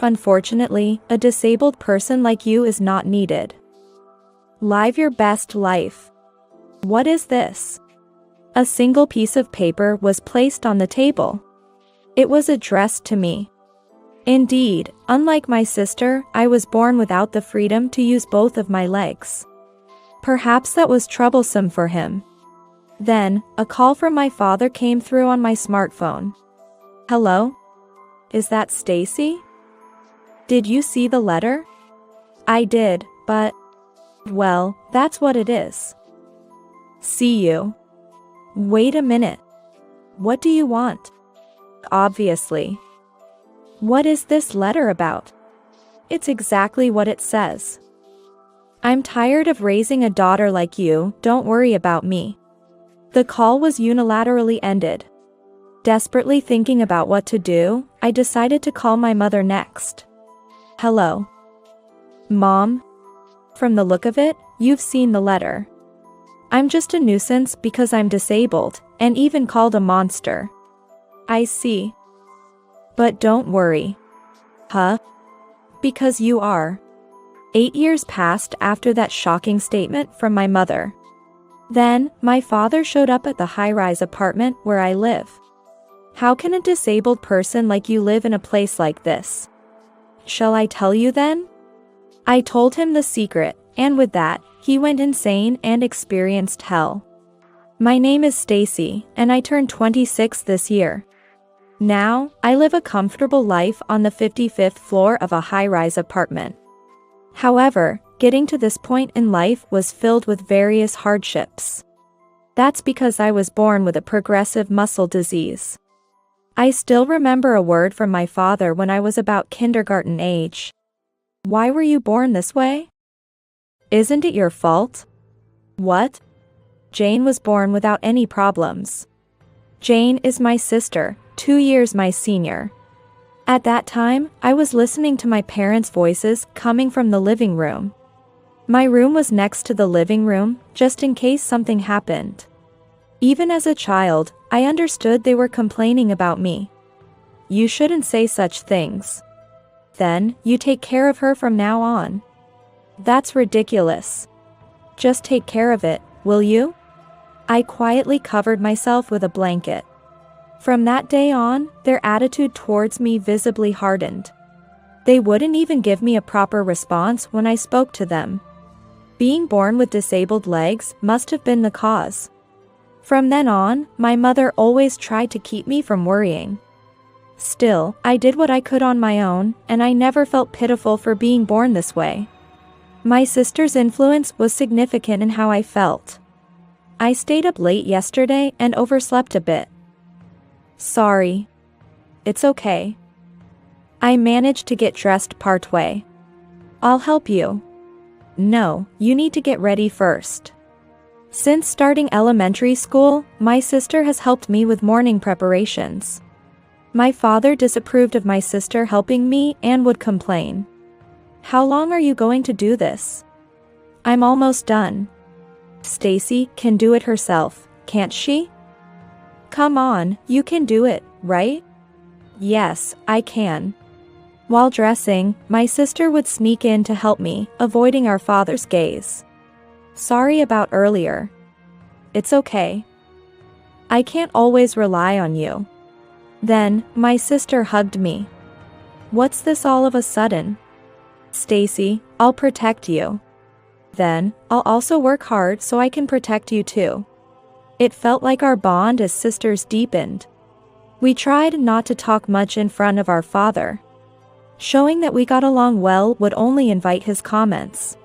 Unfortunately, a disabled person like you is not needed. Live your best life. What is this? A single piece of paper was placed on the table. It was addressed to me. Indeed, unlike my sister, I was born without the freedom to use both of my legs. Perhaps that was troublesome for him. Then, a call from my father came through on my smartphone. Hello? Is that Stacy? Did you see the letter? I did, but... well, that's what it is. See you. Wait a minute. What do you want? Obviously. What is this letter about? It's exactly what it says. I'm tired of raising a daughter like you, don't worry about me. The call was unilaterally ended. Desperately thinking about what to do, I decided to call my mother next. Hello. Mom? From the look of it, you've seen the letter. I'm just a nuisance because I'm disabled, and even called a monster. I see. But don't worry. Huh? Because you are. 8 years passed after that shocking statement from my mother. Then, my father showed up at the high-rise apartment where I live. How can a disabled person like you live in a place like this? Shall I tell you then? I told him the secret, and with that, he went insane and experienced hell. My name is Stacy, and I turned 26 this year. Now, I live a comfortable life on the 55th floor of a high-rise apartment. However, getting to this point in life was filled with various hardships. That's because I was born with a progressive muscle disease. I still remember a word from my father when I was about kindergarten age. Why were you born this way? Isn't it your fault? What? Jane was born without any problems. Jane is my sister, 2 years my senior. At that time, I was listening to my parents' voices coming from the living room. My room was next to the living room, just in case something happened. Even as a child, I understood they were complaining about me. You shouldn't say such things. Then, you take care of her from now on. That's ridiculous. Just take care of it, will you? I quietly covered myself with a blanket. From that day on, their attitude towards me visibly hardened. They wouldn't even give me a proper response when I spoke to them. Being born with disabled legs must have been the cause. From then on, my mother always tried to keep me from worrying. Still, I did what I could on my own, and I never felt pitiful for being born this way. My sister's influence was significant in how I felt. I stayed up late yesterday and overslept a bit. Sorry. It's okay. I managed to get dressed partway. I'll help you. No, you need to get ready first. Since starting elementary school, my sister has helped me with morning preparations. My father disapproved of my sister helping me and would complain. How long are you going to do this? I'm almost done. Stacy can do it herself, can't she? Come on, you can do it, right? Yes, I can. While dressing, my sister would sneak in to help me, avoiding our father's gaze. Sorry about earlier. It's okay. I can't always rely on you. Then, my sister hugged me. What's this all of a sudden? Stacy, I'll protect you. Then, I'll also work hard so I can protect you too. It felt like our bond as sisters deepened. We tried not to talk much in front of our father. Showing that we got along well would only invite his comments.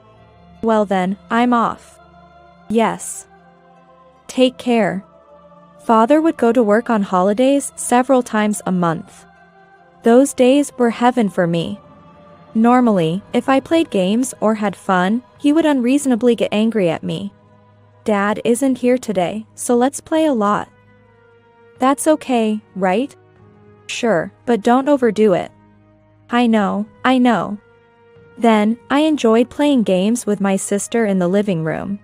Well then, I'm off. Yes. Take care. Father would go to work on holidays several times a month. Those days were heaven for me. Normally, if I played games or had fun, he would unreasonably get angry at me. Dad isn't here today, so let's play a lot. That's okay, right? Sure, but don't overdo it. I know. Then, I enjoyed playing games with my sister in the living room.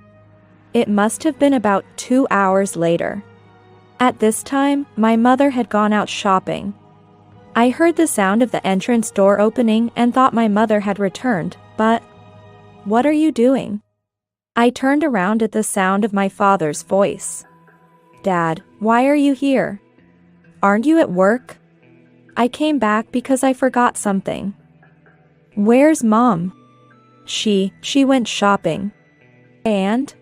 It must have been about 2 hours later. At this time, my mother had gone out shopping. I heard the sound of the entrance door opening and thought my mother had returned, but what are you doing? I turned around at the sound of my father's voice. Dad, why are you here? Aren't you at work? I came back because I forgot something. Where's Mom? She went shopping. And?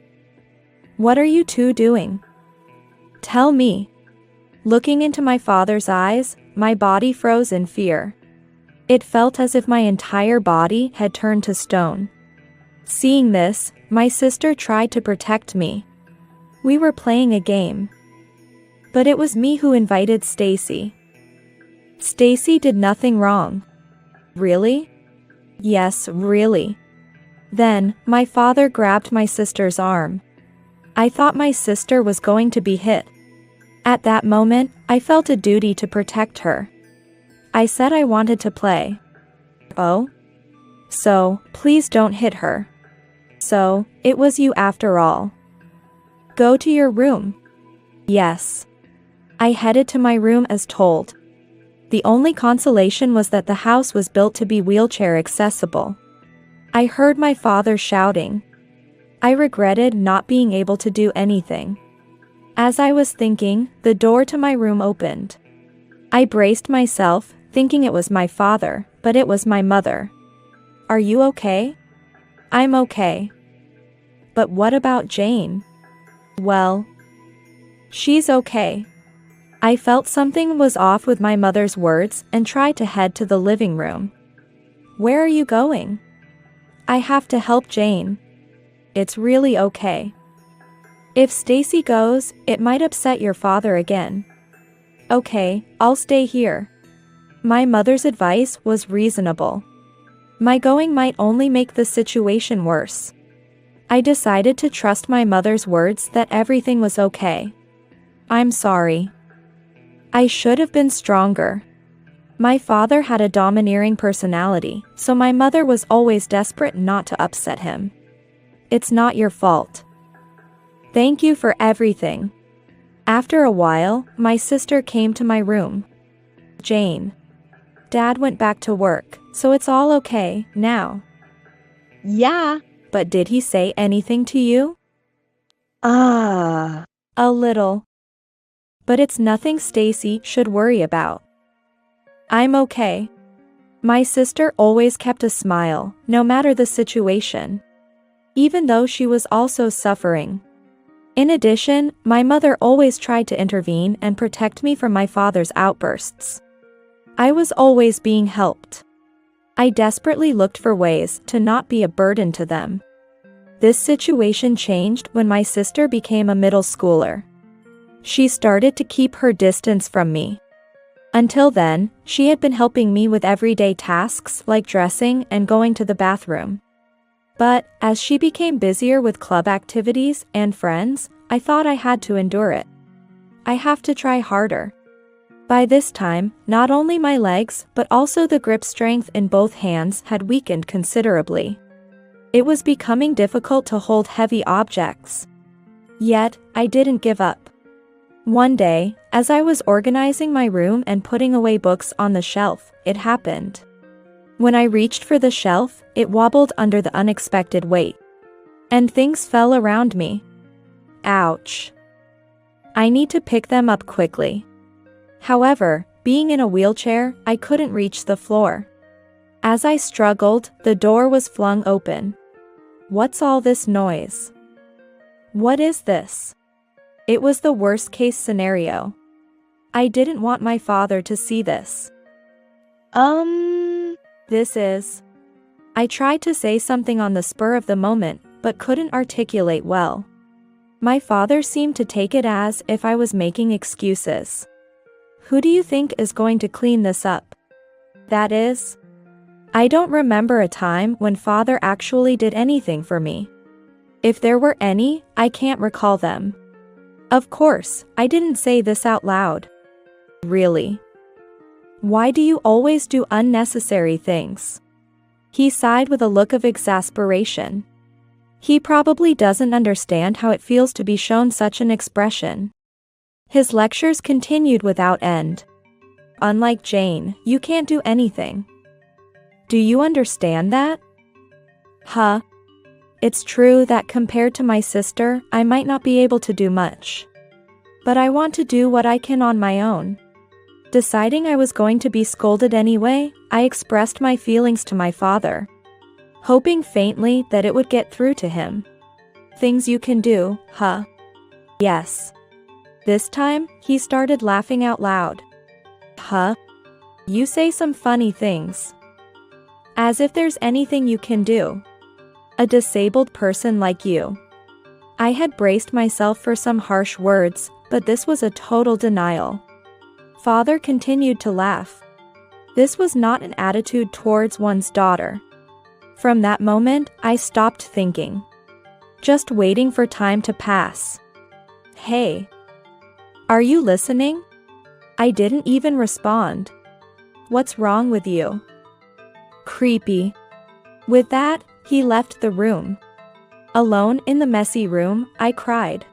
What are you two doing? Tell me. Looking into my father's eyes, my body froze in fear. It felt as if my entire body had turned to stone. Seeing this, my sister tried to protect me. We were playing a game. But it was me who invited Stacy. Stacy did nothing wrong. Really? Yes, really. Then, my father grabbed my sister's arm. I thought my sister was going to be hit. At that moment, I felt a duty to protect her. I said I wanted to play. Oh? So, please don't hit her. So, it was you after all. Go to your room. Yes. I headed to my room as told. The only consolation was that the house was built to be wheelchair accessible. I heard my father shouting. I regretted not being able to do anything. As I was thinking, the door to my room opened. I braced myself, thinking it was my father, but it was my mother. Are you okay? I'm okay. But what about Jane? Well, she's okay. I felt something was off with my mother's words and tried to head to the living room. Where are you going? I have to help Jane. It's really okay. If Stacy goes, it might upset your father again. Okay, I'll stay here. My mother's advice was reasonable. My going might only make the situation worse. I decided to trust my mother's words that everything was okay. I'm sorry. I should have been stronger. My father had a domineering personality, so my mother was always desperate not to upset him. It's not your fault. Thank you for everything. After a while, my sister came to my room. Jane. Dad went back to work, so it's all okay now. Yeah. But did he say anything to you? A little. But it's nothing Stacy should worry about. I'm okay. My sister always kept a smile, no matter the situation. Even though she was also suffering. In addition, my mother always tried to intervene and protect me from my father's outbursts. I was always being helped. I desperately looked for ways to not be a burden to them. This situation changed when my sister became a middle schooler. She started to keep her distance from me. Until then, she had been helping me with everyday tasks like dressing and going to the bathroom. But, as she became busier with club activities and friends, I thought I had to endure it. I have to try harder. By this time, not only my legs but also the grip strength in both hands had weakened considerably. It was becoming difficult to hold heavy objects. Yet, I didn't give up. One day, as I was organizing my room and putting away books on the shelf, it happened. When I reached for the shelf, it wobbled under the unexpected weight. And things fell around me. Ouch. I need to pick them up quickly. However, being in a wheelchair, I couldn't reach the floor. As I struggled, the door was flung open. What's all this noise? What is this? It was the worst-case scenario. I didn't want my father to see this. This is... I tried to say something on the spur of the moment, but couldn't articulate well. My father seemed to take it as if I was making excuses. Who do you think is going to clean this up? That is... I don't remember a time when father actually did anything for me. If there were any, I can't recall them. Of course, I didn't say this out loud. Really? Why do you always do unnecessary things? He sighed with a look of exasperation. He probably doesn't understand how it feels to be shown such an expression. His lectures continued without end. unlike Jane, you can't do anything. Do you understand that? Huh? It's true that compared to my sister, I might not be able to do much. But I want to do what I can on my own. Deciding I was going to be scolded anyway, I expressed my feelings to my father, hoping faintly that it would get through to him. Things you can do, huh? Yes. This time, he started laughing out loud. Huh? You say some funny things. As if there's anything you can do. A disabled person like you. I had braced myself for some harsh words, but this was a total denial. Father continued to laugh. This was not an attitude towards one's daughter. From that moment, I stopped thinking. Just waiting for time to pass. Hey. Are you listening? I didn't even respond. What's wrong with you? Creepy. With that, he left the room. Alone in the messy room, I cried.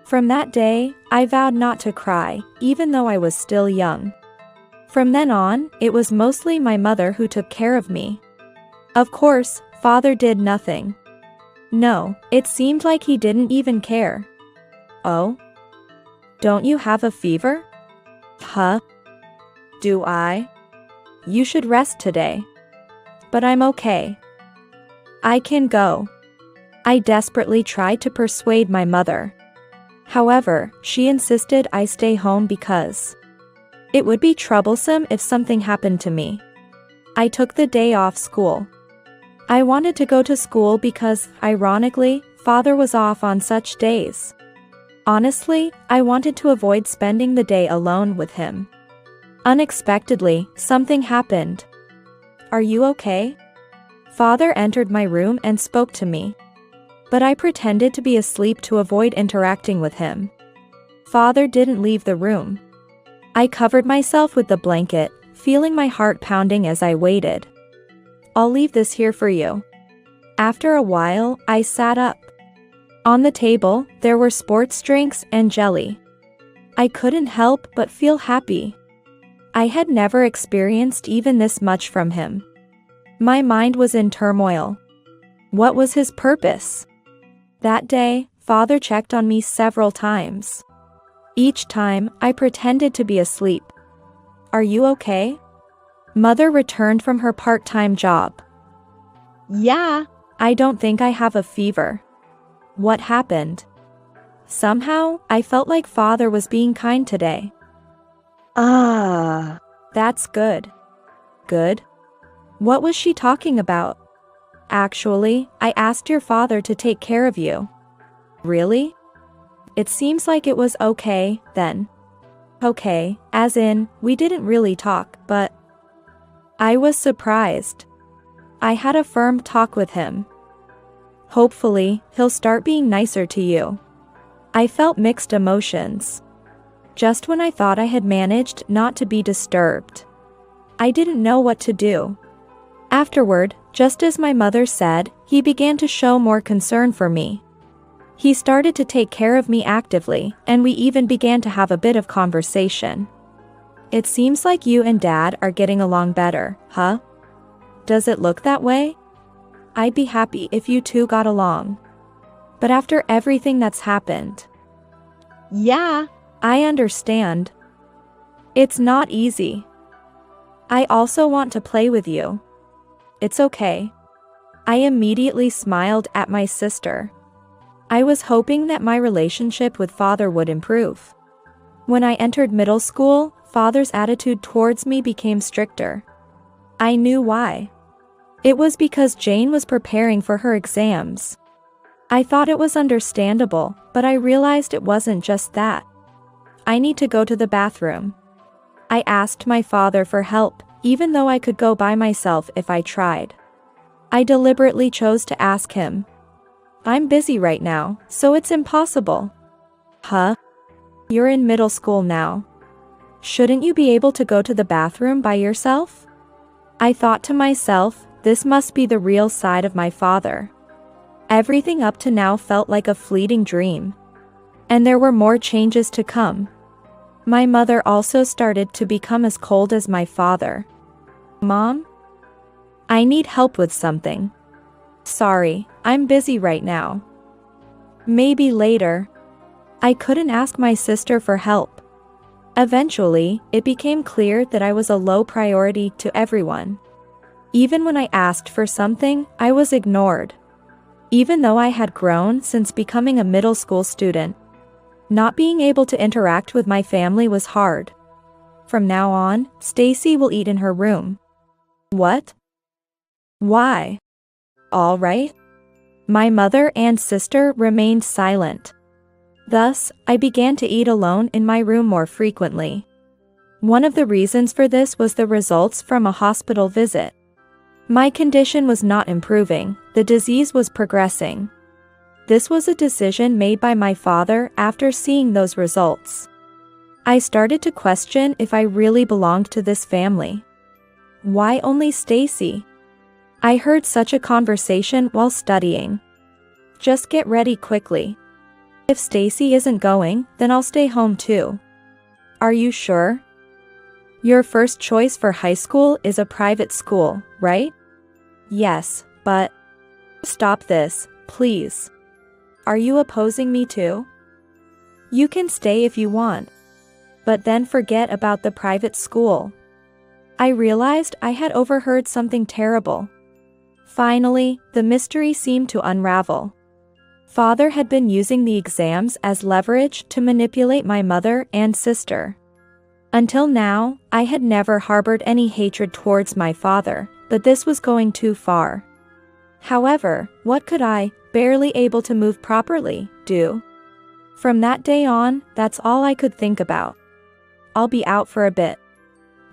From that day, I vowed not to cry, even though I was still young. From then on, it was mostly my mother who took care of me. Of course, father did nothing. No, it seemed like he didn't even care. Oh? Don't you have a fever? Huh? Do I? You should rest today. But I'm okay. I can go. I desperately tried to persuade my mother. However, she insisted I stay home because it would be troublesome if something happened to me. I took the day off school. I wanted to go to school because, ironically, father was off on such days. Honestly, I wanted to avoid spending the day alone with him. Unexpectedly, something happened. Are you okay? Father entered my room and spoke to me. But I pretended to be asleep to avoid interacting with him. Father didn't leave the room. I covered myself with the blanket, feeling my heart pounding as I waited. I'll leave this here for you. After a while, I sat up. On the table, there were sports drinks and jelly. I couldn't help but feel happy. I had never experienced even this much from him. My mind was in turmoil. What was his purpose? That day, father checked on me several times. Each time, I pretended to be asleep. Are you okay? Mother returned from her part-time job. Yeah. I don't think I have a fever. What happened? Somehow, I felt like father was being kind today. That's good. Good? What was she talking about? Actually, I asked your father to take care of you. Really? It seems like it was okay, then. Okay, as in, we didn't really talk, but I was surprised. I had a firm talk with him. Hopefully, he'll start being nicer to you. I felt mixed emotions. Just when I thought I had managed not to be disturbed, I didn't know what to do. Afterward, just as my mother said, he began to show more concern for me. He started to take care of me actively, and we even began to have a bit of conversation. It seems like you and Dad are getting along better, huh? Does it look that way? I'd be happy if you two got along. But after everything that's happened, Yeah. I understand. It's not easy. I also want to play with you. It's okay. I immediately smiled at my sister. I was hoping that my relationship with father would improve. When I entered middle school, father's attitude towards me became stricter. I knew why. It was because Jane was preparing for her exams. I thought it was understandable, but I realized it wasn't just that. I need to go to the bathroom. I asked my father for help, even though I could go by myself if I tried. I deliberately chose to ask him. I'm busy right now, so it's impossible. Huh? You're in middle school now. Shouldn't you be able to go to the bathroom by yourself? I thought to myself, this must be the real side of my father. Everything up to now felt like a fleeting dream. And there were more changes to come. My mother also started to become as cold as my father. Mom? I need help with something. Sorry, I'm busy right now. Maybe later. I couldn't ask my sister for help. Eventually, it became clear that I was a low priority to everyone. Even when I asked for something, I was ignored. Even though I had grown since becoming a middle school student, not being able to interact with my family was hard. From now on, Stacy will eat in her room. What? Why? All right. My mother and sister remained silent. Thus, I began to eat alone in my room more frequently. One of the reasons for this was the results from a hospital visit. My condition was not improving, the disease was progressing. This was a decision made by my father after seeing those results. I started to question if I really belonged to this family. Why only Stacy? I heard such a conversation while studying. Just get ready quickly. If Stacy isn't going, then I'll stay home too. Are you sure? Your first choice for high school is a private school, right? Yes, but... Stop this, please. Are you opposing me too? You can stay if you want. But then forget about the private school. I realized I had overheard something terrible. Finally, the mystery seemed to unravel. Father had been using the exams as leverage to manipulate my mother and sister. Until now, I had never harbored any hatred towards my father, but this was going too far. However, what could I, barely able to move properly, do? From that day on, that's all I could think about. I'll be out for a bit.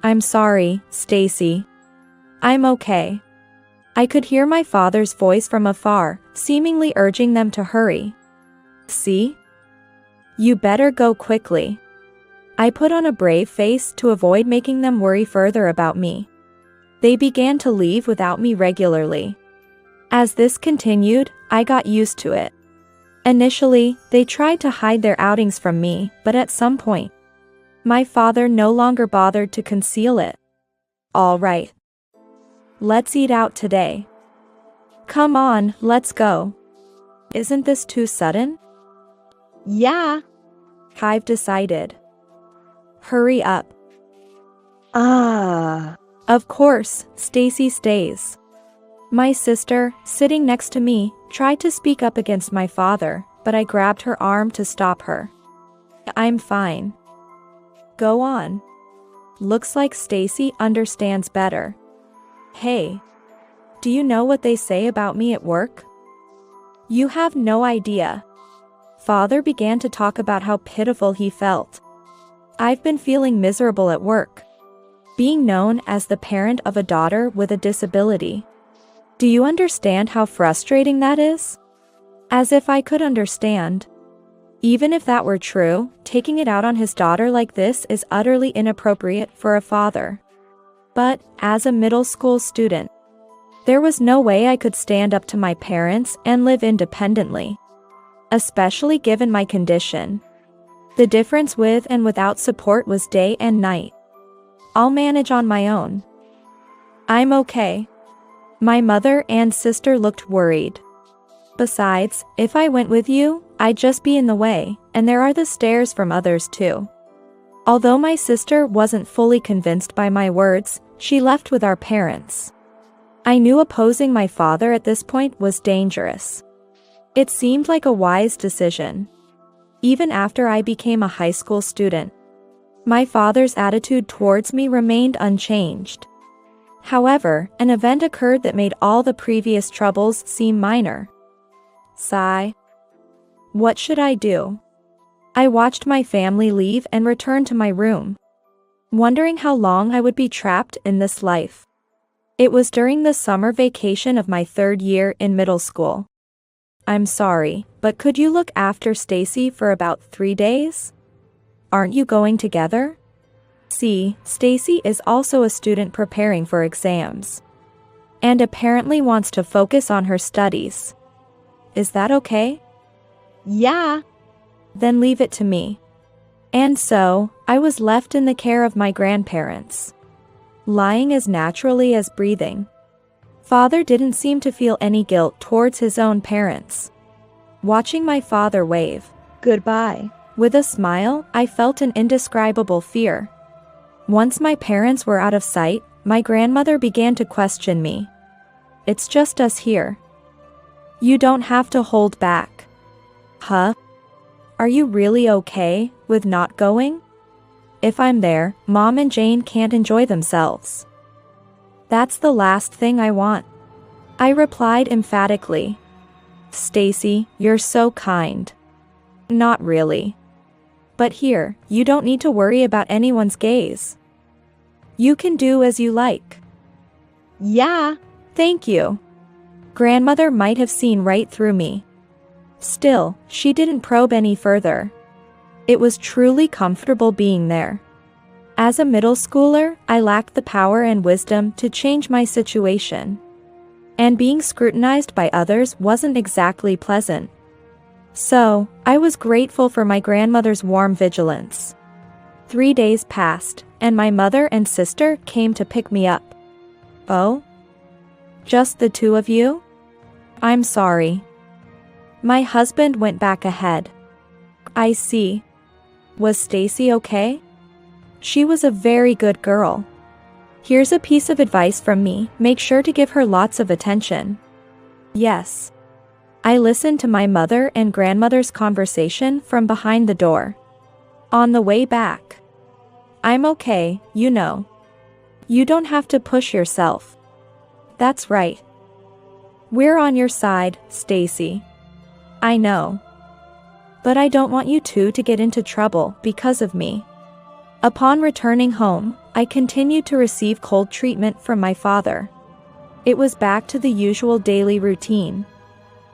I'm sorry, Stacy. I'm okay. I could hear my father's voice from afar, seemingly urging them to hurry. See? You better go quickly. I put on a brave face to avoid making them worry further about me. They began to leave without me regularly. As this continued, I got used to it. Initially, they tried to hide their outings from me, but at some point, my father no longer bothered to conceal it. All right. Let's eat out today. Come on, let's go. Isn't this too sudden? Yeah. I've decided. Hurry up. Of course, Stacy stays. My sister, sitting next to me, tried to speak up against my father, but I grabbed her arm to stop her. I'm fine. Go on. Looks like Stacy understands better. Hey. Do you know what they say about me at work? You have no idea. Father began to talk about how pitiful he felt. I've been feeling miserable at work. Being known as the parent of a daughter with a disability. Do you understand how frustrating that is? As if I could understand. Even if that were true, taking it out on his daughter like this is utterly inappropriate for a father. But, as a middle school student, there was no way I could stand up to my parents and live independently. Especially given my condition. The difference with and without support was day and night. I'll manage on my own. I'm okay. My mother and sister looked worried. Besides, if I went with you, I'd just be in the way, and there are the stares from others too. Although my sister wasn't fully convinced by my words, she left with our parents. I knew opposing my father at this point was dangerous. It seemed like a wise decision. Even after I became a high school student, my father's attitude towards me remained unchanged. However, an event occurred that made all the previous troubles seem minor. Sigh. What should I do? I watched my family leave and return to my room, wondering how long I would be trapped in this life. It was during the summer vacation of my third year in middle school. I'm sorry, but could you look after Stacy for about 3 days? Aren't you going together? See, Stacy is also a student preparing for exams. And apparently wants to focus on her studies. Is that okay? Yeah. Then leave it to me. And so, I was left in the care of my grandparents. Lying as naturally as breathing. Father didn't seem to feel any guilt towards his own parents. Watching my father wave goodbye with a smile, I felt an indescribable fear. Once my parents were out of sight, my grandmother began to question me. It's just us here. You don't have to hold back. Huh? Are you really okay with not going? If I'm there, Mom and Jane can't enjoy themselves. That's the last thing I want. I replied emphatically. Stacy, you're so kind. Not really. But here, you don't need to worry about anyone's gaze. You can do as you like. Yeah. Thank you. Grandmother might have seen right through me. Still, she didn't probe any further. It was truly comfortable being there. As a middle schooler, I lacked the power and wisdom to change my situation. And being scrutinized by others wasn't exactly pleasant. So, I was grateful for my grandmother's warm vigilance. 3 days passed, and my mother and sister came to pick me up. Oh? Just the two of you? I'm sorry. My husband went back ahead. I see. Was Stacy okay? She was a very good girl. Here's a piece of advice from me, make sure to give her lots of attention. Yes. I listened to my mother and grandmother's conversation from behind the door. On the way back. I'm okay, you know. You don't have to push yourself. That's right. We're on your side, Stacy. I know. But I don't want you two to get into trouble because of me. Upon returning home, I continued to receive cold treatment from my father. It was back to the usual daily routine.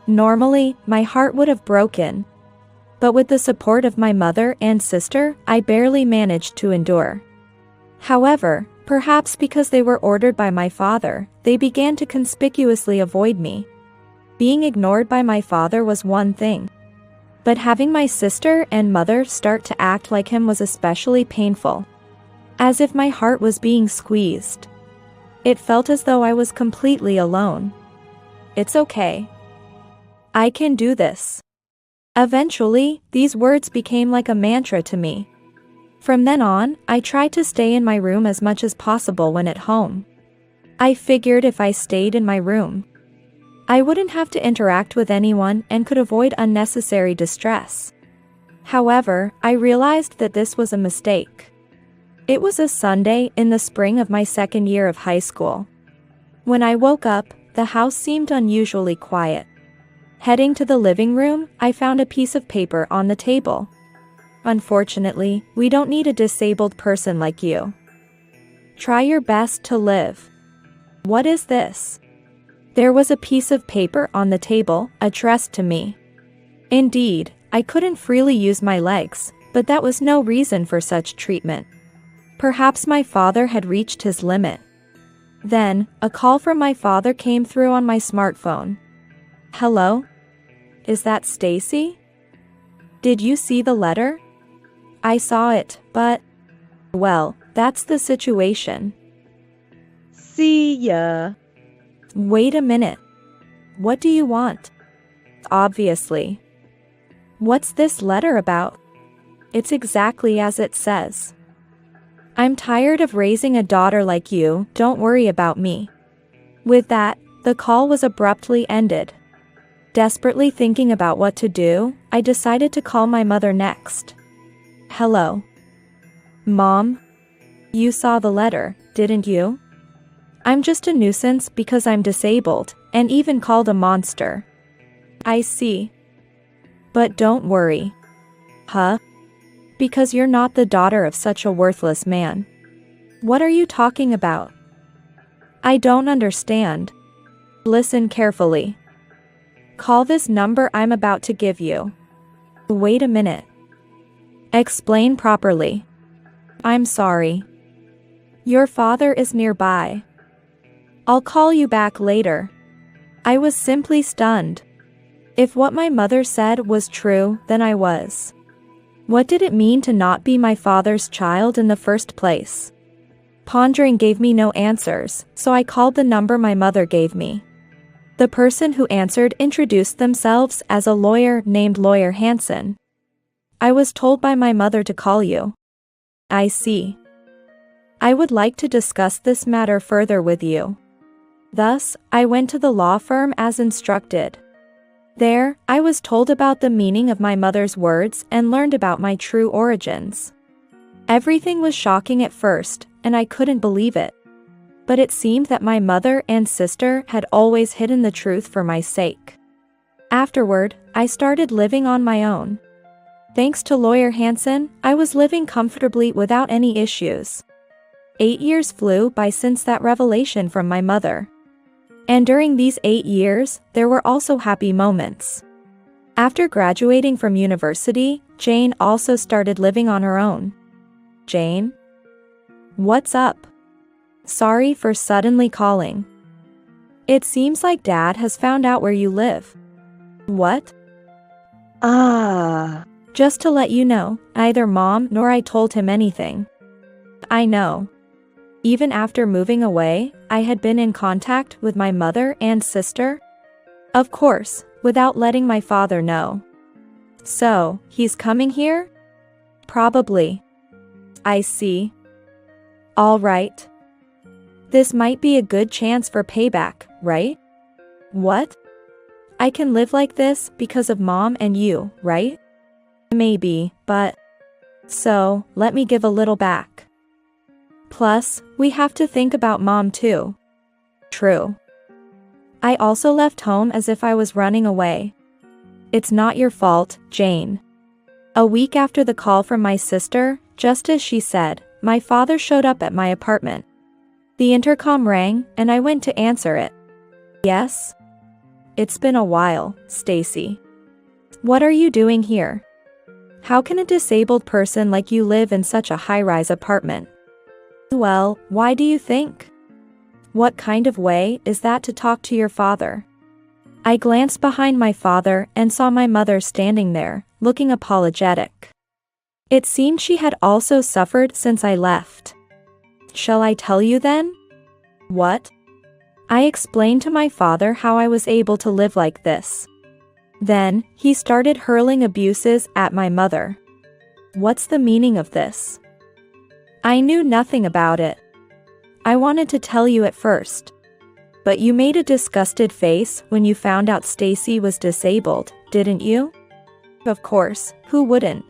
Normally, my heart would have broken. But with the support of my mother and sister, I barely managed to endure. However, perhaps because they were ordered by my father, they began to conspicuously avoid me. Being ignored by my father was one thing. But having my sister and mother start to act like him was especially painful. As if my heart was being squeezed. It felt as though I was completely alone. It's okay. I can do this. Eventually, these words became like a mantra to me. From then on, I tried to stay in my room as much as possible when at home. I figured if I stayed in my room, I wouldn't have to interact with anyone and could avoid unnecessary distress. However, I realized that this was a mistake. It was a Sunday in the spring of my second year of high school. When I woke up, the house seemed unusually quiet. Heading to the living room, I found a piece of paper on the table. Unfortunately, we don't need a disabled person like you. Try your best to live. What is this? There was a piece of paper on the table, addressed to me. Indeed, I couldn't freely use my legs, but that was no reason for such treatment. Perhaps my father had reached his limit. Then, a call from my father came through on my smartphone. Hello? Is that Stacy? Did you see the letter? I saw it, but... Well, that's the situation. See ya. Wait a minute. What do you want? Obviously. What's this letter about? It's exactly as it says. I'm tired of raising a daughter like you, don't worry about me. With that, the call was abruptly ended. Desperately thinking about what to do, I decided to call my mother next. Hello. Mom? You saw the letter, didn't you? I'm just a nuisance because I'm disabled, and even called a monster. I see. But don't worry. Huh? Because you're not the daughter of such a worthless man. What are you talking about? I don't understand. Listen carefully. Call this number I'm about to give you. Wait a minute. Explain properly. I'm sorry. Your father is nearby. I'll call you back later. I was simply stunned. If what my mother said was true, then I was What did it mean to not be my father's child in the first place? Pondering gave me no answers, so I called the number my mother gave me. The person who answered introduced themselves as a lawyer named Lawyer Hansen. I was told by my mother to call you. I see. I would like to discuss this matter further with you. Thus, I went to the law firm as instructed. There, I was told about the meaning of my mother's words and learned about my true origins. Everything was shocking at first, and I couldn't believe it. But it seemed that my mother and sister had always hidden the truth for my sake. Afterward, I started living on my own. Thanks to Lawyer Hansen, I was living comfortably without any issues. 8 years flew by since that revelation from my mother. And during these 8 years, there were also happy moments. After graduating from university, Jane also started living on her own. Jane? What's up? Sorry for suddenly calling. It seems like Dad has found out where you live. What? Just to let you know, neither Mom nor I told him anything. I know. Even after moving away, I had been in contact with my mother and sister. Of course, without letting my father know. So, he's coming here? Probably. I see. All right. This might be a good chance for payback, right? What? I can live like this because of Mom and you, right? Maybe, but... So, let me give a little back. Plus, we have to think about Mom too. True. I also left home as if I was running away. It's not your fault, Jane. A week after the call from my sister, just as she said, my father showed up at my apartment. The intercom rang, and I went to answer it. Yes? It's been a while, Stacy. What are you doing here? How can a disabled person like you live in such a high-rise apartment? Well, why do you think? What kind of way is that to talk to your father? I glanced behind my father and saw my mother standing there, looking apologetic. It seemed she had also suffered since I left. Shall I tell you then? What? I explained to my father how I was able to live like this. Then, he started hurling abuses at my mother. What's the meaning of this? I knew nothing about it. I wanted to tell you at first. But you made a disgusted face when you found out Stacy was disabled, didn't you? Of course, who wouldn't?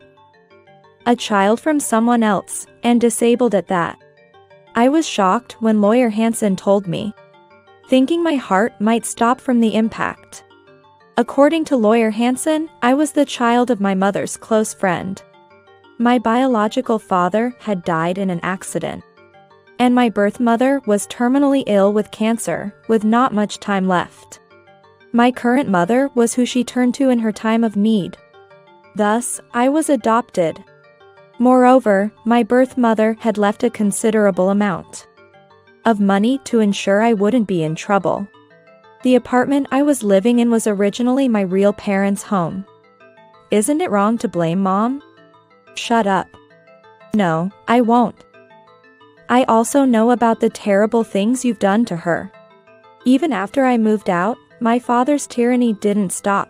A child from someone else, and disabled at that. I was shocked when Lawyer Hansen told me, thinking my heart might stop from the impact. According to Lawyer Hansen, I was the child of my mother's close friend. My biological father had died in an accident. And my birth mother was terminally ill with cancer, with not much time left. My current mother was who she turned to in her time of need. Thus, I was adopted. Moreover, my birth mother had left a considerable amount of money to ensure I wouldn't be in trouble. The apartment I was living in was originally my real parents' home. Isn't it wrong to blame Mom? Shut up. No, I won't. I also know about the terrible things you've done to her. Even after I moved out, my father's tyranny didn't stop.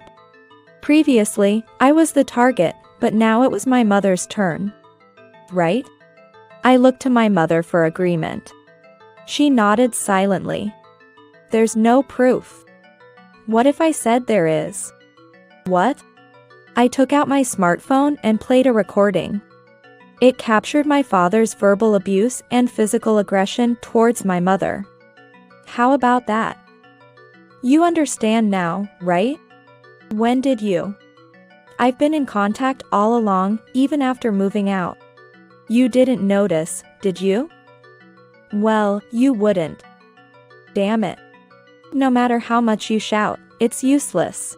Previously, I was the target, but now it was my mother's turn. Right? I looked to my mother for agreement. She nodded silently. There's no proof. What if I said there is? What? I took out my smartphone and played a recording. It captured my father's verbal abuse and physical aggression towards my mother. How about that? You understand now, right? When did you? I've been in contact all along, even after moving out. You didn't notice, did you? Well, you wouldn't. Damn it. No matter how much you shout, it's useless.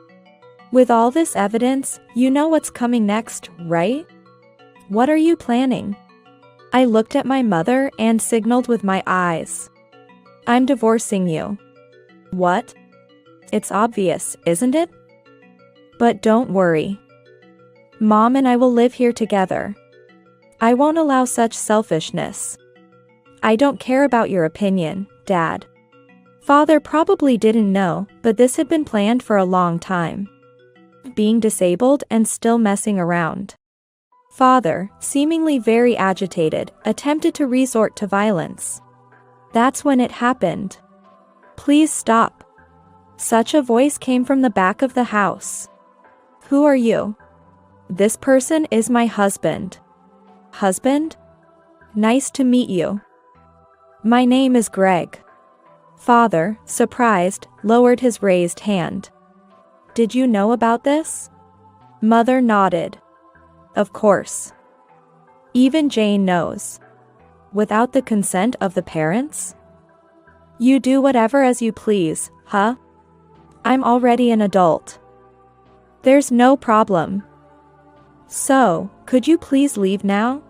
With all this evidence, you know what's coming next, right? What are you planning? I looked at my mother and signaled with my eyes. I'm divorcing you. What? It's obvious, isn't it? But don't worry. Mom and I will live here together. I won't allow such selfishness. I don't care about your opinion, Dad. Father probably didn't know, but this had been planned for a long time. Being disabled and still messing around. Father, seemingly very agitated, attempted to resort to violence. That's when it happened. Please stop. Such a voice came from the back of the house. Who are you? This person is my husband. Husband? Nice to meet you. My name is Greg. Father, surprised, lowered his raised hand. Did you know about this? Mother nodded. Of course. Even Jane knows. Without the consent of the parents? You do whatever as you please, huh? I'm already an adult. There's no problem. So, could you please leave now?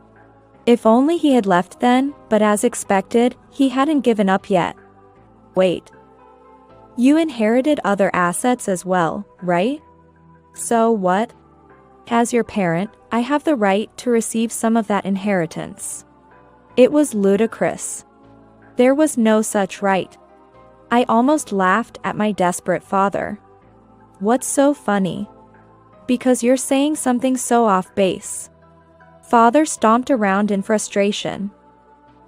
If only he had left then, but as expected, he hadn't given up yet. Wait. You inherited other assets as well, right? So what? As your parent, I have the right to receive some of that inheritance. It was ludicrous. There was no such right. I almost laughed at my desperate father. What's so funny? Because you're saying something so off base. Father stomped around in frustration.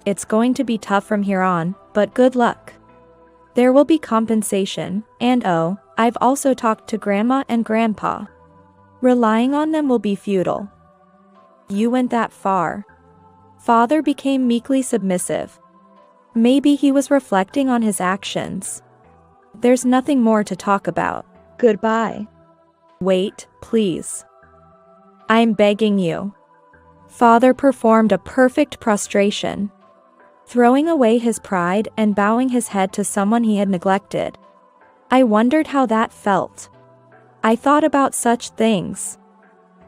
It's going to be tough from here on, but good luck. There will be compensation, and oh, I've also talked to Grandma and Grandpa. Relying on them will be futile. You went that far. Father became meekly submissive. Maybe he was reflecting on his actions. There's nothing more to talk about. Goodbye. Wait, please. I'm begging you. Father performed a perfect prostration, throwing away his pride and bowing his head to someone he had neglected. I wondered how that felt. I thought about such things.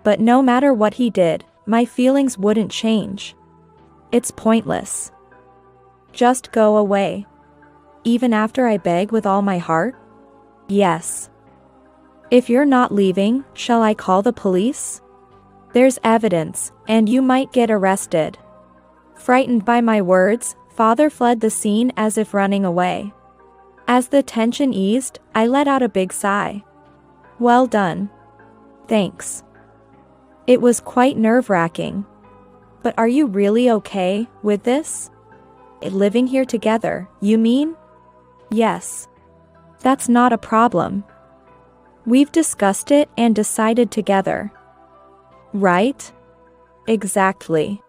But no matter what he did, my feelings wouldn't change. It's pointless. Just go away. Even after I beg with all my heart? Yes. If you're not leaving, shall I call the police? There's evidence, and you might get arrested. Frightened by my words, Father fled the scene as if running away. As the tension eased, I let out a big sigh. Well done. Thanks. It was quite nerve-wracking. But are you really okay with this? Living here together, you mean? Yes. That's not a problem. We've discussed it and decided together. Right? Exactly.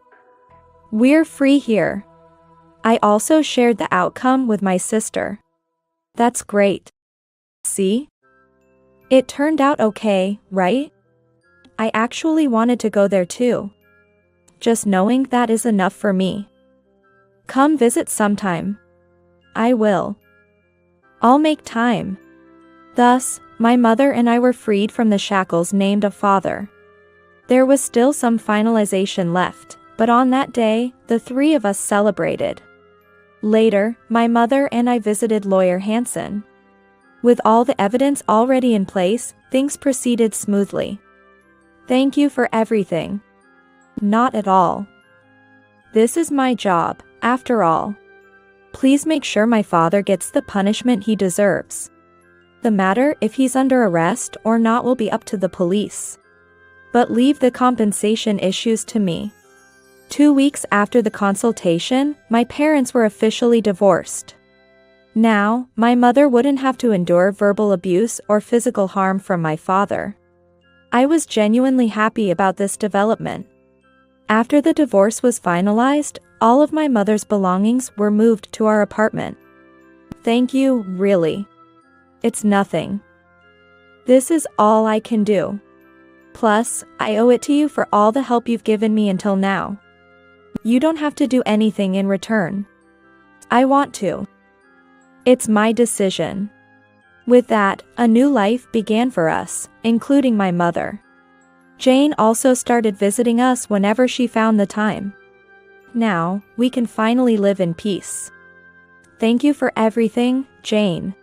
We're free here. I also shared the outcome with my sister. That's great. See? It turned out okay, right? I actually wanted to go there too. Just knowing that is enough for me. Come visit sometime. I will. I'll make time. Thus, my mother and I were freed from the shackles named of Father. There was still some finalization left, but on that day, the three of us celebrated. Later, my mother and I visited Lawyer Hansen. With all the evidence already in place, things proceeded smoothly. Thank you for everything. Not at all. This is my job, after all. Please make sure my father gets the punishment he deserves. The matter if he's under arrest or not will be up to the police. But leave the compensation issues to me. 2 weeks after the consultation, my parents were officially divorced. Now, my mother wouldn't have to endure verbal abuse or physical harm from my father. I was genuinely happy about this development. After the divorce was finalized, all of my mother's belongings were moved to our apartment. Thank you, really. It's nothing. This is all I can do. Plus, I owe it to you for all the help you've given me until now. You don't have to do anything in return. I want to. It's my decision. With that, a new life began for us, including my mother. Jane also started visiting us whenever she found the time. Now, we can finally live in peace. Thank you for everything, Jane.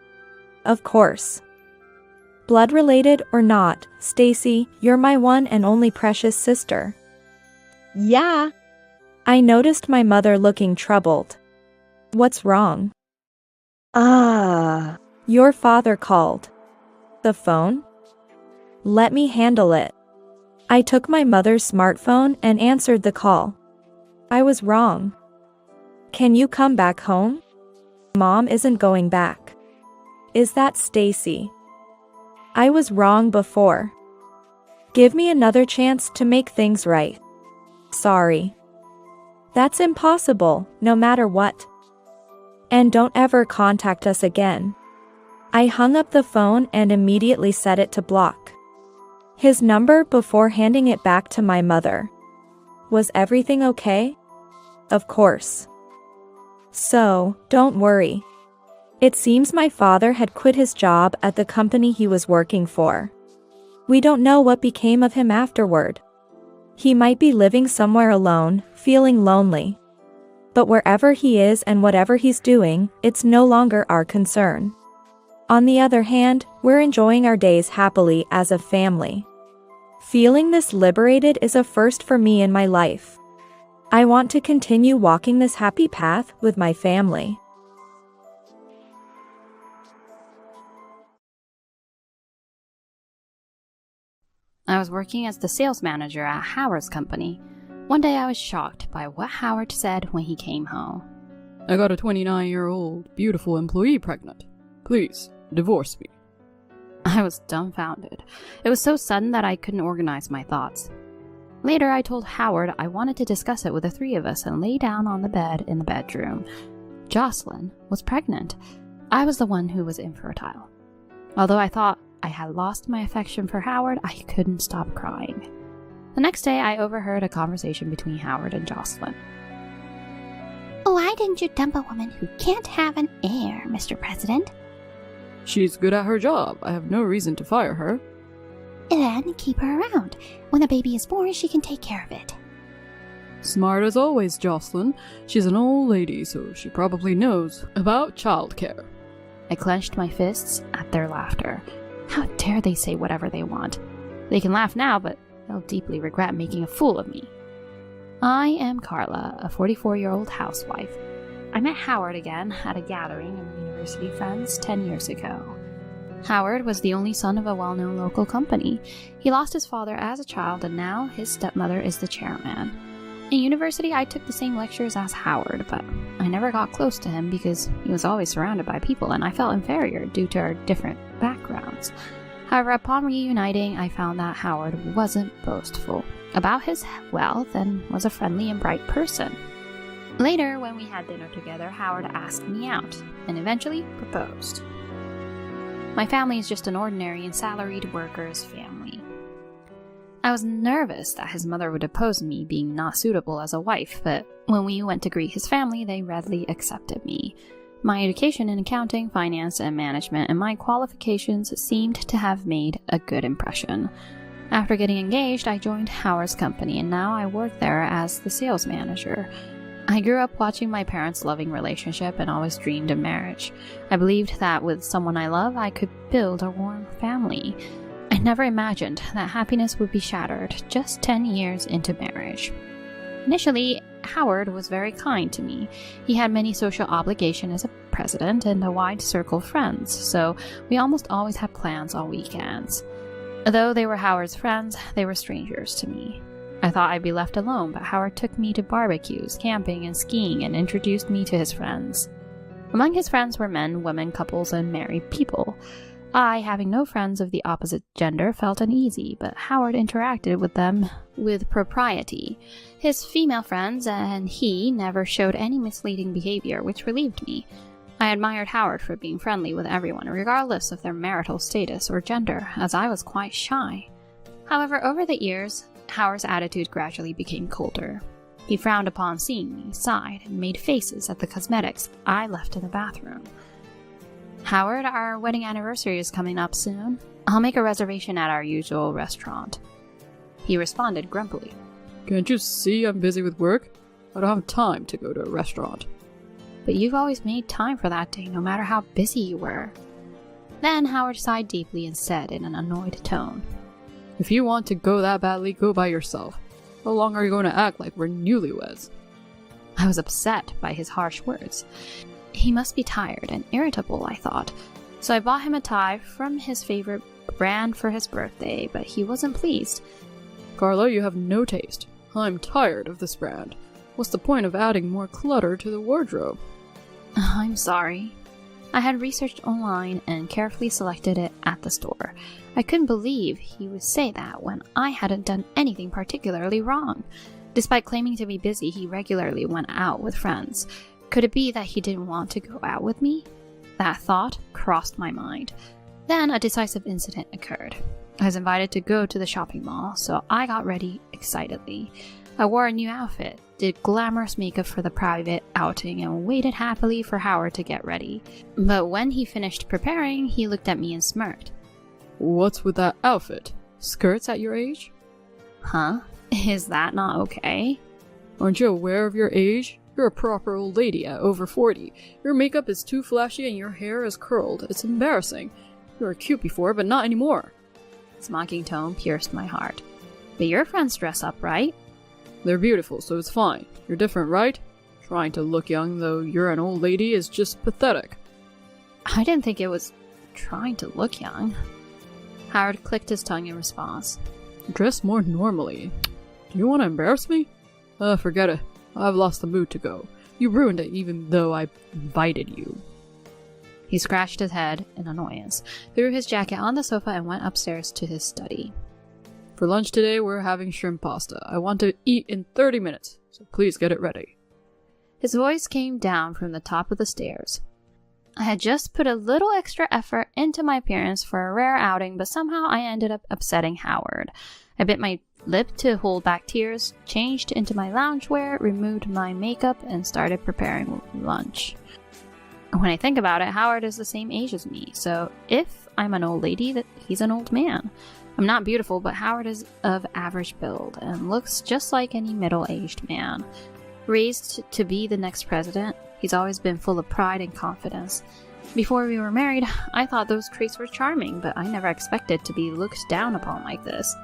Of course. Blood related or not, Stacy, you're my one and only precious sister. Yeah. I noticed my mother looking troubled. What's wrong? Your father called. The phone? Let me handle it. I took my mother's smartphone and answered the call. I was wrong. Can you come back home? Mom isn't going back. Is that Stacy? I was wrong before. Give me another chance to make things right. Sorry. That's impossible, no matter what. And don't ever contact us again. I hung up the phone and immediately set it to block his number before handing it back to my mother. Was everything okay? Of course. So, don't worry. It seems my father had quit his job at the company he was working for. We don't know what became of him afterward. He might be living somewhere alone, feeling lonely. But wherever he is and whatever he's doing, it's no longer our concern. On the other hand, we're enjoying our days happily as a family. Feeling this liberated is a first for me in my life. I want to continue walking this happy path with my family. I was working as the sales manager at Howard's company. One day I was shocked by what Howard said when he came home. I got a 29-year-old beautiful employee pregnant. Please, divorce me. I was dumbfounded. It was so sudden that I couldn't organize my thoughts. Later, I told Howard I wanted to discuss it with the three of us and lay down on the bed in the bedroom. Jocelyn was pregnant. I was the one who was infertile. Although I thought I had lost my affection for Howard, I couldn't stop crying. The next day, I overheard a conversation between Howard and Jocelyn. Why didn't you dump a woman who can't have an heir, Mr. President? She's good at her job. I have no reason to fire her. Then keep her around. When the baby is born, she can take care of it. Smart as always, Jocelyn. She's an old lady, so she probably knows about childcare. I clenched my fists at their laughter. How dare they say whatever they want? They can laugh now, but they'll deeply regret making a fool of me. I am Carla, a 44-year-old housewife. I met Howard again at a gathering of university friends 10 years ago. Howard was the only son of a well-known local company. He lost his father as a child, and now his stepmother is the chairman. In university, I took the same lectures as Howard, but I never got close to him because he was always surrounded by people, and I felt inferior due to our different backgrounds. However, upon reuniting, I found that Howard wasn't boastful about his wealth and was a friendly and bright person. Later, when we had dinner together, Howard asked me out and eventually proposed. My family is just an ordinary and salaried worker's family. I was nervous that his mother would oppose me being not suitable as a wife, but when we went to greet his family, they readily accepted me. My education in accounting, finance, and management, and my qualifications seemed to have made a good impression. After getting engaged, I joined Howard's company, and now I work there as the sales manager. I grew up watching my parents' loving relationship and always dreamed of marriage. I believed that with someone I love, I could build a warm family. I never imagined that happiness would be shattered just 10 years into marriage. Initially, Howard was very kind to me. He had many social obligations as a president and a wide circle of friends, so we almost always had plans on weekends. Though they were Howard's friends, they were strangers to me. I thought I'd be left alone, but Howard took me to barbecues, camping, and skiing and introduced me to his friends. Among his friends were men, women, couples, and married people. I, having no friends of the opposite gender, felt uneasy, but Howard interacted with them with propriety. His female friends and he never showed any misleading behavior, which relieved me. I admired Howard for being friendly with everyone, regardless of their marital status or gender, as I was quite shy. However, over the years, Howard's attitude gradually became colder. He frowned upon seeing me, sighed, and made faces at the cosmetics I left in the bathroom. Howard, our wedding anniversary is coming up soon. I'll make a reservation at our usual restaurant. He responded grumpily. Can't you see I'm busy with work? I don't have time to go to a restaurant. But you've always made time for that day, no matter how busy you were. Then Howard sighed deeply and said in an annoyed tone, If you want to go that badly, go by yourself. How long are you going to act like we're newlyweds? I was upset by his harsh words. He must be tired and irritable, I thought. So I bought him a tie from his favorite brand for his birthday, but he wasn't pleased. Carla, you have no taste. I'm tired of this brand. What's the point of adding more clutter to the wardrobe? I'm sorry. I had researched online and carefully selected it at the store. I couldn't believe he would say that when I hadn't done anything particularly wrong. Despite claiming to be busy, he regularly went out with friends. Could it be that he didn't want to go out with me? That thought crossed my mind. Then a decisive incident occurred. I was invited to go to the shopping mall, so I got ready excitedly. I wore a new outfit, did glamorous makeup for the private outing, and waited happily for Howard to get ready. But when he finished preparing, he looked at me and smirked. What's with that outfit? Skirts at your age? Huh? Is that not okay? Aren't you aware of your age? You're a proper old lady at over 40. Your makeup is too flashy and your hair is curled. It's embarrassing. You were cute before, but not anymore. His mocking tone pierced my heart. But your friends dress up, right? They're beautiful, so it's fine. You're different, right? Trying to look young though you're an old lady is just pathetic. I didn't think it was trying to look young. Howard clicked his tongue in response. Dress more normally. Do you want to embarrass me? Forget it. I've lost the mood to go. You ruined it even though I invited you. He scratched his head in annoyance, threw his jacket on the sofa, and went upstairs to his study. For lunch today, we're having shrimp pasta. I want to eat in 30 minutes, so please get it ready. His voice came down from the top of the stairs. I had just put a little extra effort into my appearance for a rare outing, but somehow I ended up upsetting Howard. I bit my lip to hold back tears, changed into my loungewear, removed my makeup, and started preparing lunch. When I think about it, Howard is the same age as me, so if I'm an old lady, he's an old man. I'm not beautiful, but Howard is of average build and looks just like any middle-aged man. Raised to be the next president, he's always been full of pride and confidence. Before we were married, I thought those traits were charming, but I never expected to be looked down upon like this.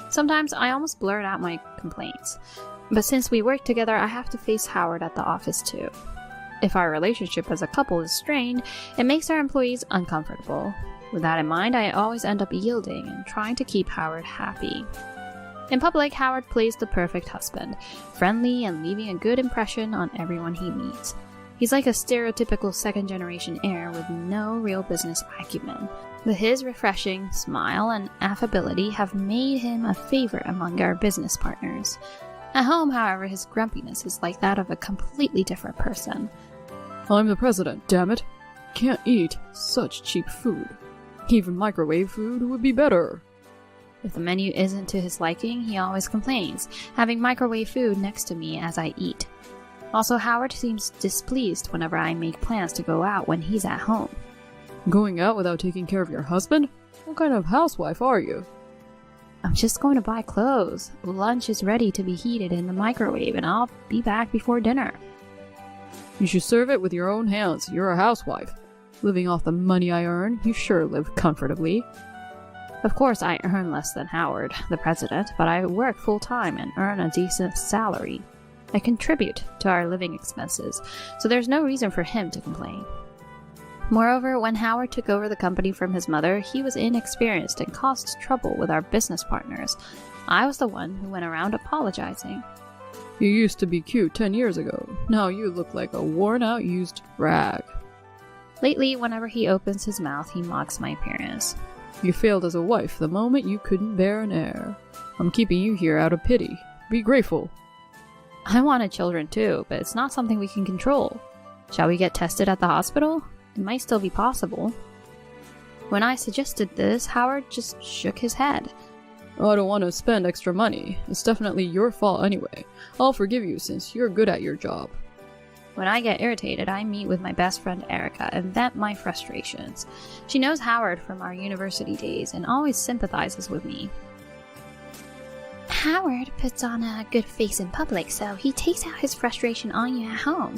Sometimes I almost blurt out my complaints, but since we work together, I have to face Howard at the office too. If our relationship as a couple is strained, it makes our employees uncomfortable. With that in mind, I always end up yielding and trying to keep Howard happy. In public, Howard plays the perfect husband, friendly and leaving a good impression on everyone he meets. He's like a stereotypical second-generation heir with no real business acumen, but his refreshing smile and affability have made him a favorite among our business partners. At home, however, his grumpiness is like that of a completely different person. I'm the president, damn it. Can't eat such cheap food. Even microwave food would be better. If the menu isn't to his liking, he always complains, having microwave food next to me as I eat. Also, Howard seems displeased whenever I make plans to go out when he's at home. Going out without taking care of your husband? What kind of housewife are you? I'm just going to buy clothes. Lunch is ready to be heated in the microwave, and I'll be back before dinner. You should serve it with your own hands. You're a housewife. Living off the money I earn, you sure live comfortably. Of course, I earn less than Howard, the president, but I work full-time and earn a decent salary. I contribute to our living expenses, so there's no reason for him to complain. Moreover, when Howard took over the company from his mother, he was inexperienced and caused trouble with our business partners. I was the one who went around apologizing. You used to be cute 10 years ago. Now you look like a worn-out used rag. Lately, whenever he opens his mouth, he mocks my appearance. You failed as a wife the moment you couldn't bear an heir. I'm keeping you here out of pity. Be grateful. I wanted children too, but it's not something we can control. Shall we get tested at the hospital? It might still be possible. When I suggested this, Howard just shook his head. I don't want to spend extra money. It's definitely your fault anyway. I'll forgive you since you're good at your job. When I get irritated, I meet with my best friend Erica and vent my frustrations. She knows Howard from our university days and always sympathizes with me. Howard puts on a good face in public, so he takes out his frustration on you at home.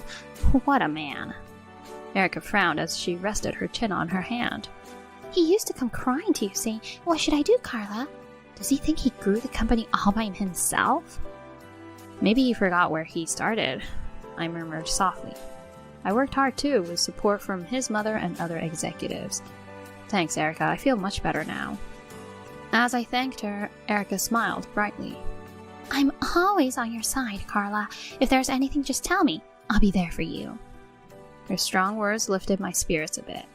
What a man. Erica frowned as she rested her chin on her hand. He used to come crying to you saying, "What should I do, Carla?" Does he think he grew the company all by himself? Maybe he forgot where he started, I murmured softly. I worked hard too, with support from his mother and other executives. Thanks, Erica. I feel much better now. As I thanked her, Erica smiled brightly. I'm always on your side, Carla. If there's anything, just tell me. I'll be there for you. Her strong words lifted my spirits a bit.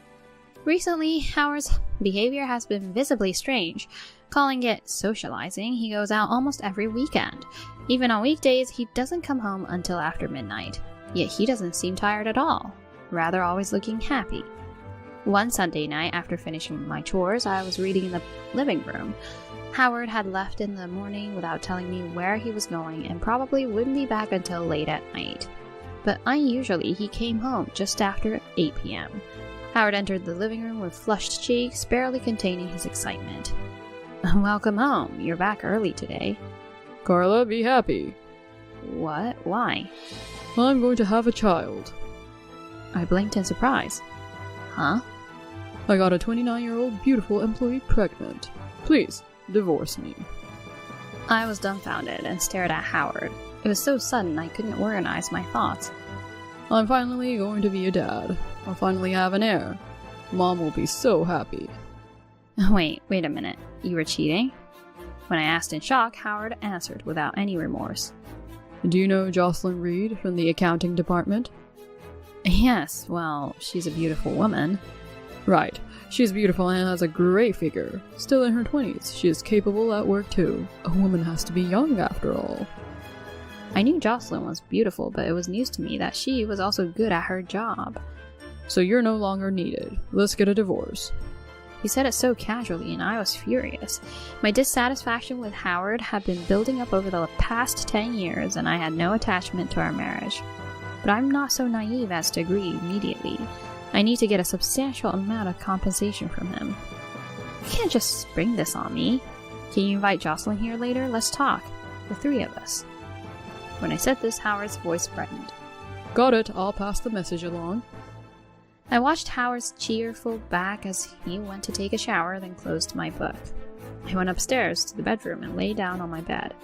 Recently, Howard's behavior has been visibly strange. Calling it socializing, he goes out almost every weekend. Even on weekdays, he doesn't come home until after midnight. Yet he doesn't seem tired at all, rather always looking happy. One Sunday night, after finishing my chores, I was reading in the living room. Howard had left in the morning without telling me where he was going and probably wouldn't be back until late at night. But unusually, he came home just after 8 p.m. Howard entered the living room with flushed cheeks, barely containing his excitement. Welcome home. You're back early today. Carla, be happy. What? Why? I'm going to have a child. I blinked in surprise. Huh? I got a 29-year-old beautiful employee pregnant. Please, divorce me. I was dumbfounded and stared at Howard. It was so sudden I couldn't organize my thoughts. I'm finally going to be a dad. I'll finally have an heir. Mom will be so happy. Wait a minute. You were cheating? When I asked in shock, Howard answered without any remorse. Do you know Jocelyn Reed from the accounting department? Yes, well, she's a beautiful woman. Right. She's beautiful and has a great figure. Still in her 20s. She is capable at work too. A woman has to be young after all. I knew Jocelyn was beautiful, but it was news to me that she was also good at her job. So you're no longer needed. Let's get a divorce. He said it so casually, and I was furious. My dissatisfaction with Howard had been building up over the past 10 years, and I had no attachment to our marriage. But I'm not so naive as to agree immediately. I need to get a substantial amount of compensation from him. You can't just spring this on me. Can you invite Jocelyn here later? Let's talk. The three of us. When I said this, Howard's voice brightened. Got it. I'll pass the message along. I watched Howard's cheerful back as he went to take a shower, then closed my book. I went upstairs to the bedroom and lay down on my bed.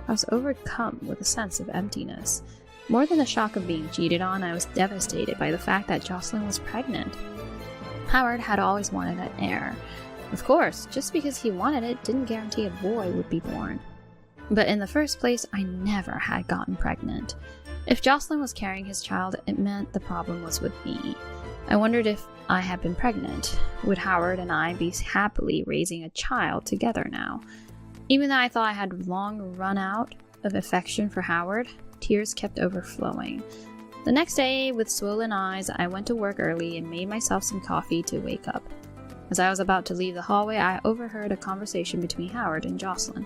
I was overcome with a sense of emptiness. More than the shock of being cheated on, I was devastated by the fact that Jocelyn was pregnant. Howard had always wanted an heir. Of course, just because he wanted it didn't guarantee a boy would be born. But in the first place, I never had gotten pregnant. If Jocelyn was carrying his child, it meant the problem was with me. I wondered if I had been pregnant. Would Howard and I be happily raising a child together now? Even though I thought I had long run out of affection for Howard, tears kept overflowing. The next day, with swollen eyes, I went to work early and made myself some coffee to wake up. As I was about to leave the hallway, I overheard a conversation between Howard and Jocelyn.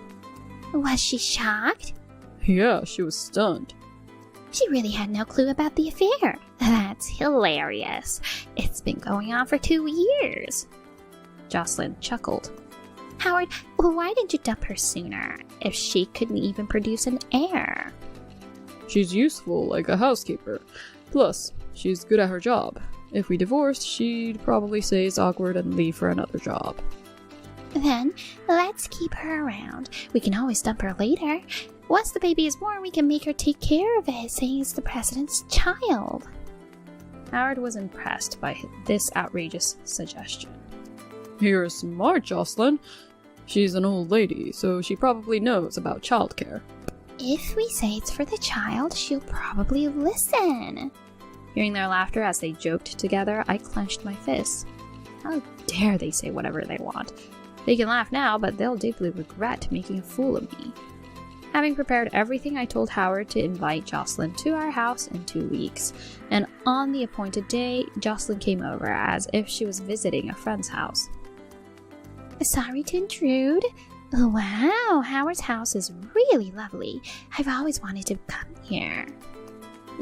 Was she shocked? Yeah, she was stunned. She really had no clue about the affair. That's hilarious. It's been going on for 2 years. Jocelyn chuckled. Howard, why didn't you dump her sooner, if she couldn't even produce an heir? She's useful like a housekeeper. Plus, she's good at her job. If we divorced, she'd probably say it's awkward and leave for another job. Then, let's keep her around. We can always dump her later. Once the baby is born, we can make her take care of it, saying it's the president's child. Howard was impressed by this outrageous suggestion. You're smart, Jocelyn. She's an old lady, so she probably knows about childcare. If we say it's for the child, she'll probably listen. Hearing their laughter as they joked together, I clenched my fists. How dare they say whatever they want? They can laugh now, but they'll deeply regret making a fool of me. Having prepared everything, I told Howard to invite Jocelyn to our house in 2 weeks, and on the appointed day, Jocelyn came over as if she was visiting a friend's house. Sorry to intrude. Wow, Howard's house is really lovely. I've always wanted to come here.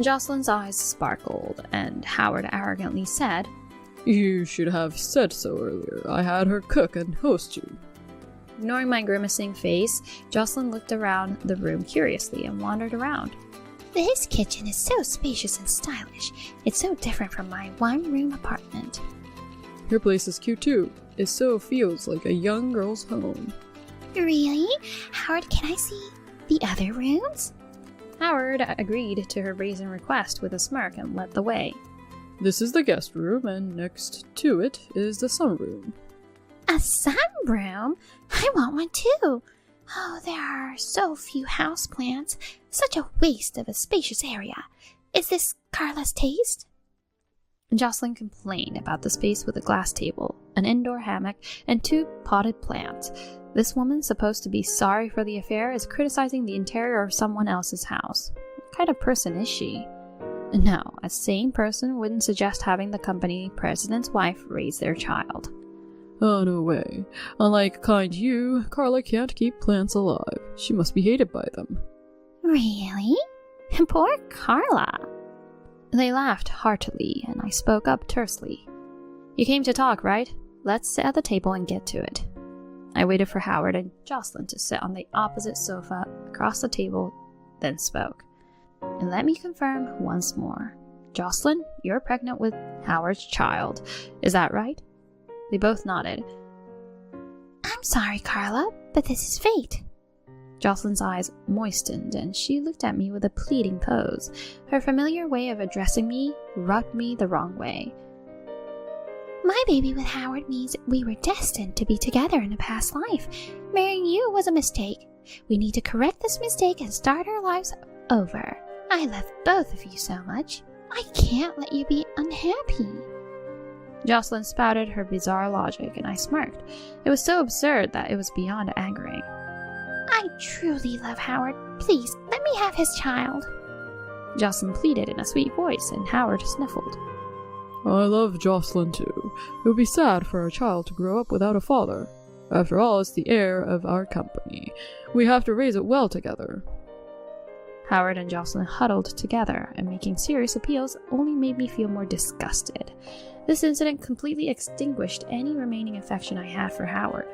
Jocelyn's eyes sparkled, and Howard arrogantly said, You should have said so earlier. I had her cook and host you. Ignoring my grimacing face, Jocelyn looked around the room curiously and wandered around. This kitchen is so spacious and stylish. It's so different from my one-room apartment. Your place is cute too. It so feels like a young girl's home. Really? Howard, can I see the other rooms? Howard agreed to her brazen request with a smirk and led the way. This is the guest room, and next to it is the sunroom. A sunroom? I want one too. Oh, there are so few houseplants. Such a waste of a spacious area. Is this Carla's taste? Jocelyn complained about the space with a glass table, an indoor hammock, and 2 potted plants. This woman, supposed to be sorry for the affair, is criticizing the interior of someone else's house. What kind of person is she? No, a sane person wouldn't suggest having the company president's wife raise their child. Oh, no way. Unlike kind you, Carla can't keep plants alive. She must be hated by them. Really? Poor Carla. They laughed heartily, and I spoke up tersely. You came to talk, right? Let's sit at the table and get to it. I waited for Howard and Jocelyn to sit on the opposite sofa across the table, then spoke. And let me confirm once more. Jocelyn, you're pregnant with Howard's child. Is that right? They both nodded. I'm sorry, Carla, but this is fate. Jocelyn's eyes moistened, and she looked at me with a pleading pose. Her familiar way of addressing me rubbed me the wrong way. My baby with Howard means we were destined to be together in a past life. Marrying you was a mistake. We need to correct this mistake and start our lives over. I love both of you so much. I can't let you be unhappy. Jocelyn spouted her bizarre logic, and I smirked. It was so absurd that it was beyond angering. I truly love Howard. Please, let me have his child. Jocelyn pleaded in a sweet voice, and Howard sniffled. I love Jocelyn too. It would be sad for our child to grow up without a father. After all, it's the heir of our company. We have to raise it well together. Howard and Jocelyn huddled together, and making serious appeals only made me feel more disgusted. This incident completely extinguished any remaining affection I had for Howard.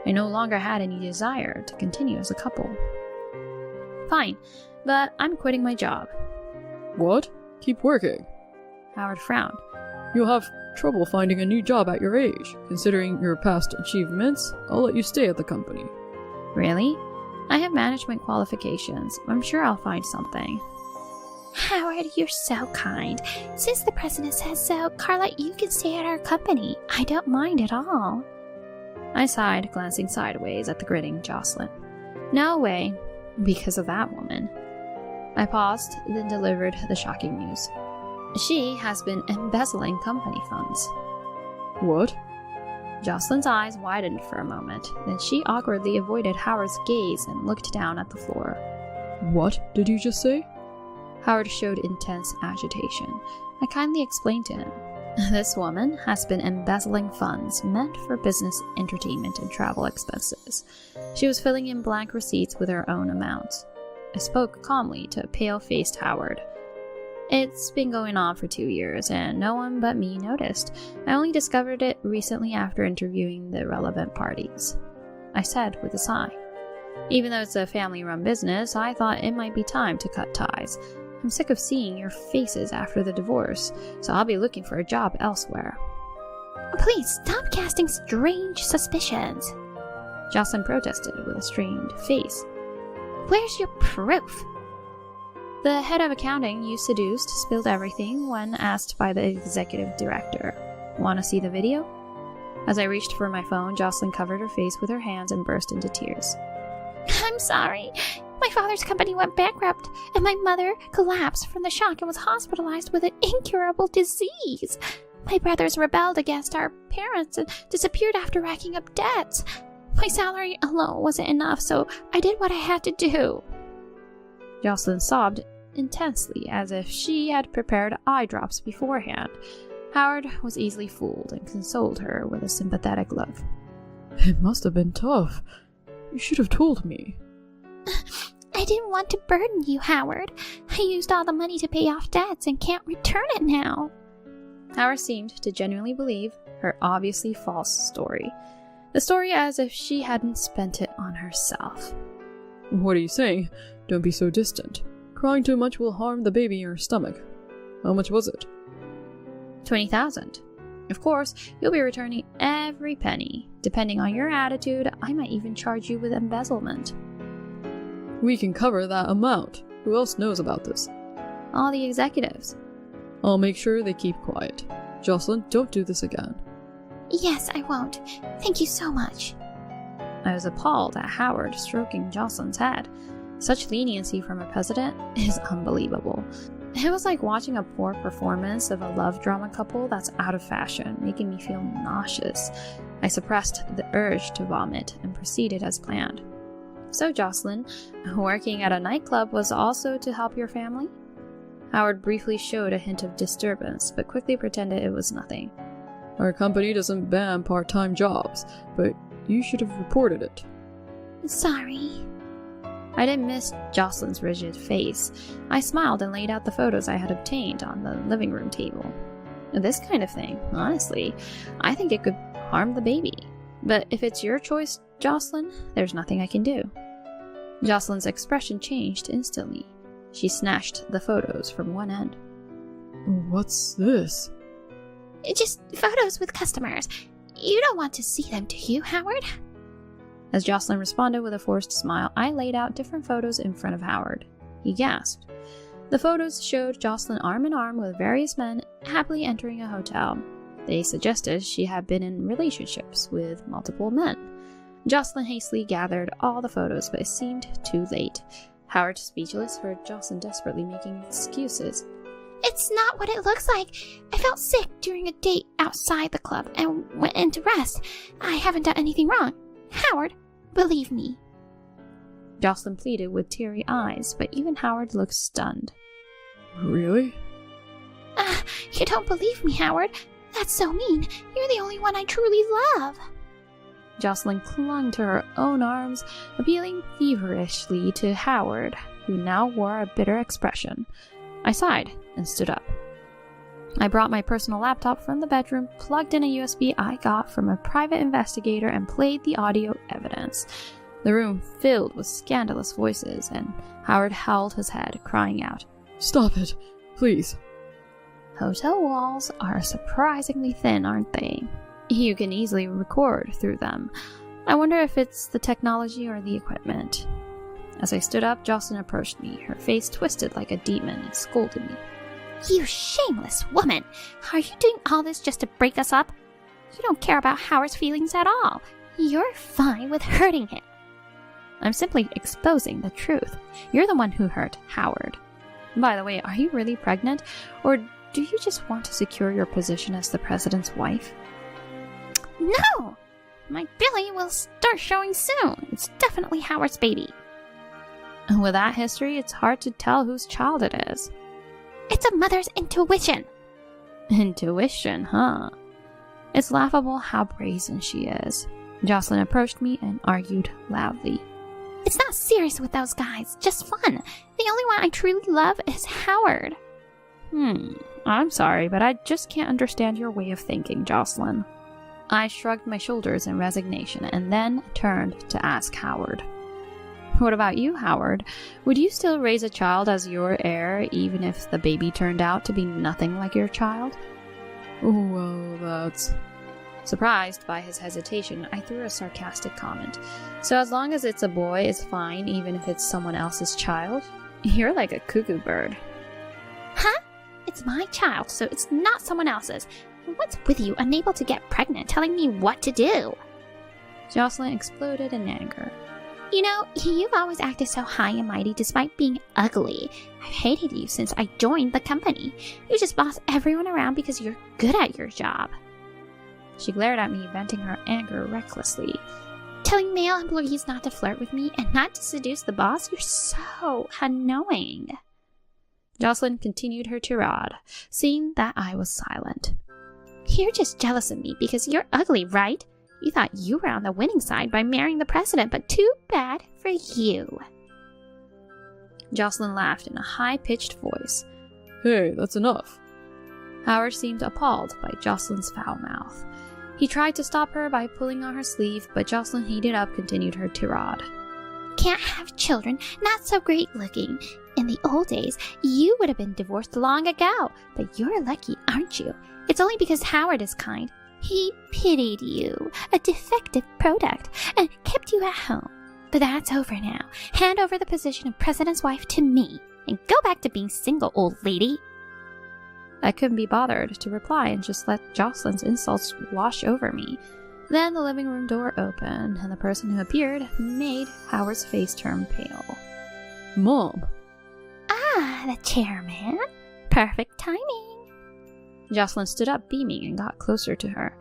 I no longer had any desire to continue as a couple. Fine, but I'm quitting my job. What? Keep working. Howard frowned. You'll have trouble finding a new job at your age. Considering your past achievements, I'll let you stay at the company. Really? I have management qualifications. I'm sure I'll find something. Howard, you're so kind. Since the president says so, Carla, you can stay at our company. I don't mind at all. I sighed, glancing sideways at the grinning Jocelyn. No way, because of that woman. I paused, then delivered the shocking news. She has been embezzling company funds. What? Jocelyn's eyes widened for a moment, then she awkwardly avoided Howard's gaze and looked down at the floor. What did you just say? Howard showed intense agitation. I kindly explained to him. This woman has been embezzling funds meant for business, entertainment, and travel expenses. She was filling in blank receipts with her own amounts. I spoke calmly to pale-faced Howard. It's been going on for 2 years, and no one but me noticed. I only discovered it recently after interviewing the relevant parties. I said with a sigh. Even though it's a family-run business, I thought it might be time to cut ties. I'm sick of seeing your faces after the divorce, so I'll be looking for a job elsewhere. Please stop casting strange suspicions. Jocelyn protested with a strained face. Where's your proof? The head of accounting you seduced spilled everything when asked by the executive director. Want to see the video? As I reached for my phone, Jocelyn covered her face with her hands and burst into tears. I'm sorry. My father's company went bankrupt, and my mother collapsed from the shock and was hospitalized with an incurable disease. My brothers rebelled against our parents and disappeared after racking up debts. My salary alone wasn't enough, so I did what I had to do. Jocelyn sobbed intensely, as if she had prepared eye drops beforehand. Howard was easily fooled and consoled her with a sympathetic look. It must have been tough. You should have told me. I didn't want to burden you, Howard. I used all the money to pay off debts and can't return it now. Howard seemed to genuinely believe her obviously false story. The story as if she hadn't spent it on herself. What are you saying? Don't be so distant. Crying too much will harm the baby in your stomach. How much was it? 20,000. Of course, you'll be returning every penny. Depending on your attitude, I might even charge you with embezzlement. We can cover that amount. Who else knows about this? All the executives. I'll make sure they keep quiet. Jocelyn, don't do this again. Yes, I won't. Thank you so much. I was appalled at Howard stroking Jocelyn's head. Such leniency from a president is unbelievable. It was like watching a poor performance of a love drama couple that's out of fashion, making me feel nauseous. I suppressed the urge to vomit and proceeded as planned. So, Jocelyn, working at a nightclub was also to help your family? Howard briefly showed a hint of disturbance, but quickly pretended it was nothing. Our company doesn't ban part-time jobs, but you should have reported it. Sorry. I didn't miss Jocelyn's rigid face. I smiled and laid out the photos I had obtained on the living room table. This kind of thing, honestly, I think it could harm the baby. But if it's your choice, Jocelyn, there's nothing I can do. Jocelyn's expression changed instantly. She snatched the photos from one end. What's this? Just photos with customers. You don't want to see them, do you, Howard? As Jocelyn responded with a forced smile, I laid out different photos in front of Howard. He gasped. The photos showed Jocelyn arm in arm with various men happily entering a hotel. They suggested she had been in relationships with multiple men. Jocelyn hastily gathered all the photos, but it seemed too late. Howard, speechless, heard Jocelyn desperately making excuses. It's not what it looks like. I felt sick during a date outside the club and went in to rest. I haven't done anything wrong. Howard, believe me. Jocelyn pleaded with teary eyes, but even Howard looked stunned. Really? You don't believe me, Howard? That's so mean. You're the only one I truly love. Jocelyn clung to her own arms, appealing feverishly to Howard, who now wore a bitter expression. I sighed and stood up. I brought my personal laptop from the bedroom, plugged in a USB I got from a private investigator, and played the audio evidence. The room filled with scandalous voices, and Howard held his head, crying out, Stop it, please. Hotel walls are surprisingly thin, aren't they? You can easily record through them. I wonder if it's the technology or the equipment. As I stood up, Jocelyn approached me, her face twisted like a demon, and scolded me. You shameless woman! Are you doing all this just to break us up? You don't care about Howard's feelings at all. You're fine with hurting him. I'm simply exposing the truth. You're the one who hurt Howard. By the way, are you really pregnant? Or do you just want to secure your position as the president's wife? No! My Billy will start showing soon. It's definitely Howard's baby. And with that history, it's hard to tell whose child it is. It's a mother's intuition. Intuition, huh? It's laughable how brazen she is. Jocelyn approached me and argued loudly. It's not serious with those guys, just fun. The only one I truly love is Howard. I'm sorry, but I just can't understand your way of thinking, Jocelyn. I shrugged my shoulders in resignation and then turned to ask Howard. What about you, Howard? Would you still raise a child as your heir even if the baby turned out to be nothing like your child? Oh, well, that's... Surprised by his hesitation, I threw a sarcastic comment. So as long as it's a boy, it's fine even if it's someone else's child? You're like a cuckoo bird. Huh? It's my child, so it's not someone else's. What's with you, unable to get pregnant, telling me what to do? Jocelyn exploded in anger. You know, you've always acted so high and mighty despite being ugly. I've hated you since I joined the company. You just boss everyone around because you're good at your job. She glared at me, venting her anger recklessly. Telling male employees not to flirt with me and not to seduce the boss? You're so annoying. Jocelyn continued her tirade, seeing that I was silent. You're just jealous of me because you're ugly, right? You thought you were on the winning side by marrying the president, but too bad for you. Jocelyn laughed in a high-pitched voice. Hey, that's enough. Howard seemed appalled by Jocelyn's foul mouth. He tried to stop her by pulling on her sleeve, but Jocelyn heated up, continued her tirade. Can't have children, not so great looking. In the old days, you would have been divorced long ago, but you're lucky, aren't you? It's only because Howard is kind. He pitied you, a defective product, and kept you at home. But that's over now. Hand over the position of president's wife to me, and go back to being single, old lady. I couldn't be bothered to reply and just let Jocelyn's insults wash over me. Then the living room door opened, and the person who appeared made Howard's face turn pale. Mom! Ah, the chairman. Perfect timing. Jocelyn stood up, beaming, and got closer to her.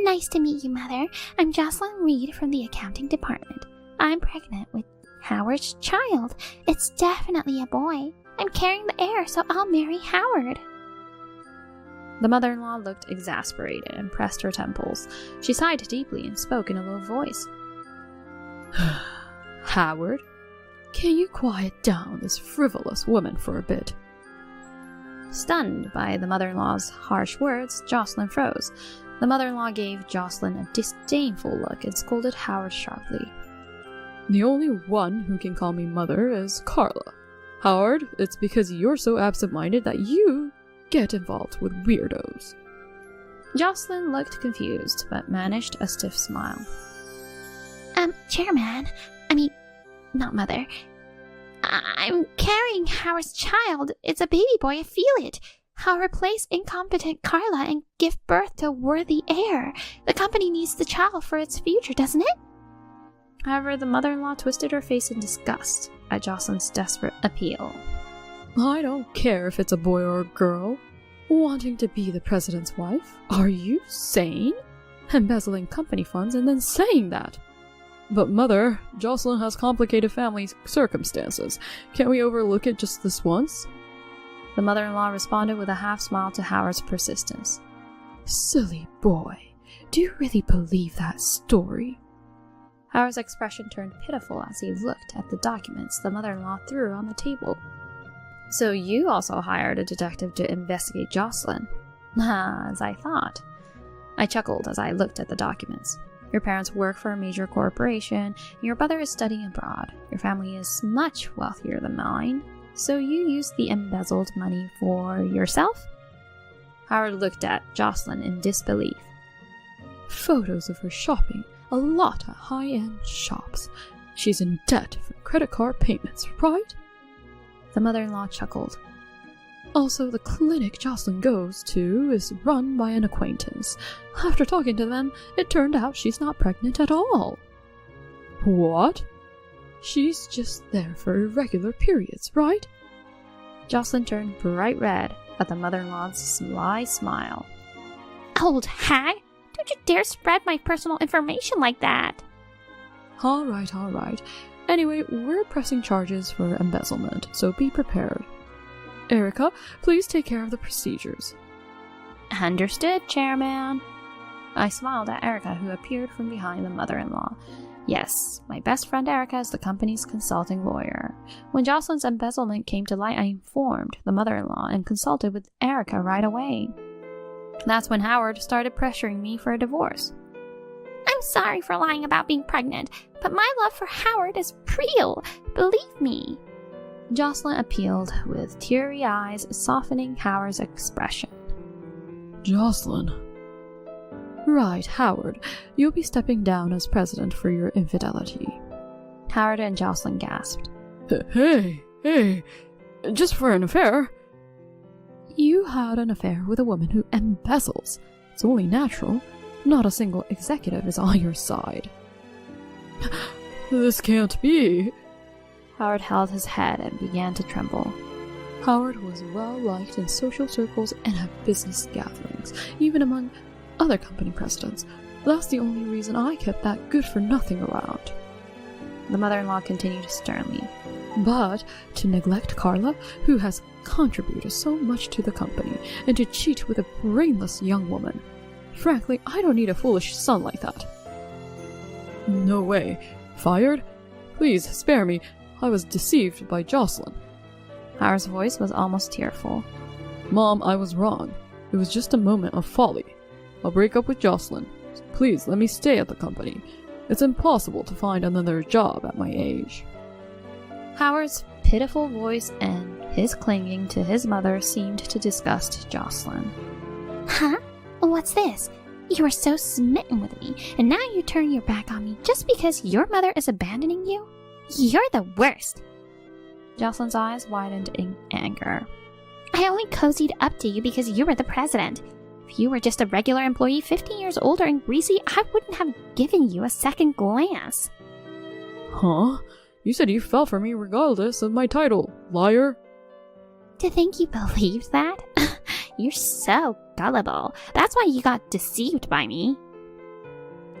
Nice to meet you, Mother. I'm Jocelyn Reed from the accounting department. I'm pregnant with Howard's child. It's definitely a boy. I'm carrying the heir, so I'll marry Howard. The mother-in-law looked exasperated and pressed her temples. She sighed deeply and spoke in a low voice. Howard, can you quiet down this frivolous woman for a bit? Stunned by the mother-in-law's harsh words, Jocelyn froze. The mother-in-law gave Jocelyn a disdainful look and scolded Howard sharply. The only one who can call me mother is Carla. Howard, it's because you're so absent-minded that you get involved with weirdos. Jocelyn looked confused, but managed a stiff smile. Chairman, not Mother. I'm carrying Howard's child. It's a baby boy, I feel it. I'll replace incompetent Carla and give birth to a worthy heir. The company needs the child for its future, doesn't it? However, the mother-in-law twisted her face in disgust at Jocelyn's desperate appeal. I don't care if it's a boy or a girl. Wanting to be the president's wife? Are you sane? Embezzling company funds and then saying that? But Mother, Jocelyn has complicated family circumstances. Can't we overlook it just this once? The mother-in-law responded with a half-smile to Howard's persistence. Silly boy. Do you really believe that story? Howard's expression turned pitiful as he looked at the documents the mother-in-law threw on the table. So you also hired a detective to investigate Jocelyn? As I thought. I chuckled as I looked at the documents. Your parents work for a major corporation, and your brother is studying abroad. Your family is much wealthier than mine, so you used the embezzled money for yourself? Howard looked at Jocelyn in disbelief. Photos of her shopping, a lot at high-end shops. She's in debt for credit card payments, right? The mother-in-law chuckled. Also, the clinic Jocelyn goes to is run by an acquaintance. After talking to them, it turned out she's not pregnant at all. What? She's just there for irregular periods, right? Jocelyn turned bright red at the mother-in-law's sly smile. Old hag! Don't you dare spread my personal information like that! All right. Anyway, we're pressing charges for embezzlement, so be prepared. Erica, please take care of the procedures. Understood, Chairman. I smiled at Erica, who appeared from behind the mother-in-law. Yes, my best friend Erica is the company's consulting lawyer. When Jocelyn's embezzlement came to light, I informed the mother-in-law and consulted with Erica right away. That's when Howard started pressuring me for a divorce. I'm sorry for lying about being pregnant, but my love for Howard is real. Believe me. Jocelyn appealed, with teary eyes softening Howard's expression. Jocelyn. Right, Howard. You'll be stepping down as president for your infidelity. Howard and Jocelyn gasped. Hey, just for an affair? You had an affair with a woman who embezzles. It's only natural. Not a single executive is on your side. This can't be. Howard held his head and began to tremble. Howard was well liked in social circles and at business gatherings, even among other company presidents. That's the only reason I kept that good-for-nothing around. The mother-in-law continued sternly. But to neglect Carla, who has contributed so much to the company, and to cheat with a brainless young woman. Frankly, I don't need a foolish son like that. No way. Fired? Please, spare me. I was deceived by Jocelyn. Howard's voice was almost tearful. Mom, I was wrong. It was just a moment of folly. I'll break up with Jocelyn. Please, let me stay at the company. It's impossible to find another job at my age. Howard's pitiful voice and his clinging to his mother seemed to disgust Jocelyn. Huh? What's this? You were so smitten with me, and now you turn your back on me just because your mother is abandoning you? You're the worst. Jocelyn's eyes widened in anger. I only cozied up to you because you were the president. If you were just a regular employee 15 years older and greasy, I wouldn't have given you a second glance. Huh? You said you fell for me regardless of my title, liar. To think you believed that? You're so gullible. That's why you got deceived by me.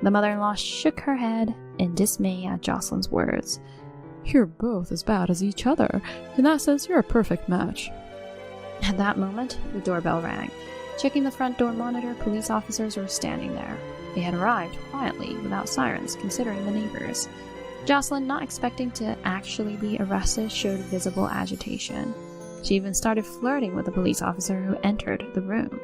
The mother-in-law shook her head in dismay at Jocelyn's words. You're both as bad as each other. In that sense, you're a perfect match. At that moment, the doorbell rang. Checking the front door monitor, police officers were standing there. They had arrived quietly, without sirens, considering the neighbors. Jocelyn, not expecting to actually be arrested, showed visible agitation. She even started flirting with the police officer who entered the room.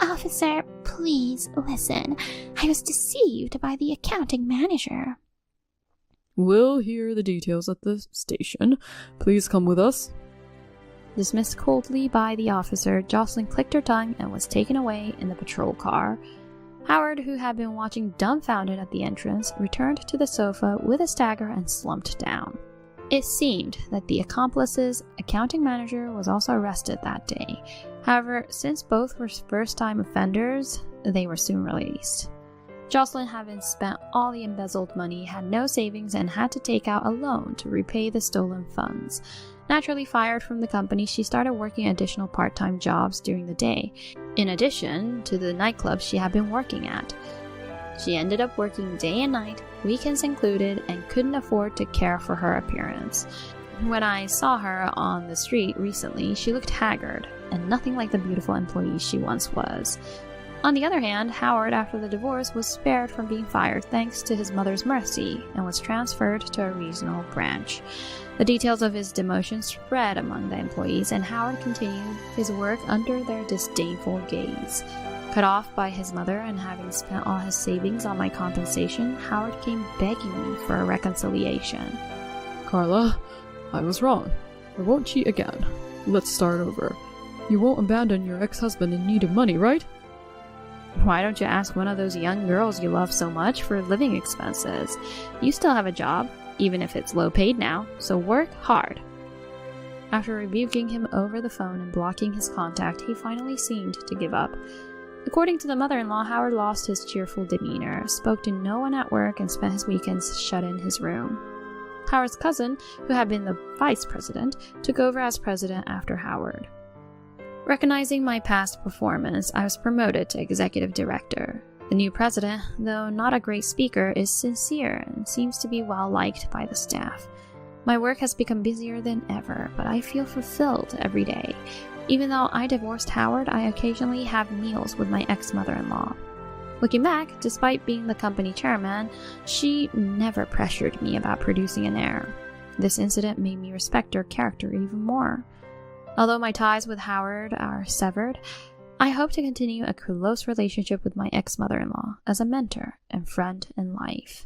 Officer, please listen. I was deceived by the accounting manager. We'll hear the details at the station. Please come with us. Dismissed coldly by the officer, Jocelyn clicked her tongue and was taken away in the patrol car. Howard, who had been watching dumbfounded at the entrance, returned to the sofa with a stagger and slumped down. It seemed that the accomplice's accounting manager was also arrested that day. However, since both were first-time offenders, they were soon released. Jocelyn, having spent all the embezzled money, had no savings and had to take out a loan to repay the stolen funds. Naturally fired from the company, she started working additional part-time jobs during the day, in addition to the nightclub she had been working at. She ended up working day and night, weekends included, and couldn't afford to care for her appearance. When I saw her on the street recently, she looked haggard, and nothing like the beautiful employee she once was. On the other hand, Howard, after the divorce, was spared from being fired thanks to his mother's mercy, and was transferred to a regional branch. The details of his demotion spread among the employees, and Howard continued his work under their disdainful gaze. Cut off by his mother and having spent all his savings on my compensation, Howard came begging me for a reconciliation. Carla, I was wrong. I won't cheat again. Let's start over. You won't abandon your ex-husband in need of money, right? Why don't you ask one of those young girls you love so much for living expenses? You still have a job, even if it's low paid now, so work hard. After rebuking him over the phone and blocking his contact, he finally seemed to give up. According to the mother-in-law, Howard lost his cheerful demeanor, spoke to no one at work, and spent his weekends shut in his room. Howard's cousin, who had been the vice president, took over as president after Howard. Recognizing my past performance, I was promoted to executive director. The new president, though not a great speaker, is sincere and seems to be well liked by the staff. My work has become busier than ever, but I feel fulfilled every day. Even though I divorced Howard, I occasionally have meals with my ex-mother-in-law. Looking back, despite being the company chairman, she never pressured me about producing an heir. This incident made me respect her character even more. Although my ties with Howard are severed, I hope to continue a close relationship with my ex-mother-in-law as a mentor and friend in life.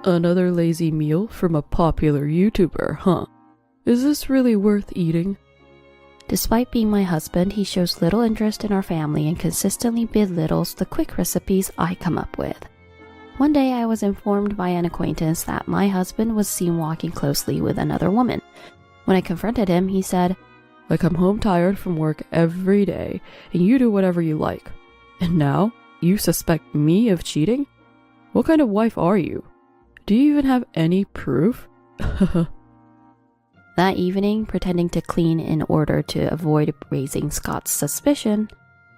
Another lazy meal from a popular YouTuber, huh? Is this really worth eating? Despite being my husband, he shows little interest in our family and consistently belittles the quick recipes I come up with. One day I was informed by an acquaintance that my husband was seen walking closely with another woman. When I confronted him, he said, I come home tired from work every day, and you do whatever you like. And now, you suspect me of cheating? What kind of wife are you? Do you even have any proof? That evening, pretending to clean in order to avoid raising Scott's suspicion,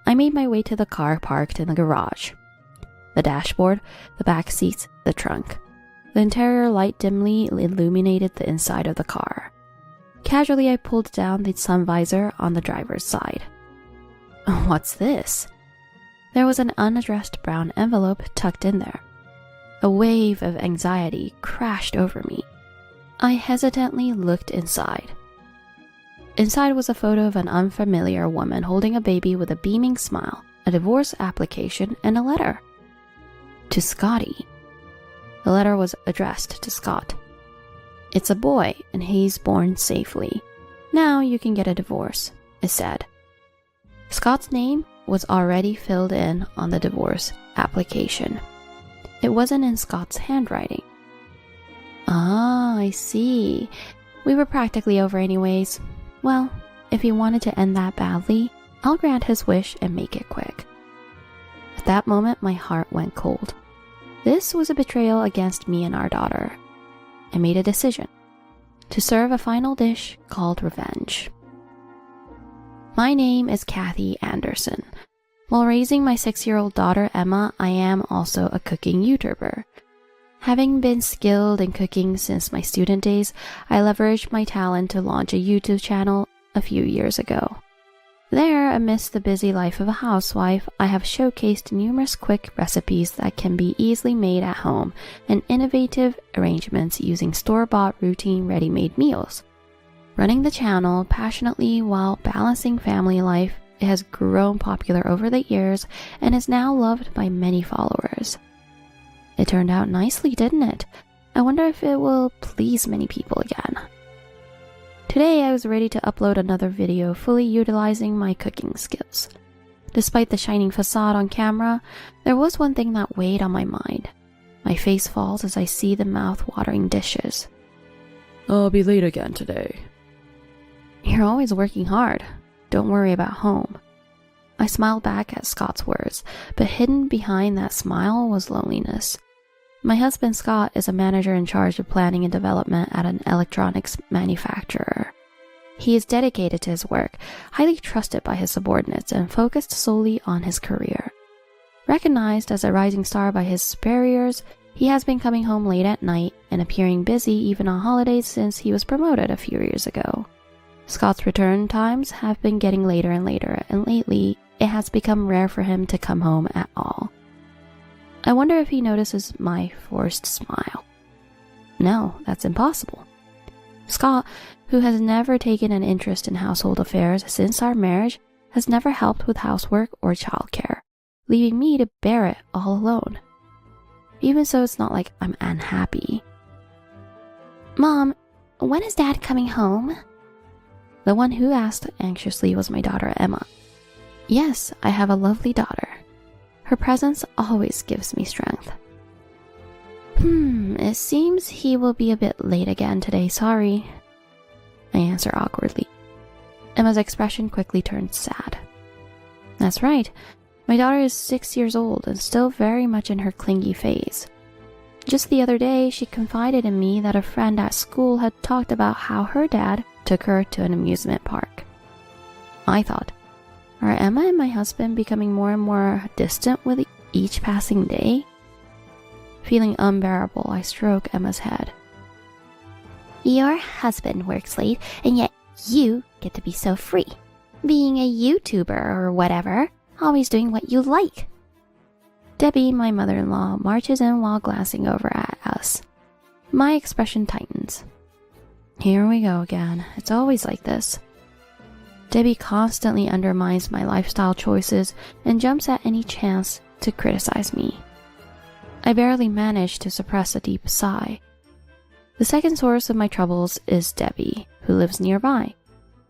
I made my way to the car parked in the garage. The dashboard, the back seats, the trunk. The interior light dimly illuminated the inside of the car. Casually, I pulled down the sun visor on the driver's side. What's this? There was an unaddressed brown envelope tucked in there. A wave of anxiety crashed over me. I hesitantly looked inside. Inside was a photo of an unfamiliar woman holding a baby with a beaming smile, a divorce application, and a letter. To Scotty. The letter was addressed to Scott. It's a boy, and he's born safely. Now you can get a divorce, it said. Scott's name was already filled in on the divorce application. It wasn't in Scott's handwriting. Ah, I see. We were practically over anyways. Well, if he wanted to end that badly, I'll grant his wish and make it quick. At that moment, my heart went cold. This was a betrayal against me and our daughter. I made a decision to serve a final dish called revenge. My name is Kathy Anderson. While raising my 6-year-old daughter Emma, I am also a cooking YouTuber. Having been skilled in cooking since my student days, I leveraged my talent to launch a YouTube channel a few years ago. There, amidst the busy life of a housewife, I have showcased numerous quick recipes that can be easily made at home and innovative arrangements using store-bought routine ready-made meals. Running the channel passionately while balancing family life, it has grown popular over the years and is now loved by many followers. It turned out nicely, didn't it? I wonder if it will please many people again. Today I was ready to upload another video fully utilizing my cooking skills. Despite the shining facade on camera, there was one thing that weighed on my mind. My face falls as I see the mouth-watering dishes. I'll be late again today. You're always working hard. Don't worry about home. I smiled back at Scott's words, but hidden behind that smile was loneliness. My husband Scott is a manager in charge of planning and development at an electronics manufacturer. He is dedicated to his work, highly trusted by his subordinates, and focused solely on his career. Recognized as a rising star by his superiors, he has been coming home late at night and appearing busy even on holidays since he was promoted a few years ago. Scott's return times have been getting later and later, and lately it has become rare for him to come home at all. I wonder if he notices my forced smile. No, that's impossible. Scott, who has never taken an interest in household affairs since our marriage, has never helped with housework or childcare, leaving me to bear it all alone. Even so, it's not like I'm unhappy. Mom, when is Dad coming home? The one who asked anxiously was my daughter Emma. Yes, I have a lovely daughter. Her presence always gives me strength. It seems he will be a bit late again today, sorry. I answer awkwardly. Emma's expression quickly turns sad. That's right, my daughter is 6 years old and still very much in her clingy phase. Just the other day, she confided in me that a friend at school had talked about how her dad took her to an amusement park. I thought, are Emma and my husband becoming more and more distant with each passing day? Feeling unbearable, I stroke Emma's head. Your husband works late, and yet you get to be so free. Being a YouTuber or whatever, always doing what you like. Debbie, my mother-in-law, marches in while glancing over at us. My expression tightens. Here we go again. It's always like this. Debbie constantly undermines my lifestyle choices and jumps at any chance to criticize me. I barely manage to suppress a deep sigh. The second source of my troubles is Debbie, who lives nearby.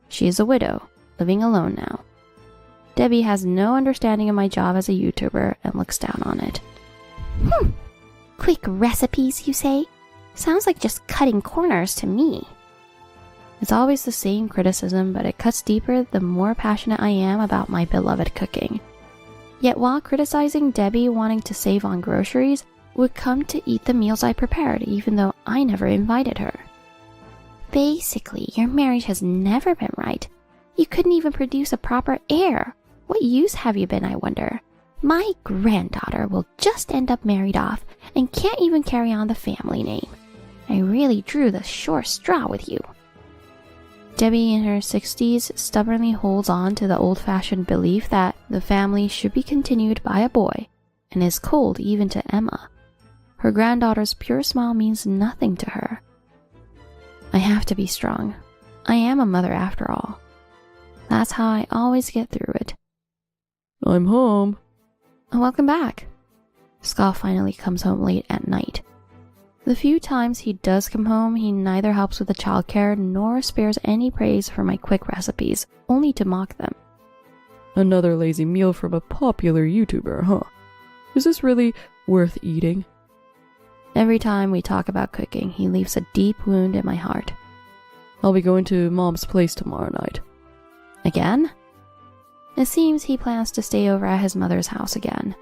She is a widow, living alone now. Debbie has no understanding of my job as a YouTuber and looks down on it. Quick recipes, you say? Sounds like just cutting corners to me. It's always the same criticism, but it cuts deeper the more passionate I am about my beloved cooking. Yet while criticizing Debbie wanting to save on groceries, would come to eat the meals I prepared even though I never invited her. Basically, your marriage has never been right. You couldn't even produce a proper heir. What use have you been, I wonder? My granddaughter will just end up married off and can't even carry on the family name. I really drew the short straw with you. Debbie, in her 60s, stubbornly holds on to the old-fashioned belief that the family should be continued by a boy, and is cold even to Emma. Her granddaughter's pure smile means nothing to her. I have to be strong. I am a mother after all. That's how I always get through it. I'm home. Welcome back. Scott finally comes home late at night. The few times he does come home, he neither helps with the childcare nor spares any praise for my quick recipes, only to mock them. Another lazy meal from a popular YouTuber, huh? Is this really worth eating? Every time we talk about cooking, he leaves a deep wound in my heart. I'll be going to Mom's place tomorrow night. Again? It seems he plans to stay over at his mother's house again.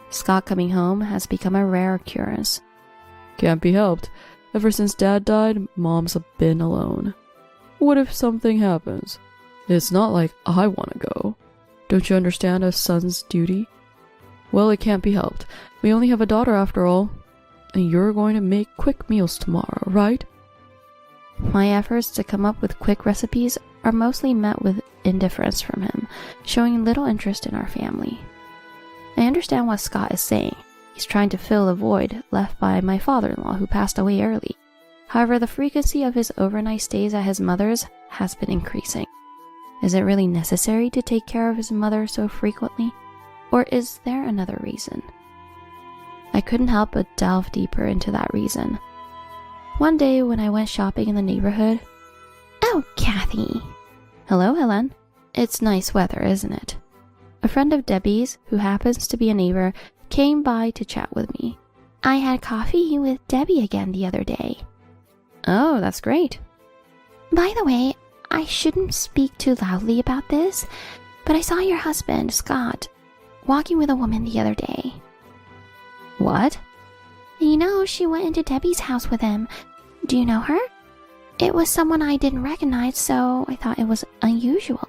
Scott coming home has become a rare occurrence. Can't be helped. Ever since Dad died, Mom's been alone. What if something happens? It's not like I want to go. Don't you understand a son's duty? Well, it can't be helped. We only have a daughter after all. And you're going to make quick meals tomorrow, right? My efforts to come up with quick recipes are mostly met with indifference from him, showing little interest in our family. I understand what Scott is saying. He's trying to fill the void left by my father-in-law who passed away early. However, the frequency of his overnight stays at his mother's has been increasing. Is it really necessary to take care of his mother so frequently? Or is there another reason? I couldn't help but delve deeper into that reason. One day when I went shopping in the neighborhood... Oh, Kathy. Hello, Helen. It's nice weather, isn't it? A friend of Debbie's, who happens to be a neighbor, came by to chat with me. I had coffee with Debbie again the other day. Oh, that's great. By the way, I shouldn't speak too loudly about this, but I saw your husband, Scott, walking with a woman the other day. What? You know, she went into Debbie's house with him. Do you know her? It was someone I didn't recognize, so I thought it was unusual.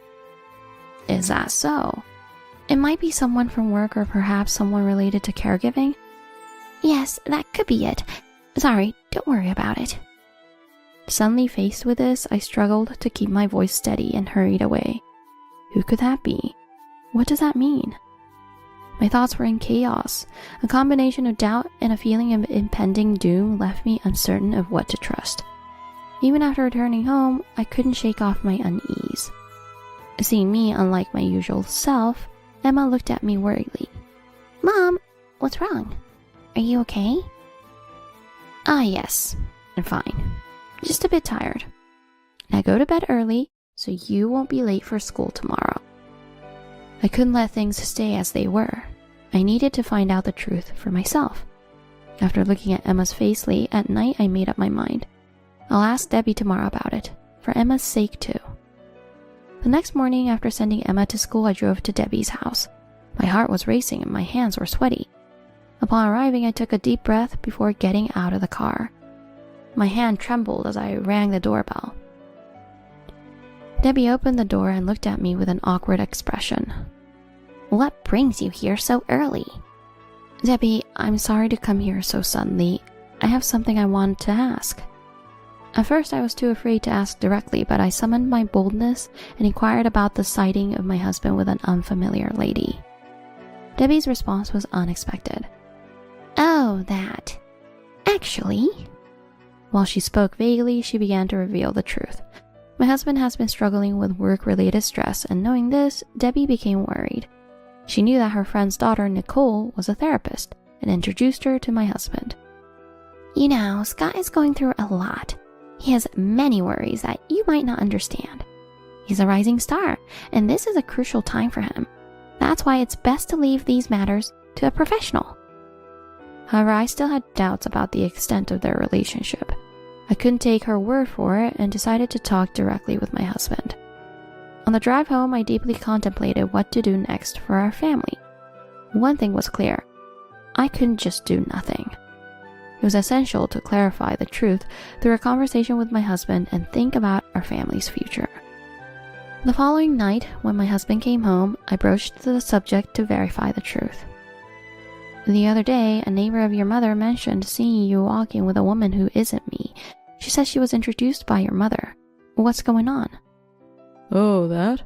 Is that so? It might be someone from work or perhaps someone related to caregiving. Yes, that could be it. Sorry, don't worry about it. Suddenly faced with this, I struggled to keep my voice steady and hurried away. Who could that be? What does that mean? My thoughts were in chaos. A combination of doubt and a feeling of impending doom left me uncertain of what to trust. Even after returning home, I couldn't shake off my unease. Seeing me unlike my usual self, Emma looked at me worriedly. Mom, what's wrong? Are you okay? Yes, I'm fine. Just a bit tired. Now go to bed early so you won't be late for school tomorrow. I couldn't let things stay as they were. I needed to find out the truth for myself. After looking at Emma's face late at night, I made up my mind. I'll ask Debbie tomorrow about it, for Emma's sake too. The next morning, after sending Emma to school, I drove to Debbie's house. My heart was racing and my hands were sweaty. Upon arriving, I took a deep breath before getting out of the car. My hand trembled as I rang the doorbell. Debbie opened the door and looked at me with an awkward expression. What brings you here so early? Debbie, I'm sorry to come here so suddenly. I have something I wanted to ask. At first, I was too afraid to ask directly, but I summoned my boldness and inquired about the sighting of my husband with an unfamiliar lady. Debbie's response was unexpected. Oh, that. Actually... While she spoke vaguely, she began to reveal the truth. My husband has been struggling with work-related stress, and knowing this, Debbie became worried. She knew that her friend's daughter, Nicole, was a therapist, and introduced her to my husband. You know, Scott is going through a lot. He has many worries that you might not understand. He's a rising star, and this is a crucial time for him. That's why it's best to leave these matters to a professional. However, I still had doubts about the extent of their relationship. I couldn't take her word for it and decided to talk directly with my husband. On the drive home, I deeply contemplated what to do next for our family. One thing was clear. I couldn't just do nothing. It was essential to clarify the truth through a conversation with my husband and think about our family's future. The following night, when my husband came home, I broached the subject to verify the truth. The other day, a neighbor of your mother mentioned seeing you walking with a woman who isn't me. She says she was introduced by your mother. What's going on? Oh, that?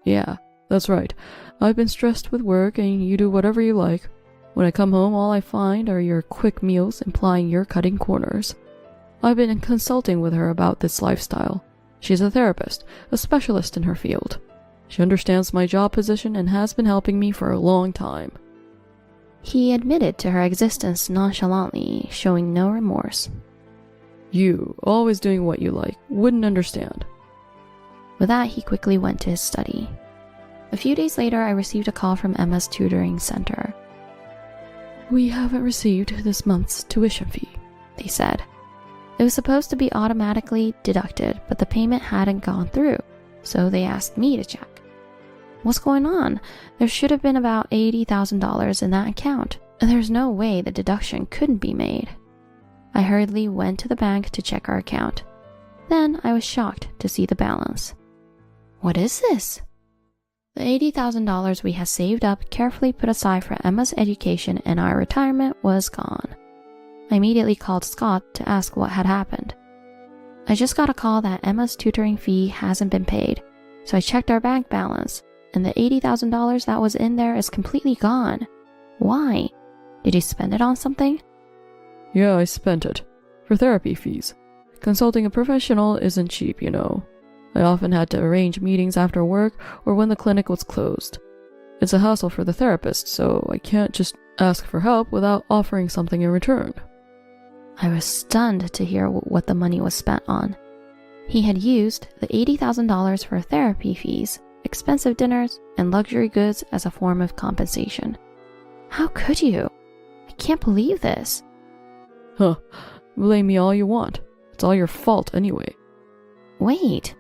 Yeah, that's right. I've been stressed with work and you do whatever you like. When I come home, all I find are your quick meals, implying you're cutting corners. I've been consulting with her about this lifestyle. She's a therapist, a specialist in her field. She understands my job position and has been helping me for a long time. He admitted to her existence nonchalantly, showing no remorse. You, always doing what you like, wouldn't understand. With that, he quickly went to his study. A few days later, I received a call from Emma's tutoring center. We haven't received this month's tuition fee, they said. It was supposed to be automatically deducted, but the payment hadn't gone through, so they asked me to check. What's going on? There should have been about $80,000 in that account, and there's no way the deduction couldn't be made. I hurriedly went to the bank to check our account. Then I was shocked to see the balance. What is this? The $80,000 we had saved up, carefully put aside for Emma's education and our retirement, was gone. I immediately called Scott to ask what had happened. I just got a call that Emma's tutoring fee hasn't been paid, so I checked our bank balance, and the $80,000 that was in there is completely gone. Why? Did you spend it on something? Yeah, I spent it. For therapy fees. Consulting a professional isn't cheap, you know. I often had to arrange meetings after work or when the clinic was closed. It's a hassle for the therapist, so I can't just ask for help without offering something in return. I was stunned to hear what the money was spent on. He had used the $80,000 for therapy fees, expensive dinners, and luxury goods as a form of compensation. How could you? I can't believe this. Huh. Blame me all you want. It's all your fault anyway. Wait.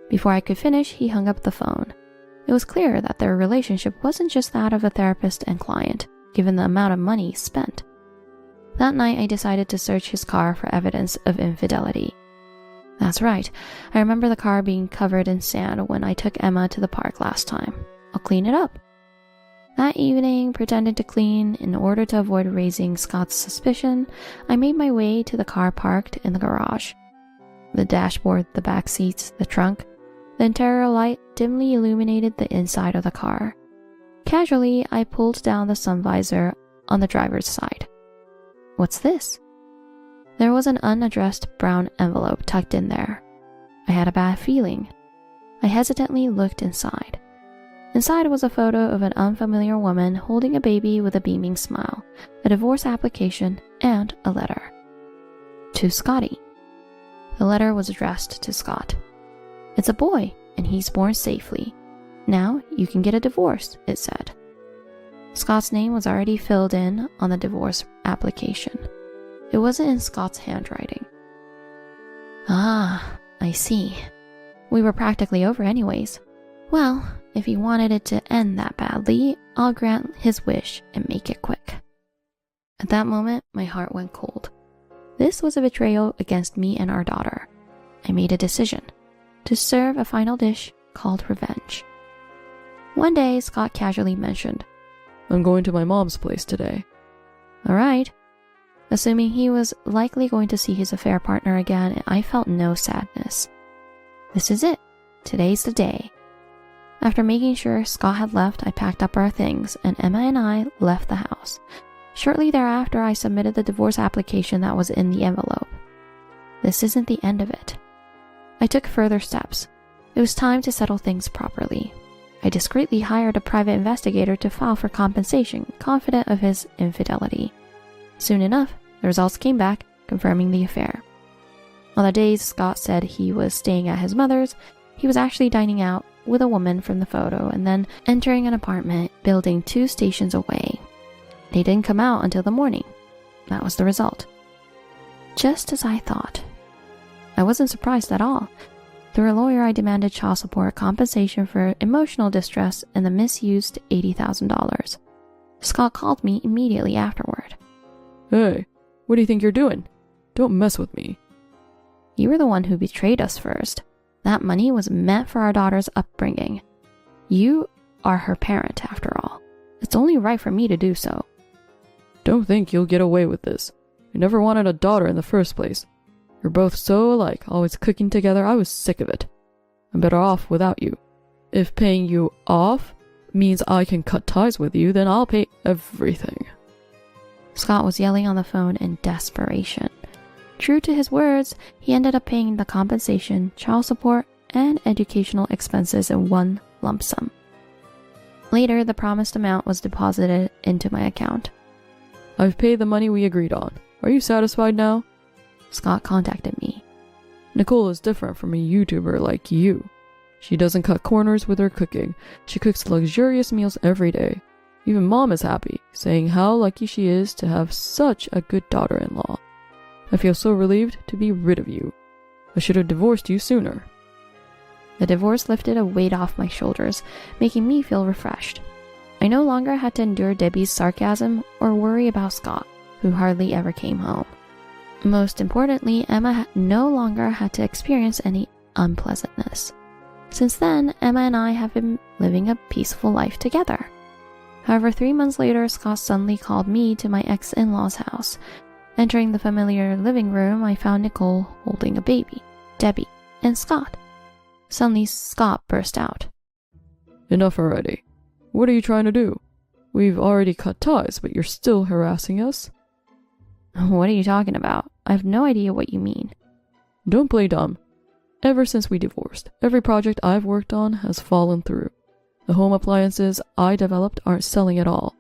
Before I could finish, he hung up the phone. It was clear that their relationship wasn't just that of a therapist and client, given the amount of money spent. That night, I decided to search his car for evidence of infidelity. That's right. I remember the car being covered in sand when I took Emma to the park last time. I'll clean it up. That evening, pretending to clean in order to avoid raising Scott's suspicion, I made my way to the car parked in the garage. The dashboard, the back seats, the trunk, the interior light dimly illuminated the inside of the car. Casually, I pulled down the sun visor on the driver's side. What's this? There was an unaddressed brown envelope tucked in there. I had a bad feeling. I hesitantly looked inside. Inside was a photo of an unfamiliar woman holding a baby with a beaming smile, a divorce application, and a letter. To Scotty. The letter was addressed to Scott. It's a boy, and he's born safely. Now you can get a divorce, it said. Scott's name was already filled in on the divorce application. It wasn't in Scott's handwriting. Ah, I see. We were practically over anyways. Well, if he wanted it to end that badly, I'll grant his wish and make it quick. At that moment, my heart went cold. This was a betrayal against me and our daughter. I made a decision to serve a final dish called revenge. One day, Scott casually mentioned, I'm going to my mom's place today. All right. Assuming he was likely going to see his affair partner again, I felt no sadness. This is it. Today's the day. After making sure Scott had left, I packed up our things, and Emma and I left the house. Shortly thereafter, I submitted the divorce application that was in the envelope. This isn't the end of it. I took further steps. It was time to settle things properly. I discreetly hired a private investigator to file for compensation, confident of his infidelity. Soon enough, the results came back, confirming the affair. On the days Scott said he was staying at his mother's, he was actually dining out with a woman from the photo and then entering an apartment building 2 stations away. They didn't come out until the morning. That was the result. Just as I thought. I wasn't surprised at all. Through a lawyer, I demanded child support compensation for emotional distress and the misused $80,000. Scott called me immediately afterward. Hey, what do you think you're doing? Don't mess with me. You were the one who betrayed us first. That money was meant for our daughter's upbringing. You are her parent, after all. It's only right for me to do so. Don't think you'll get away with this. You never wanted a daughter in the first place. You're both so alike, always cooking together. I was sick of it. I'm better off without you. If paying you off means I can cut ties with you, then I'll pay everything. Scott was yelling on the phone in desperation. True to his words, he ended up paying the compensation, child support, and educational expenses in one lump sum. Later, the promised amount was deposited into my account. I've paid the money we agreed on. Are you satisfied now? Scott contacted me. Nicole is different from a YouTuber like you. She doesn't cut corners with her cooking. She cooks luxurious meals every day. Even Mom is happy, saying how lucky she is to have such a good daughter-in-law. I feel so relieved to be rid of you. I should have divorced you sooner. The divorce lifted a weight off my shoulders, making me feel refreshed. I no longer had to endure Debbie's sarcasm or worry about Scott, who hardly ever came home. Most importantly, Emma no longer had to experience any unpleasantness. Since then, Emma and I have been living a peaceful life together. However, 3 months later, Scott suddenly called me to my ex-in-law's house. Entering the familiar living room, I found Nicole holding a baby, Debbie, and Scott. Suddenly, Scott burst out. Enough already. What are you trying to do? We've already cut ties, but you're still harassing us? What are you talking about? I have no idea what you mean. Don't play dumb. Ever since we divorced, every project I've worked on has fallen through. The home appliances I developed aren't selling at all.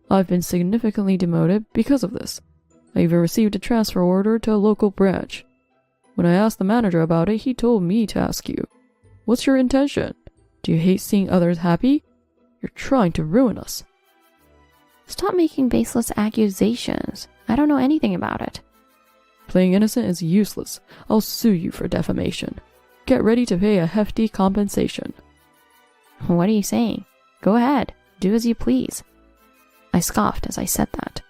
I've been significantly demoted because of this. I even received a transfer order to a local branch. When I asked the manager about it, he told me to ask you. What's your intention? Do you hate seeing others happy? You're trying to ruin us. Stop making baseless accusations. I don't know anything about it. Playing innocent is useless. I'll sue you for defamation. Get ready to pay a hefty compensation. What are you saying? Go ahead. Do as you please. I scoffed as I said that.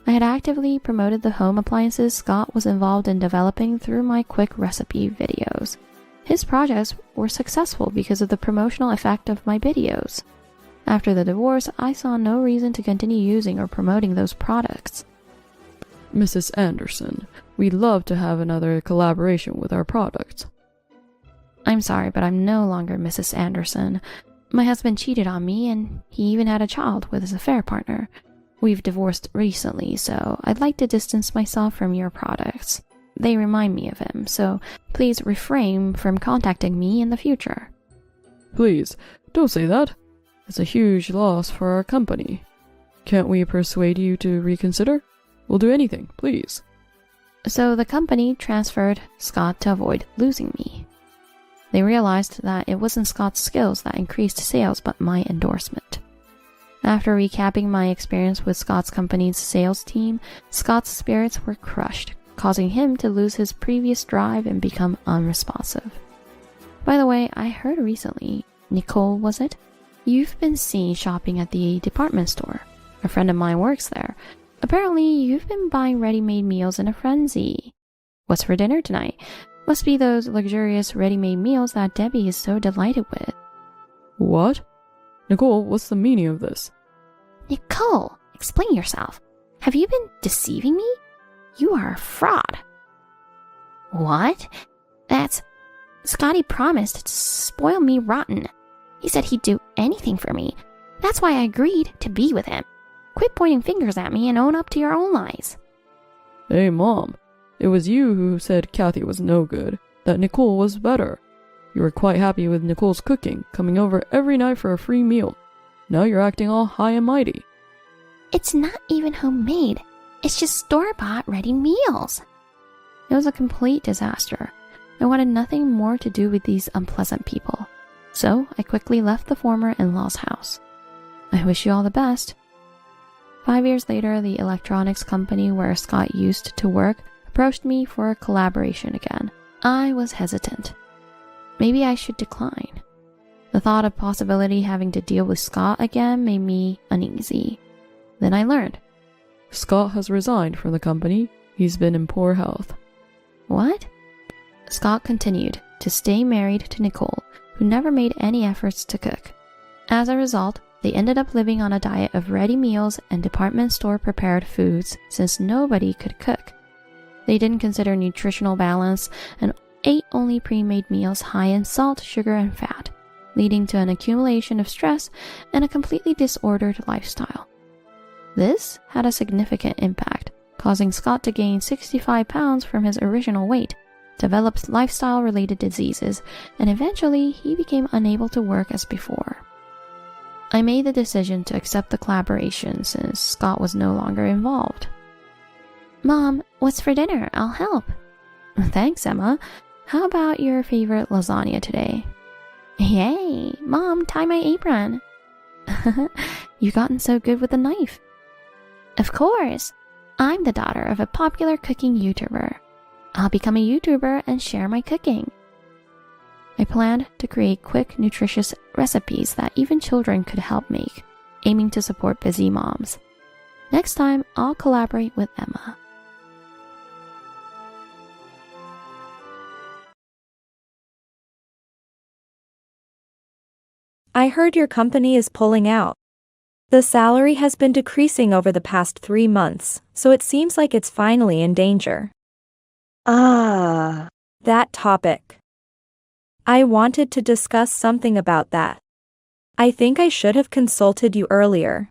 I had actively promoted the home appliances Scott was involved in developing through my quick recipe videos. His projects were successful because of the promotional effect of my videos. After the divorce, I saw no reason to continue using or promoting those products. Mrs. Anderson, we'd love to have another collaboration with our products. I'm sorry, but I'm no longer Mrs. Anderson. My husband cheated on me, and he even had a child with his affair partner. We've divorced recently, so I'd like to distance myself from your products. They remind me of him, so please refrain from contacting me in the future. Please, don't say that. It's a huge loss for our company. Can't we persuade you to reconsider? We'll do anything, please. So the company transferred Scott to avoid losing me. They realized that it wasn't Scott's skills that increased sales, but my endorsement. After recapping my experience with Scott's company's sales team, Scott's spirits were crushed, causing him to lose his previous drive and become unresponsive. By the way, I heard recently, Nicole, was it? You've been seen shopping at the department store. A friend of mine works there. Apparently, you've been buying ready-made meals in a frenzy. What's for dinner tonight? Must be those luxurious ready-made meals that Debbie is so delighted with. What? Nicole, what's the meaning of this? Nicole, explain yourself. Have you been deceiving me? You are a fraud. What? Scotty promised to spoil me rotten. He said he'd do anything for me. That's why I agreed to be with him. Quit pointing fingers at me and own up to your own lies. Hey, Mom. It was you who said Kathy was no good, that Nicole was better. You were quite happy with Nicole's cooking, coming over every night for a free meal. Now you're acting all high and mighty. It's not even homemade. It's just store-bought ready meals. It was a complete disaster. I wanted nothing more to do with these unpleasant people. So I quickly left the former in-law's house. I wish you all the best. 5 years later, the electronics company where Scott used to work approached me for a collaboration again. I was hesitant. Maybe I should decline. The thought of possibility having to deal with Scott again made me uneasy. Then I learned. Scott has resigned from the company. He's been in poor health. What? Scott continued to stay married to Nicole, who never made any efforts to cook. As a result, they ended up living on a diet of ready meals and department store prepared foods since nobody could cook. They didn't consider nutritional balance and ate only pre-made meals high in salt, sugar, and fat, leading to an accumulation of stress and a completely disordered lifestyle. This had a significant impact, causing Scott to gain 65 pounds from his original weight, developed lifestyle-related diseases, and eventually he became unable to work as before. I made the decision to accept the collaboration since Scott was no longer involved. Mom, what's for dinner? I'll help. Thanks, Emma. How about your favorite lasagna today? Yay! Mom, tie my apron. You've gotten so good with the knife. Of course. I'm the daughter of a popular cooking YouTuber. I'll become a YouTuber and share my cooking. I planned to create quick, nutritious recipes that even children could help make, aiming to support busy moms. Next time, I'll collaborate with Emma. I heard your company is pulling out. The salary has been decreasing over the past 3 months, so it seems like it's finally in danger. That topic. I wanted to discuss something about that. I think I should have consulted you earlier.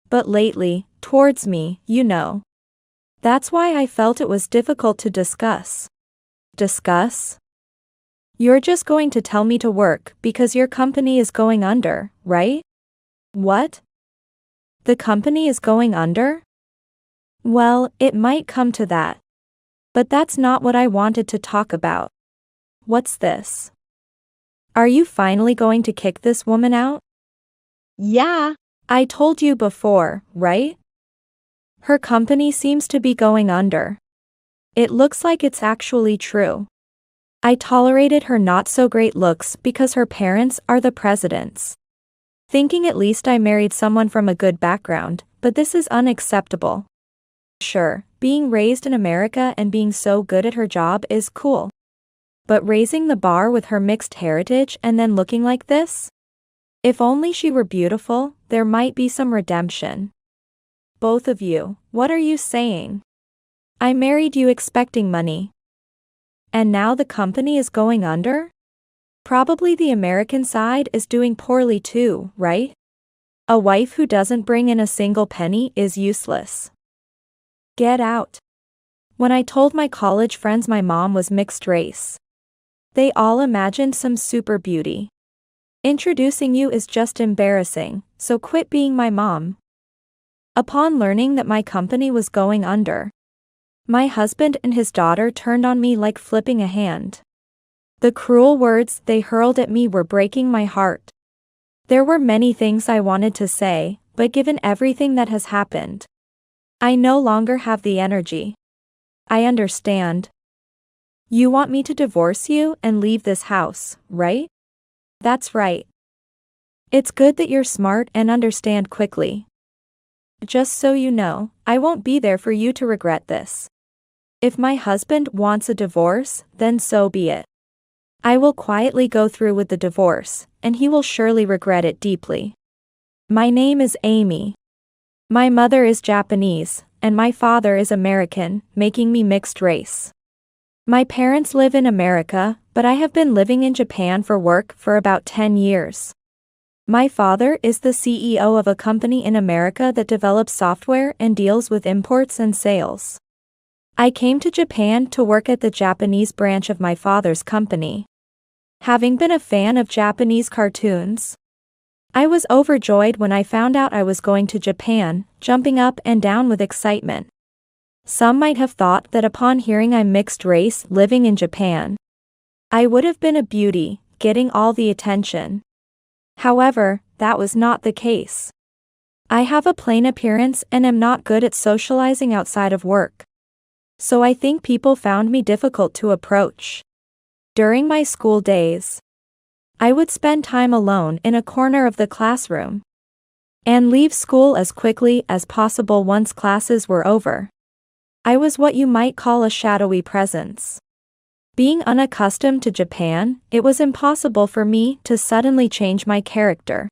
But lately, towards me, you know. That's why I felt it was difficult to discuss. Discuss? You're just going to tell me to work because your company is going under, right? What? The company is going under? Well, it might come to that. But that's not what I wanted to talk about. What's this? Are you finally going to kick this woman out? Yeah. I told you before, right? Her company seems to be going under. It looks like it's actually true. I tolerated her not-so-great looks because her parents are the presidents. Thinking at least I married someone from a good background, but this is unacceptable. Sure, being raised in America and being so good at her job is cool. But raising the bar with her mixed heritage and then looking like this? If only she were beautiful, there might be some redemption. Both of you, what are you saying? I married you expecting money. And now the company is going under? Probably the American side is doing poorly too, right? A wife who doesn't bring in a single penny is useless. Get out. When I told my college friends my mom was mixed race, they all imagined some super beauty. Introducing you is just embarrassing, so quit being my mom. Upon learning that my company was going under, my husband and his daughter turned on me like flipping a hand. The cruel words they hurled at me were breaking my heart. There were many things I wanted to say, but given everything that has happened, I no longer have the energy. I understand. You want me to divorce you and leave this house, right? That's right. It's good that you're smart and understand quickly. Just so you know, I won't be there for you to regret this. If my husband wants a divorce, then so be it. I will quietly go through with the divorce, and he will surely regret it deeply. My name is Amy. My mother is Japanese, and my father is American, making me mixed race. My parents live in America, but I have been living in Japan for work for about 10 years. My father is the CEO of a company in America that develops software and deals with imports and sales. I came to Japan to work at the Japanese branch of my father's company. Having been a fan of Japanese cartoons, I was overjoyed when I found out I was going to Japan, jumping up and down with excitement. Some might have thought that upon hearing I'm mixed race living in Japan, I would have been a beauty, getting all the attention. However, that was not the case. I have a plain appearance and am not good at socializing outside of work. So I think people found me difficult to approach. During my school days, I would spend time alone in a corner of the classroom and leave school as quickly as possible once classes were over. I was what you might call a shadowy presence. Being unaccustomed to Japan, it was impossible for me to suddenly change my character.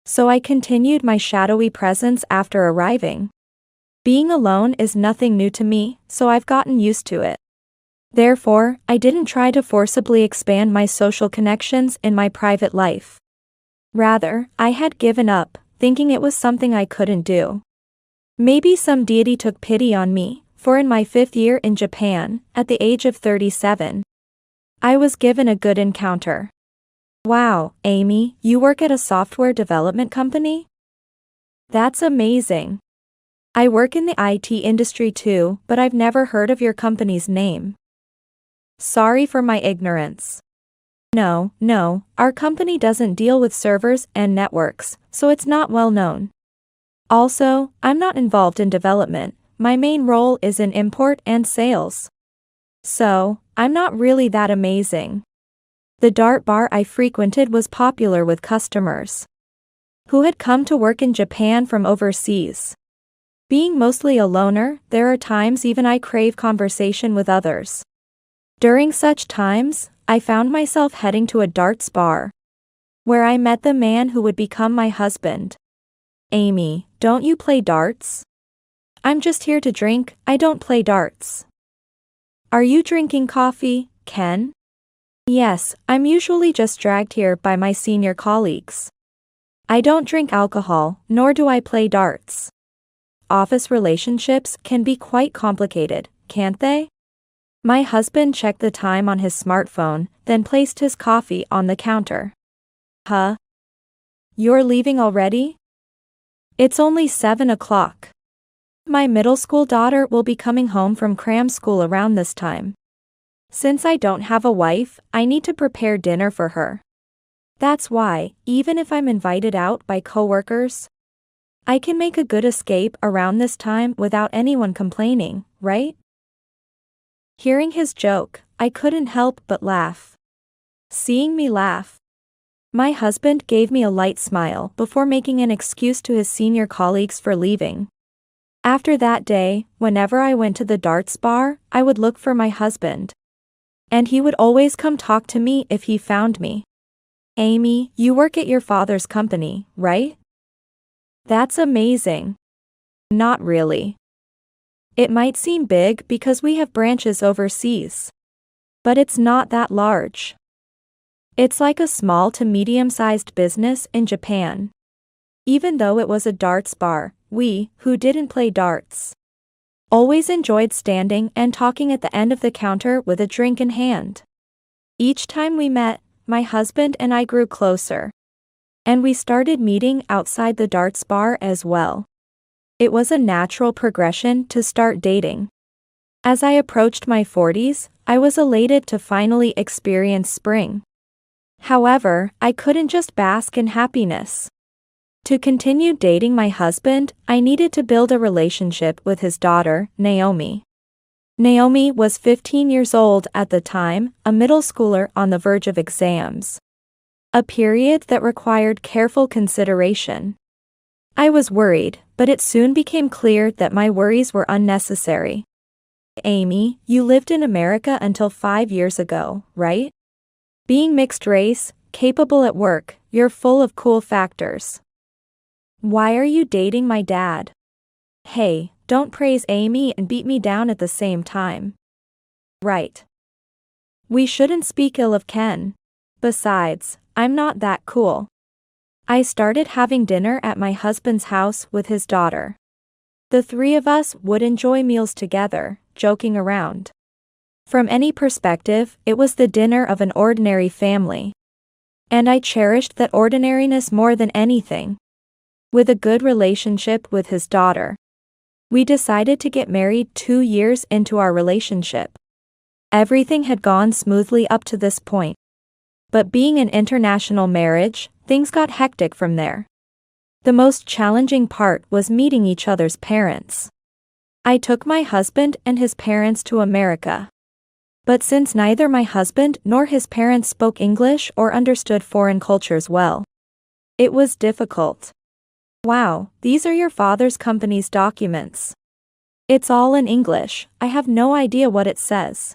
So I continued my shadowy presence after arriving. Being alone is nothing new to me, so I've gotten used to it. Therefore, I didn't try to forcibly expand my social connections in my private life. Rather, I had given up, thinking it was something I couldn't do. Maybe some deity took pity on me, for in my 5th year in Japan, at the age of 37, I was given a good encounter. Wow, Amy, you work at a software development company? That's amazing. I work in the IT industry too, but I've never heard of your company's name. Sorry for my ignorance. No, our company doesn't deal with servers and networks, so it's not well known. Also, I'm not involved in development, my main role is in import and sales. So, I'm not really that amazing. The Dart bar I frequented was popular with customers who had come to work in Japan from overseas. Being mostly a loner, there are times even I crave conversation with others. During such times, I found myself heading to a darts bar, where I met the man who would become my husband. Amy, don't you play darts? I'm just here to drink, I don't play darts. Are you drinking coffee, Ken? Yes, I'm usually just dragged here by my senior colleagues. I don't drink alcohol, nor do I play darts. Office relationships can be quite complicated, can't they? My husband checked the time on his smartphone, then placed his coffee on the counter. Huh? You're leaving already? It's only 7 o'clock. My middle school daughter will be coming home from cram school around this time. Since I don't have a wife, I need to prepare dinner for her. That's why, even if I'm invited out by coworkers, I can make a good escape around this time without anyone complaining, right? Hearing his joke, I couldn't help but laugh. Seeing me laugh, my husband gave me a light smile before making an excuse to his senior colleagues for leaving. After that day, whenever I went to the darts bar, I would look for my husband. And he would always come talk to me if he found me. Amy, you work at your father's company, right? That's amazing. Not really. It might seem big because we have branches overseas. But it's not that large. It's like a small to medium-sized business in Japan. Even though it was a darts bar, we, who didn't play darts, always enjoyed standing and talking at the end of the counter with a drink in hand. Each time we met, my husband and I grew closer. And we started meeting outside the darts bar as well. It was a natural progression to start dating. As I approached my 40s, I was elated to finally experience spring. However, I couldn't just bask in happiness. To continue dating my husband, I needed to build a relationship with his daughter, Naomi. Naomi was 15 years old at the time, a middle schooler on the verge of exams. A period that required careful consideration. I was worried, but it soon became clear that my worries were unnecessary. Amy, you lived in America until 5 years ago, right? Being mixed race, capable at work, you're full of cool factors. Why are you dating my dad? Hey, don't praise Amy and beat me down at the same time. Right. We shouldn't speak ill of Ken. Besides, I'm not that cool. I started having dinner at my husband's house with his daughter. The three of us would enjoy meals together, joking around. From any perspective, it was the dinner of an ordinary family. And I cherished that ordinariness more than anything. With a good relationship with his daughter, we decided to get married 2 years into our relationship. Everything had gone smoothly up to this point. But being an international marriage, things got hectic from there. The most challenging part was meeting each other's parents. I took my husband and his parents to America. But since neither my husband nor his parents spoke English or understood foreign cultures well, it was difficult. Wow, these are your father's company's documents. It's all in English, I have no idea what it says.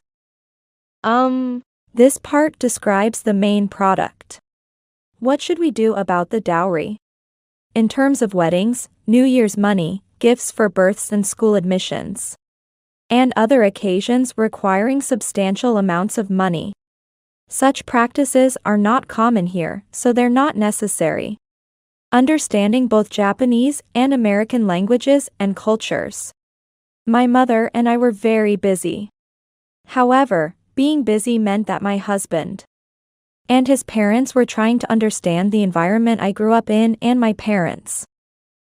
This part describes the main product. What should we do about the dowry? In terms of weddings, New Year's money, gifts for births and school admissions, and other occasions requiring substantial amounts of money. Such practices are not common here, so they're not necessary. Understanding both Japanese and American languages and cultures. My mother and I were very busy. However, being busy meant that my husband and his parents were trying to understand the environment I grew up in and my parents.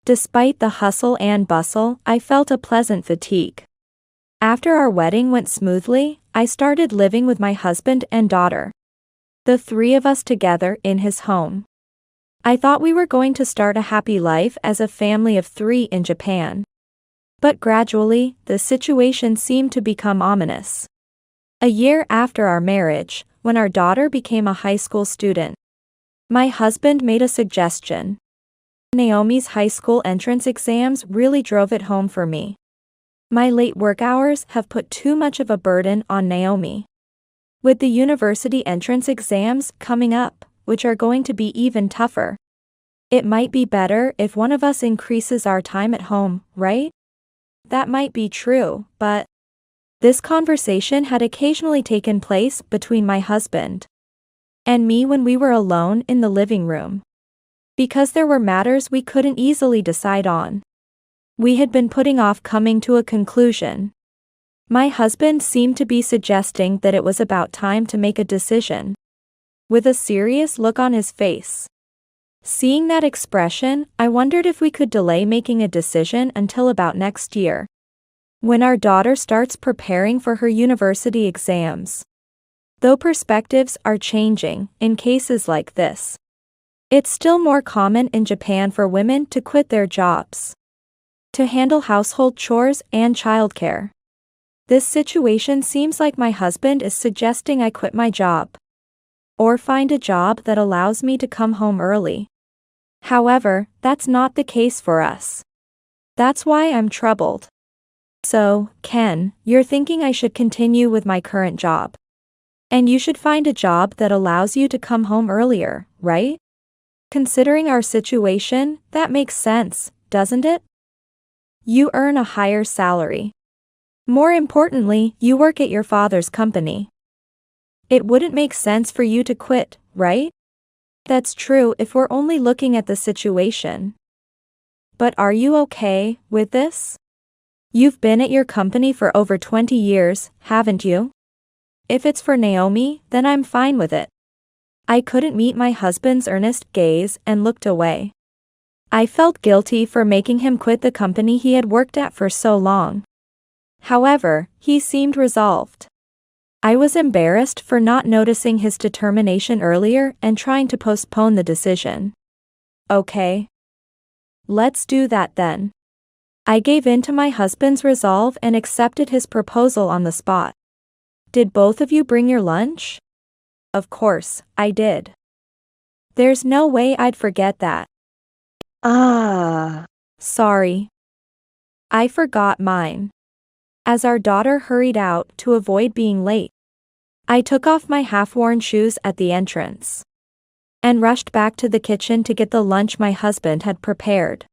Despite the hustle and bustle, I felt a pleasant fatigue. After our wedding went smoothly, I started living with my husband and daughter. The three of us together in his home. I thought we were going to start a happy life as a family of three in Japan. But gradually, the situation seemed to become ominous. A year after our marriage, when our daughter became a high school student, my husband made a suggestion. Naomi's high school entrance exams really drove it home for me. My late work hours have put too much of a burden on Naomi. With the university entrance exams coming up, which are going to be even tougher, it might be better if one of us increases our time at home, right? That might be true, but this conversation had occasionally taken place between my husband and me when we were alone in the living room. Because there were matters we couldn't easily decide on. We had been putting off coming to a conclusion. My husband seemed to be suggesting that it was about time to make a decision, with a serious look on his face. Seeing that expression, I wondered if we could delay making a decision until about next year, when our daughter starts preparing for her university exams. Though perspectives are changing in cases like this, it's still more common in Japan for women to quit their jobs to handle household chores and childcare. This situation seems like my husband is suggesting I quit my job or find a job that allows me to come home early. However, that's not the case for us. That's why I'm troubled. So, Ken, you're thinking I should continue with my current job. And you should find a job that allows you to come home earlier, right? Considering our situation, that makes sense, doesn't it? You earn a higher salary. More importantly, you work at your father's company. It wouldn't make sense for you to quit, right? That's true if we're only looking at the situation. But are you okay with this? You've been at your company for over 20 years, haven't you? If it's for Naomi, then I'm fine with it. I couldn't meet my husband's earnest gaze and looked away. I felt guilty for making him quit the company he had worked at for so long. However, he seemed resolved. I was embarrassed for not noticing his determination earlier and trying to postpone the decision. Okay. Let's do that then. I gave in to my husband's resolve and accepted his proposal on the spot. Did both of you bring your lunch? Of course, I did. There's no way I'd forget that. Sorry. I forgot mine. As our daughter hurried out to avoid being late, I took off my half-worn shoes at the entrance and rushed back to the kitchen to get the lunch my husband had prepared.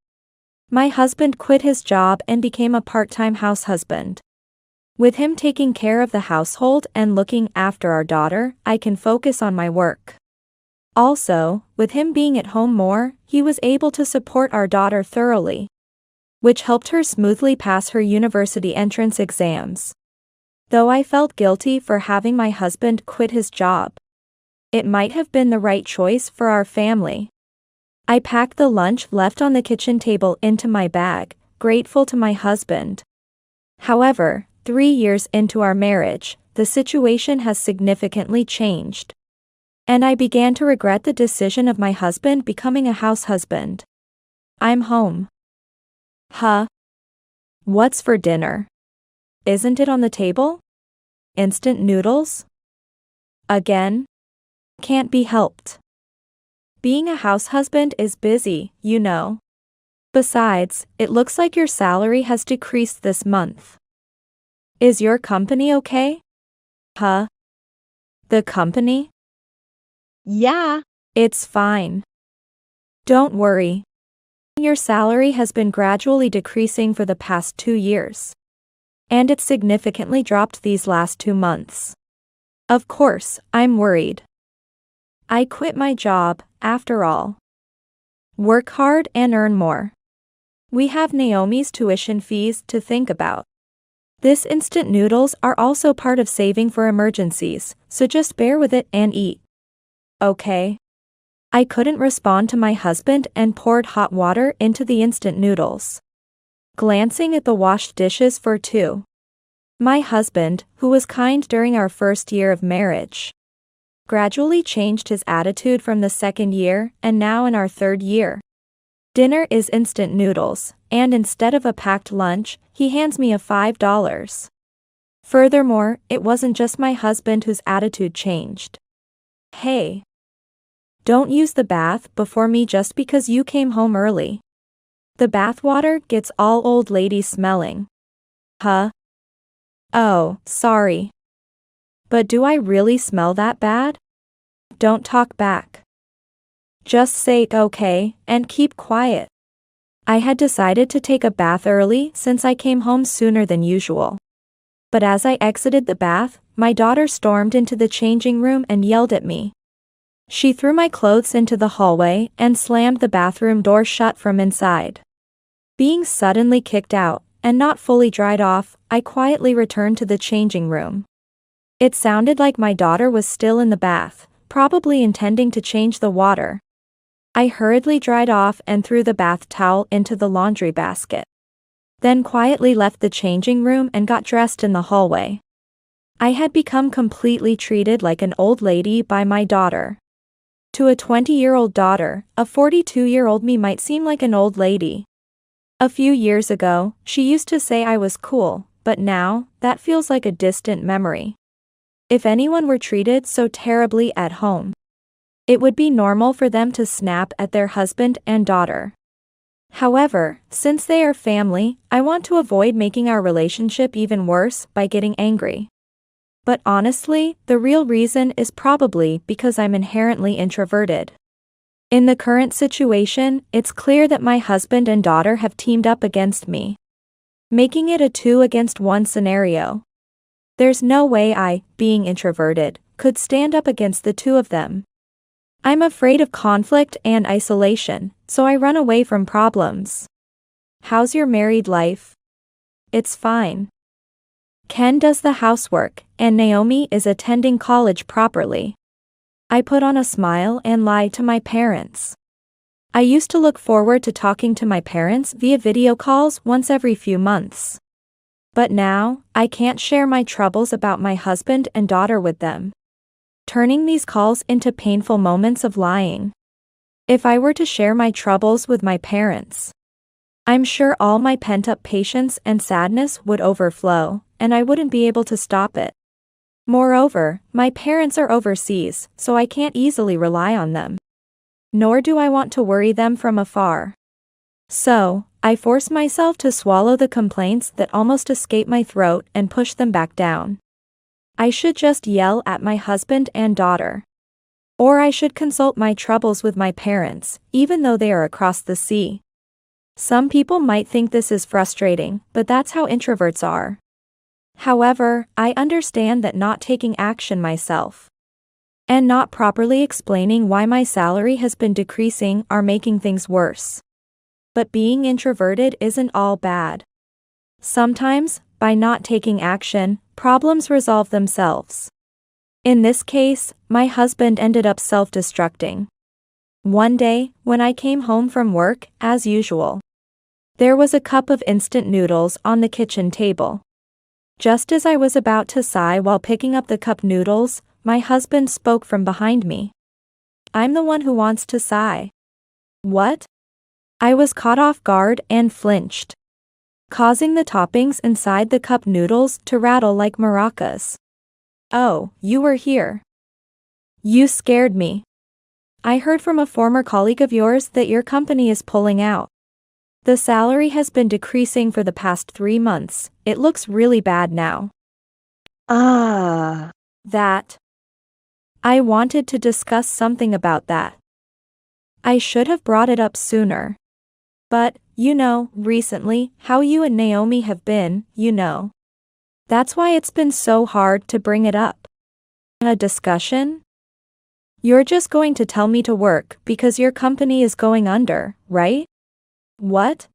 My husband quit his job and became a part-time house husband. With him taking care of the household and looking after our daughter, I can focus on my work. Also, with him being at home more, he was able to support our daughter thoroughly, which helped her smoothly pass her university entrance exams. Though I felt guilty for having my husband quit his job, it might have been the right choice for our family. I packed the lunch left on the kitchen table into my bag, grateful to my husband. However, 3 years into our marriage, the situation has significantly changed. And I began to regret the decision of my husband becoming a house husband. I'm home. Huh? What's for dinner? Isn't it on the table? Instant noodles? Again? Can't be helped. Being a house husband is busy, you know. Besides, it looks like your salary has decreased this month. Is your company okay? Huh? The company? Yeah. It's fine. Don't worry. Your salary has been gradually decreasing for the past 2 years. And it's significantly dropped these last 2 months. Of course, I'm worried. I quit my job, after all. Work hard and earn more. We have Naomi's tuition fees to think about. This instant noodles are also part of saving for emergencies, so just bear with it and eat. Okay. I couldn't respond to my husband and poured hot water into the instant noodles, glancing at the washed dishes for 2. My husband, who was kind during our first year of marriage, gradually changed his attitude from the second year and now in our third year. Dinner is instant noodles, and instead of a packed lunch, he hands me a $5. Furthermore, it wasn't just my husband whose attitude changed. Hey, don't use the bath before me just because you came home early. The bathwater gets all old lady smelling. Huh? Oh, sorry. But do I really smell that bad? Don't talk back. Just say okay, and keep quiet. I had decided to take a bath early since I came home sooner than usual. But as I exited the bath, my daughter stormed into the changing room and yelled at me. She threw my clothes into the hallway and slammed the bathroom door shut from inside. Being suddenly kicked out, and not fully dried off, I quietly returned to the changing room. It sounded like my daughter was still in the bath, probably intending to change the water. I hurriedly dried off and threw the bath towel into the laundry basket. Then quietly left the changing room and got dressed in the hallway. I had become completely treated like an old lady by my daughter. To a 20-year-old daughter, a 42-year-old me might seem like an old lady. A few years ago, she used to say I was cool, but now, that feels like a distant memory. If anyone were treated so terribly at home, it would be normal for them to snap at their husband and daughter. However, since they are family, I want to avoid making our relationship even worse by getting angry. But honestly, the real reason is probably because I'm inherently introverted. In the current situation, it's clear that my husband and daughter have teamed up against me, making it a 2-against-1 scenario. There's no way I, being introverted, could stand up against the two of them. I'm afraid of conflict and isolation, so I run away from problems. How's your married life? It's fine. Ken does the housework, and Naomi is attending college properly. I put on a smile and lie to my parents. I used to look forward to talking to my parents via video calls once every few months. But now, I can't share my troubles about my husband and daughter with them, turning these calls into painful moments of lying. If I were to share my troubles with my parents, I'm sure all my pent-up patience and sadness would overflow, and I wouldn't be able to stop it. Moreover, my parents are overseas, so I can't easily rely on them. Nor do I want to worry them from afar. So, I force myself to swallow the complaints that almost escape my throat and push them back down. I should just yell at my husband and daughter. Or I should consult my troubles with my parents, even though they are across the sea. Some people might think this is frustrating, but that's how introverts are. However, I understand that not taking action myself and not properly explaining why my salary has been decreasing are making things worse. But being introverted isn't all bad. Sometimes, by not taking action, problems resolve themselves. In this case, my husband ended up self-destructing. One day, when I came home from work, as usual, there was a cup of instant noodles on the kitchen table. Just as I was about to sigh while picking up the cup noodles, my husband spoke from behind me. I'm the one who wants to sigh. What? I was caught off guard and flinched, causing the toppings inside the cup noodles to rattle like maracas. Oh, you were here. You scared me. I heard from a former colleague of yours that your company is pulling out. The salary has been decreasing for the past 3 months. It looks really bad now. That. I wanted to discuss something about that. I should have brought it up sooner. But, recently, how you and Naomi have been, That's why it's been so hard to bring it up. A discussion? You're just going to tell me to work because your company is going under, right? What?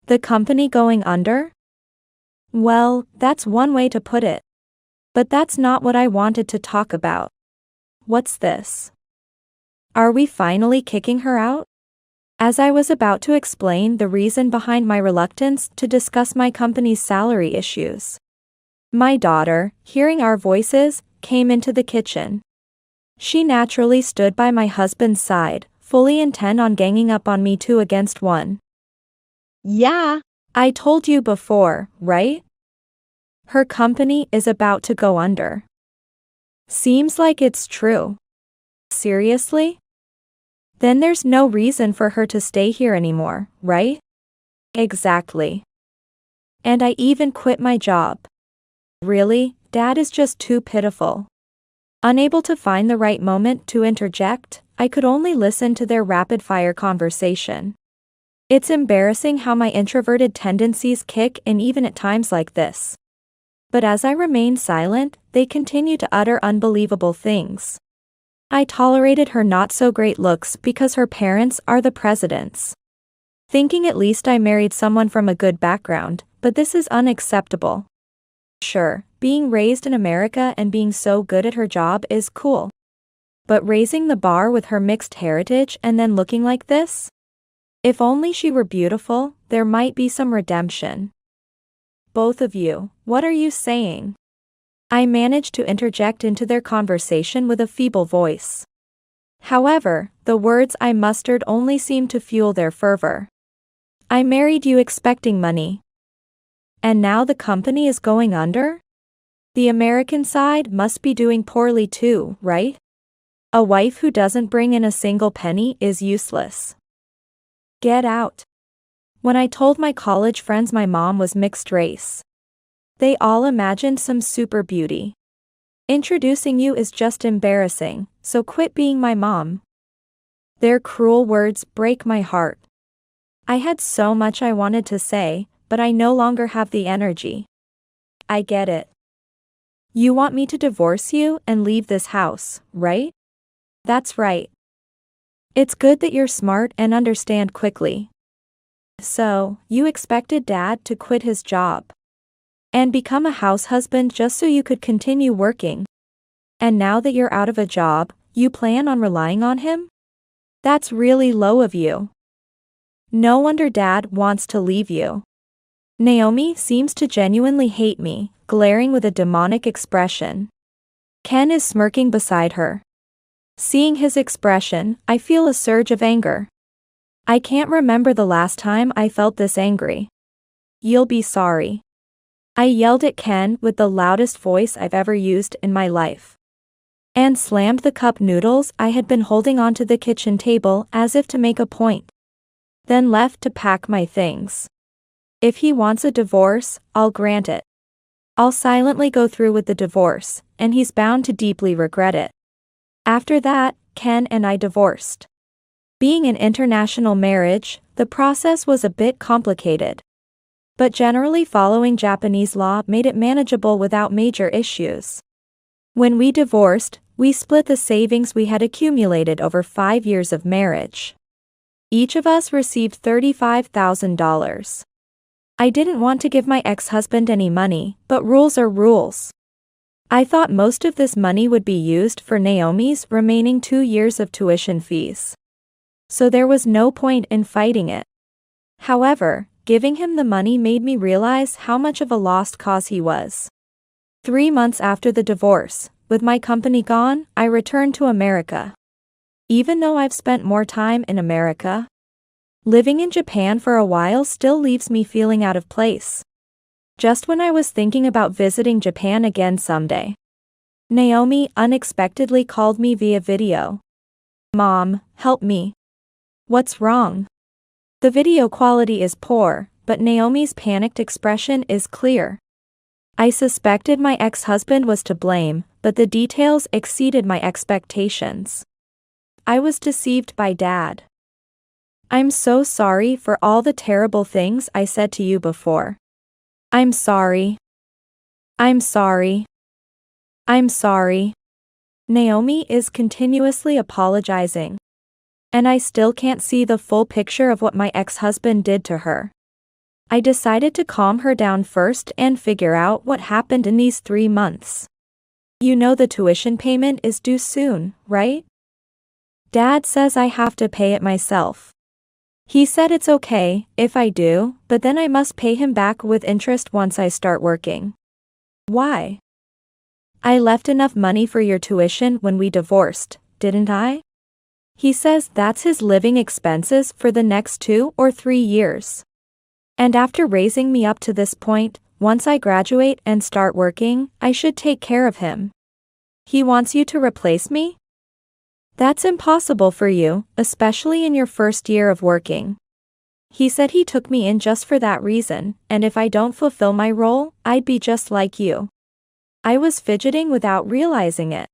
The company going under? Well, that's one way to put it. But that's not what I wanted to talk about. What's this? Are we finally kicking her out? As I was about to explain the reason behind my reluctance to discuss my company's salary issues, My daughter, hearing our voices, came into the kitchen. She naturally stood by my husband's side, fully intent on ganging up on me 2 against 1. Yeah, I told you before, right? Her company is about to go under. Seems like it's true. Seriously? Then there's no reason for her to stay here anymore, right? Exactly. And I even quit my job. Really, Dad is just too pitiful. Unable to find the right moment to interject, I could only listen to their rapid-fire conversation. It's embarrassing how my introverted tendencies kick in even at times like this. But as I remained silent, they continued to utter unbelievable things. I tolerated her not-so-great looks because her parents are the presidents. Thinking at least I married someone from a good background, but this is unacceptable. Sure, being raised in America and being so good at her job is cool. But raising the bar with her mixed heritage and then looking like this? If only she were beautiful, there might be some redemption. Both of you, what are you saying? I managed to interject into their conversation with a feeble voice. However, the words I mustered only seemed to fuel their fervor. I married you expecting money. And now the company is going under? The American side must be doing poorly too, right? A wife who doesn't bring in a single penny is useless. Get out. When I told my college friends my mom was mixed race, they all imagined some super beauty. Introducing you is just embarrassing, so quit being my mom. Their cruel words break my heart. I had so much I wanted to say, but I no longer have the energy. I get it. You want me to divorce you and leave this house, right? That's right. It's good that you're smart and understand quickly. So, you expected Dad to quit his job and become a house husband just so you could continue working. And now that you're out of a job, you plan on relying on him? That's really low of you. No wonder Dad wants to leave you. Naomi seems to genuinely hate me, glaring with a demonic expression. Ken is smirking beside her. Seeing his expression, I feel a surge of anger. I can't remember the last time I felt this angry. You'll be sorry. I yelled at Ken with the loudest voice I've ever used in my life. And slammed the cup noodles I had been holding onto the kitchen table as if to make a point. Then left to pack my things. If he wants a divorce, I'll grant it. I'll silently go through with the divorce, and he's bound to deeply regret it. After that, Ken and I divorced. Being an international marriage, the process was a bit complicated. But generally following Japanese law made it manageable without major issues. When we divorced, we split the savings we had accumulated over 5 years of marriage. Each of us received $35,000. I didn't want to give my ex-husband any money, but rules are rules. I thought most of this money would be used for Naomi's remaining 2 years of tuition fees. So there was no point in fighting it. However, giving him the money made me realize how much of a lost cause he was. 3 months after the divorce, with my company gone, I returned to America. Even though I've spent more time in America, living in Japan for a while still leaves me feeling out of place. Just when I was thinking about visiting Japan again someday, Naomi unexpectedly called me via video. Mom, help me. What's wrong? The video quality is poor, but Naomi's panicked expression is clear. I suspected my ex-husband was to blame, but the details exceeded my expectations. I was deceived by Dad. I'm so sorry for all the terrible things I said to you before. I'm sorry. I'm sorry. I'm sorry. Naomi is continuously apologizing. And I still can't see the full picture of what my ex-husband did to her. I decided to calm her down first and figure out what happened in these 3 months. You know the tuition payment is due soon, right? Dad says I have to pay it myself. He said it's okay if I do, but then I must pay him back with interest once I start working. Why? I left enough money for your tuition when we divorced, didn't I? He says that's his living expenses for the next 2 or 3 years. And after raising me up to this point, once I graduate and start working, I should take care of him. He wants you to replace me? That's impossible for you, especially in your first year of working. He said he took me in just for that reason, and if I don't fulfill my role, I'd be just like you. I was fidgeting without realizing it.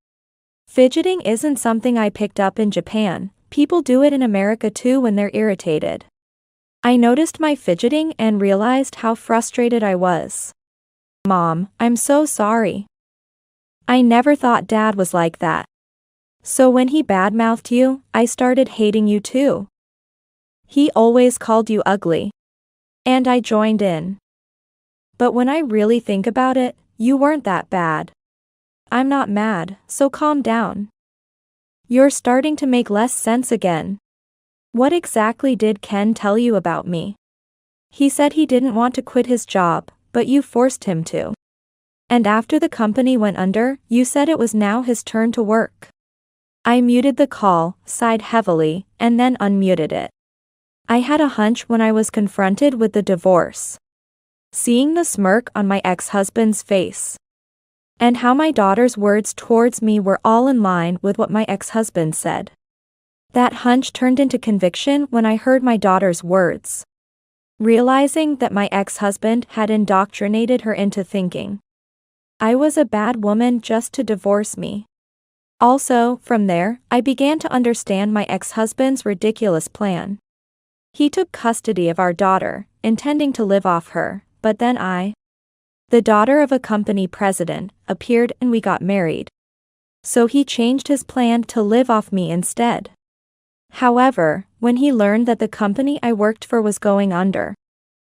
Fidgeting isn't something I picked up in Japan, people do it in America too when they're irritated. I noticed my fidgeting and realized how frustrated I was. Mom, I'm so sorry. I never thought Dad was like that. So when he badmouthed you, I started hating you too. He always called you ugly. And I joined in. But when I really think about it, you weren't that bad. I'm not mad, so calm down. You're starting to make less sense again. What exactly did Ken tell you about me? He said he didn't want to quit his job, but you forced him to. And after the company went under, you said it was now his turn to work. I muted the call, sighed heavily, and then unmuted it. I had a hunch when I was confronted with the divorce. Seeing the smirk on my ex-husband's face. And how my daughter's words towards me were all in line with what my ex-husband said. That hunch turned into conviction when I heard my daughter's words. Realizing that my ex-husband had indoctrinated her into thinking I was a bad woman just to divorce me. Also, from there, I began to understand my ex-husband's ridiculous plan. He took custody of our daughter, intending to live off her, but then the daughter of a company president, appeared and we got married. So he changed his plan to live off me instead. However, when he learned that the company I worked for was going under,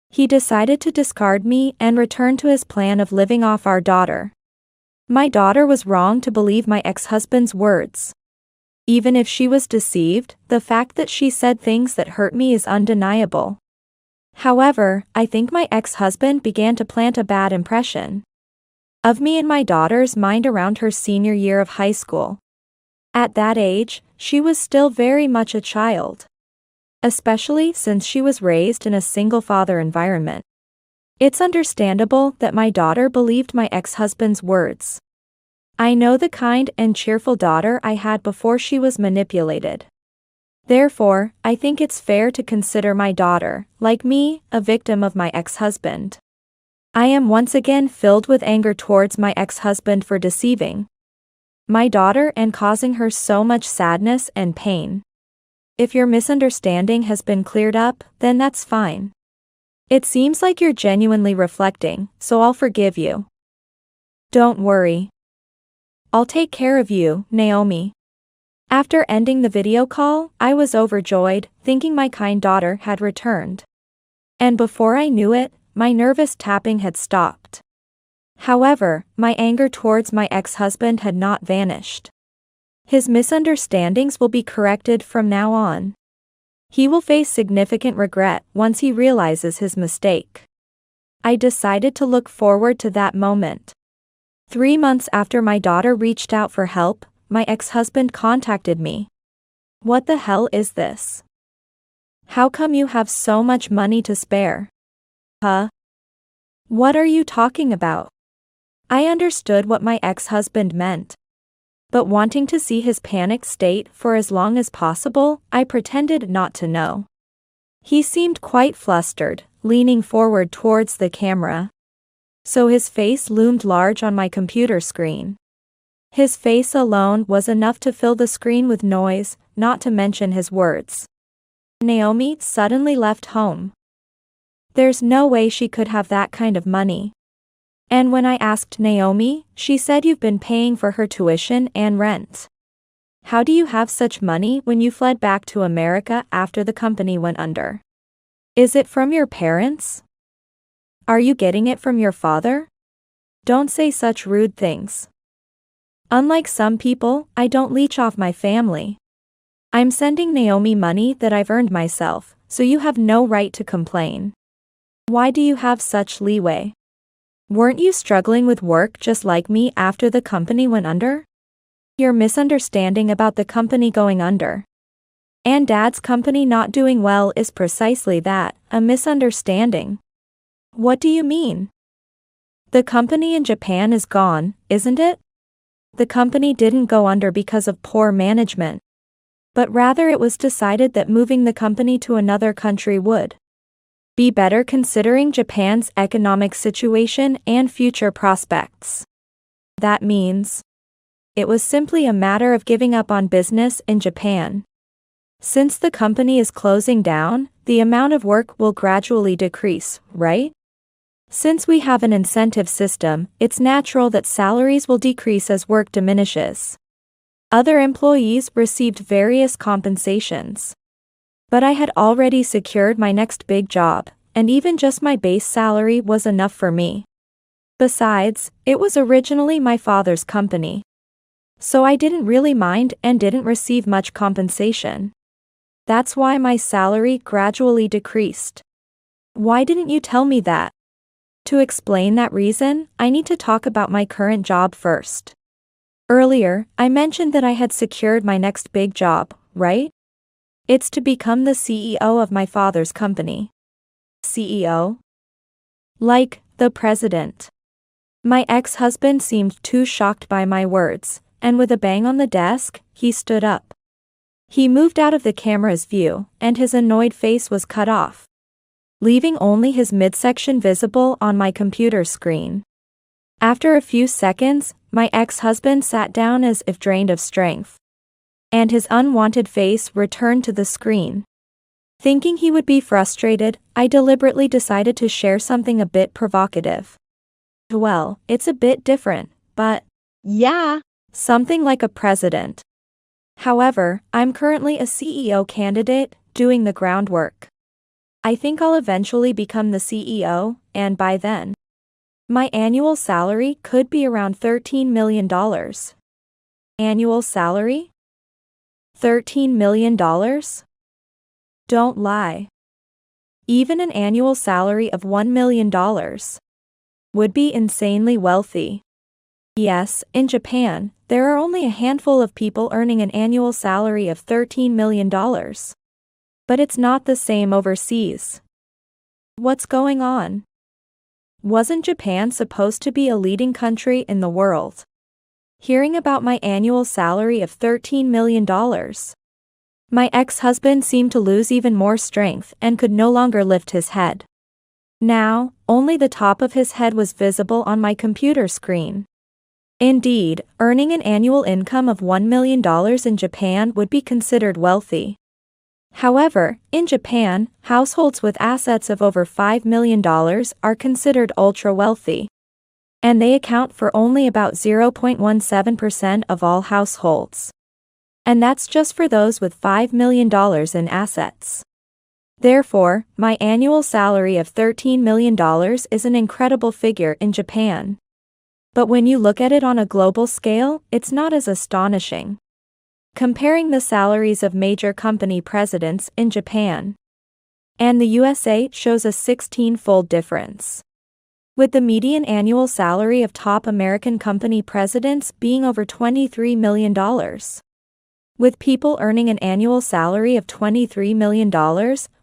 he decided to discard me and return to his plan of living off our daughter. My daughter was wrong to believe my ex-husband's words. Even if she was deceived, the fact that she said things that hurt me is undeniable. However, I think my ex-husband began to plant a bad impression of me in my daughter's mind around her senior year of high school. At that age, she was still very much a child. Especially since she was raised in a single-father environment. It's understandable that my daughter believed my ex-husband's words. I know the kind and cheerful daughter I had before she was manipulated. Therefore, I think it's fair to consider my daughter, like me, a victim of my ex-husband. I am once again filled with anger towards my ex-husband for deceiving my daughter and causing her so much sadness and pain. If your misunderstanding has been cleared up, then that's fine. It seems like you're genuinely reflecting, so I'll forgive you. Don't worry. I'll take care of you, Naomi. After ending the video call, I was overjoyed, thinking my kind daughter had returned. And before I knew it, my nervous tapping had stopped. However, my anger towards my ex-husband had not vanished. His misunderstandings will be corrected from now on. He will face significant regret once he realizes his mistake. I decided to look forward to that moment. 3 months after my daughter reached out for help, my ex-husband contacted me. What the hell is this? How come you have so much money to spare? Huh? What are you talking about? I understood what my ex-husband meant. But wanting to see his panicked state for as long as possible, I pretended not to know. He seemed quite flustered, leaning forward towards the camera. So his face loomed large on my computer screen. His face alone was enough to fill the screen with noise, not to mention his words. Naomi suddenly left home. There's no way she could have that kind of money. And when I asked Naomi, she said you've been paying for her tuition and rent. How do you have such money when you fled back to America after the company went under? Is it from your parents? Are you getting it from your father? Don't say such rude things. Unlike some people, I don't leech off my family. I'm sending Naomi money that I've earned myself, so you have no right to complain. Why do you have such leeway? Weren't you struggling with work just like me after the company went under? Your misunderstanding about the company going under and Dad's company not doing well is precisely that, a misunderstanding. What do you mean? The company in Japan is gone, isn't it? The company didn't go under because of poor management, but rather it was decided that moving the company to another country would be better considering Japan's economic situation and future prospects. That means it was simply a matter of giving up on business in Japan. Since the company is closing down, the amount of work will gradually decrease, right? Since we have an incentive system, it's natural that salaries will decrease as work diminishes. Other employees received various compensations. But I had already secured my next big job, and even just my base salary was enough for me. Besides, it was originally my father's company. So I didn't really mind and didn't receive much compensation. That's why my salary gradually decreased. Why didn't you tell me that? To explain that reason, I need to talk about my current job first. Earlier, I mentioned that I had secured my next big job, right? It's to become the CEO of my father's company. CEO? Like, the president. My ex-husband seemed too shocked by my words, and with a bang on the desk, he stood up. He moved out of the camera's view, and his annoyed face was cut off, leaving only his midsection visible on my computer screen. After a few seconds, my ex-husband sat down as if drained of strength, and his unwanted face returned to the screen. Thinking he would be frustrated, I deliberately decided to share something a bit provocative. Well, it's a bit different, but Yeah. something like a president. However, I'm currently a CEO candidate, doing the groundwork. I think I'll eventually become the CEO, and by then, my annual salary could be around $13 million. Annual salary? $13 million? Don't lie. Even an annual salary of $1 million would be insanely wealthy. Yes, in Japan, there are only a handful of people earning an annual salary of $13 million. But it's not the same overseas. What's going on? Wasn't Japan supposed to be a leading country in the world? Hearing about my annual salary of $13 million, my ex-husband seemed to lose even more strength and could no longer lift his head. Now, only the top of his head was visible on my computer screen. Indeed, earning an annual income of $1 million in Japan would be considered wealthy. However, in Japan, households with assets of over $5 million are considered ultra-wealthy. And they account for only about 0.17% of all households. And that's just for those with $5 million in assets. Therefore, my annual salary of $13 million is an incredible figure in Japan. But when you look at it on a global scale, it's not as astonishing. Comparing the salaries of major company presidents in Japan and the USA shows a 16-fold difference, with the median annual salary of top American company presidents being over $23 million. With people earning an annual salary of $23 million,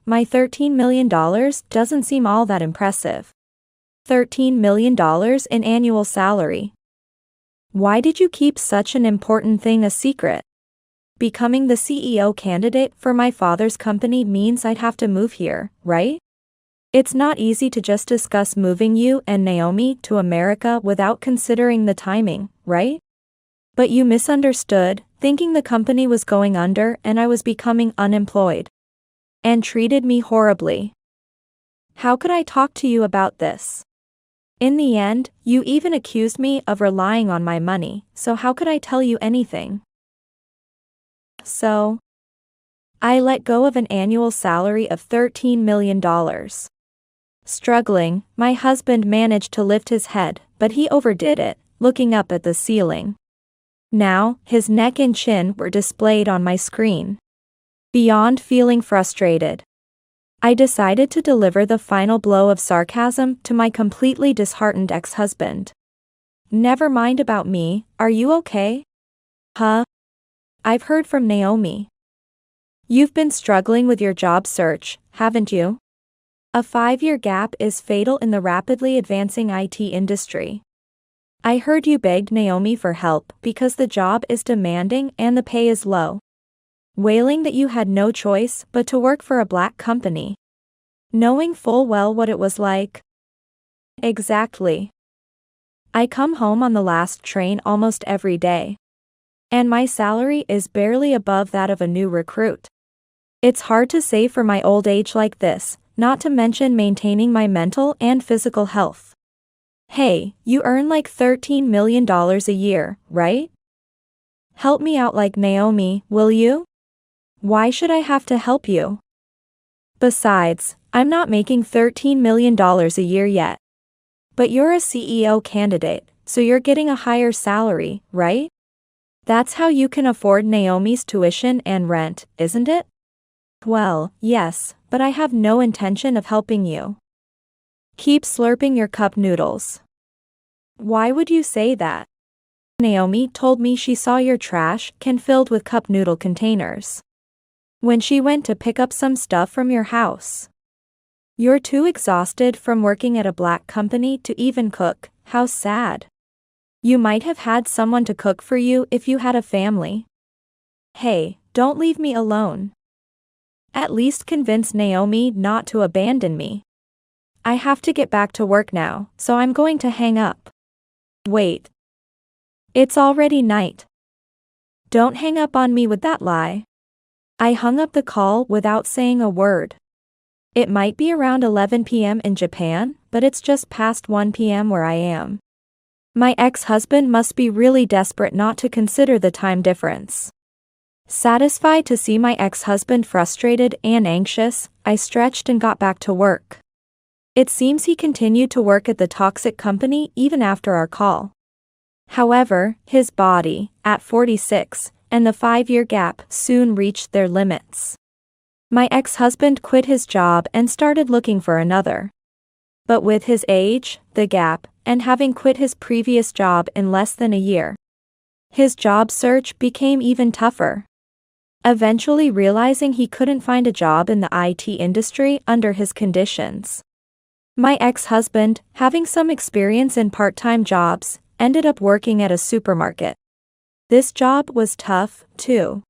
my $13 million doesn't seem all that impressive. $13 million in annual salary. Why did you keep such an important thing a secret? Becoming the CEO candidate for my father's company means I'd have to move here, right? It's not easy to just discuss moving you and Naomi to America without considering the timing, right? But you misunderstood, thinking the company was going under and I was becoming unemployed. And treated me horribly. How could I talk to you about this? In the end, you even accused me of relying on my money, so how could I tell you anything? So, I let go of an annual salary of $13 million. Struggling, my husband managed to lift his head, but he overdid it, looking up at the ceiling. Now, his neck and chin were displayed on my screen. Beyond feeling frustrated, I decided to deliver the final blow of sarcasm to my completely disheartened ex-husband. Never mind about me, are you okay? Huh? I've heard from Naomi. You've been struggling with your job search, haven't you? A 5-year gap is fatal in the rapidly advancing IT industry. I heard you begged Naomi for help because the job is demanding and the pay is low. Wailing that you had no choice but to work for a black company. Knowing full well what it was like. Exactly. I come home on the last train almost every day. And my salary is barely above that of a new recruit. It's hard to save for my old age like this, not to mention maintaining my mental and physical health. Hey, you earn like $13 million a year, right? Help me out like Naomi, will you? Why should I have to help you? Besides, I'm not making $13 million a year yet. But you're a CEO candidate, so you're getting a higher salary, right? That's how you can afford Naomi's tuition and rent, isn't it? Well, yes, but I have no intention of helping you. Keep slurping your cup noodles. Why would you say that? Naomi told me she saw your trash can filled with cup noodle containers when she went to pick up some stuff from your house. You're too exhausted from working at a black company to even cook, how sad. You might have had someone to cook for you if you had a family. Hey, don't leave me alone. At least convince Naomi not to abandon me. I have to get back to work now, so I'm going to hang up. Wait. It's already night. Don't hang up on me with that lie. I hung up the call without saying a word. It might be around 11 p.m. in Japan, but it's just past 1 p.m. where I am. My ex-husband must be really desperate not to consider the time difference. Satisfied to see my ex-husband frustrated and anxious, I stretched and got back to work. It seems he continued to work at the toxic company even after our call. However, his body, at 46, and the 5-year gap soon reached their limits. My ex-husband quit his job and started looking for another. But with his age, the gap, and having quit his previous job in less than a year, his job search became even tougher. Eventually realizing he couldn't find a job in the IT industry under his conditions, my ex-husband, having some experience in part-time jobs, ended up working at a supermarket. This job was tough, too.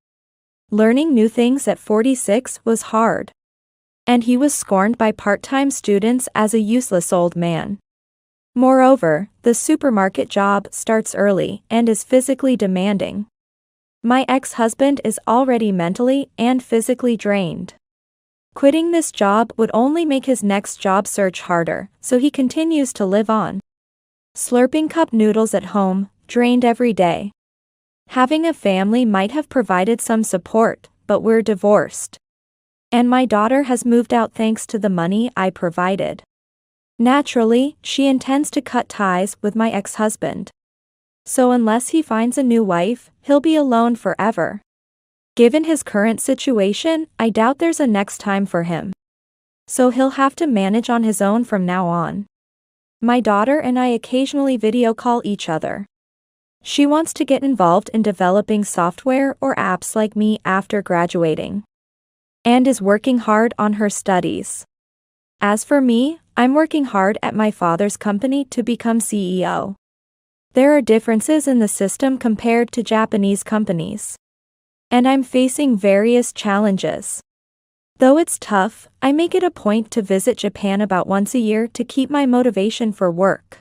Learning new things at 46 was hard. And he was scorned by part-time students as a useless old man. Moreover, the supermarket job starts early and is physically demanding. My ex-husband is already mentally and physically drained. Quitting this job would only make his next job search harder, so he continues to live on. Slurping cup noodles at home, drained every day. Having a family might have provided some support, but we're divorced. And my daughter has moved out thanks to the money I provided. Naturally, she intends to cut ties with my ex-husband. So unless he finds a new wife, he'll be alone forever. Given his current situation, I doubt there's a next time for him. So he'll have to manage on his own from now on. My daughter and I occasionally video call each other. She wants to get involved in developing software or apps like me after graduating, and is working hard on her studies. As for me, I'm working hard at my father's company to become CEO. There are differences in the system compared to Japanese companies. And I'm facing various challenges. Though it's tough, I make it a point to visit Japan about once a year to keep my motivation for work.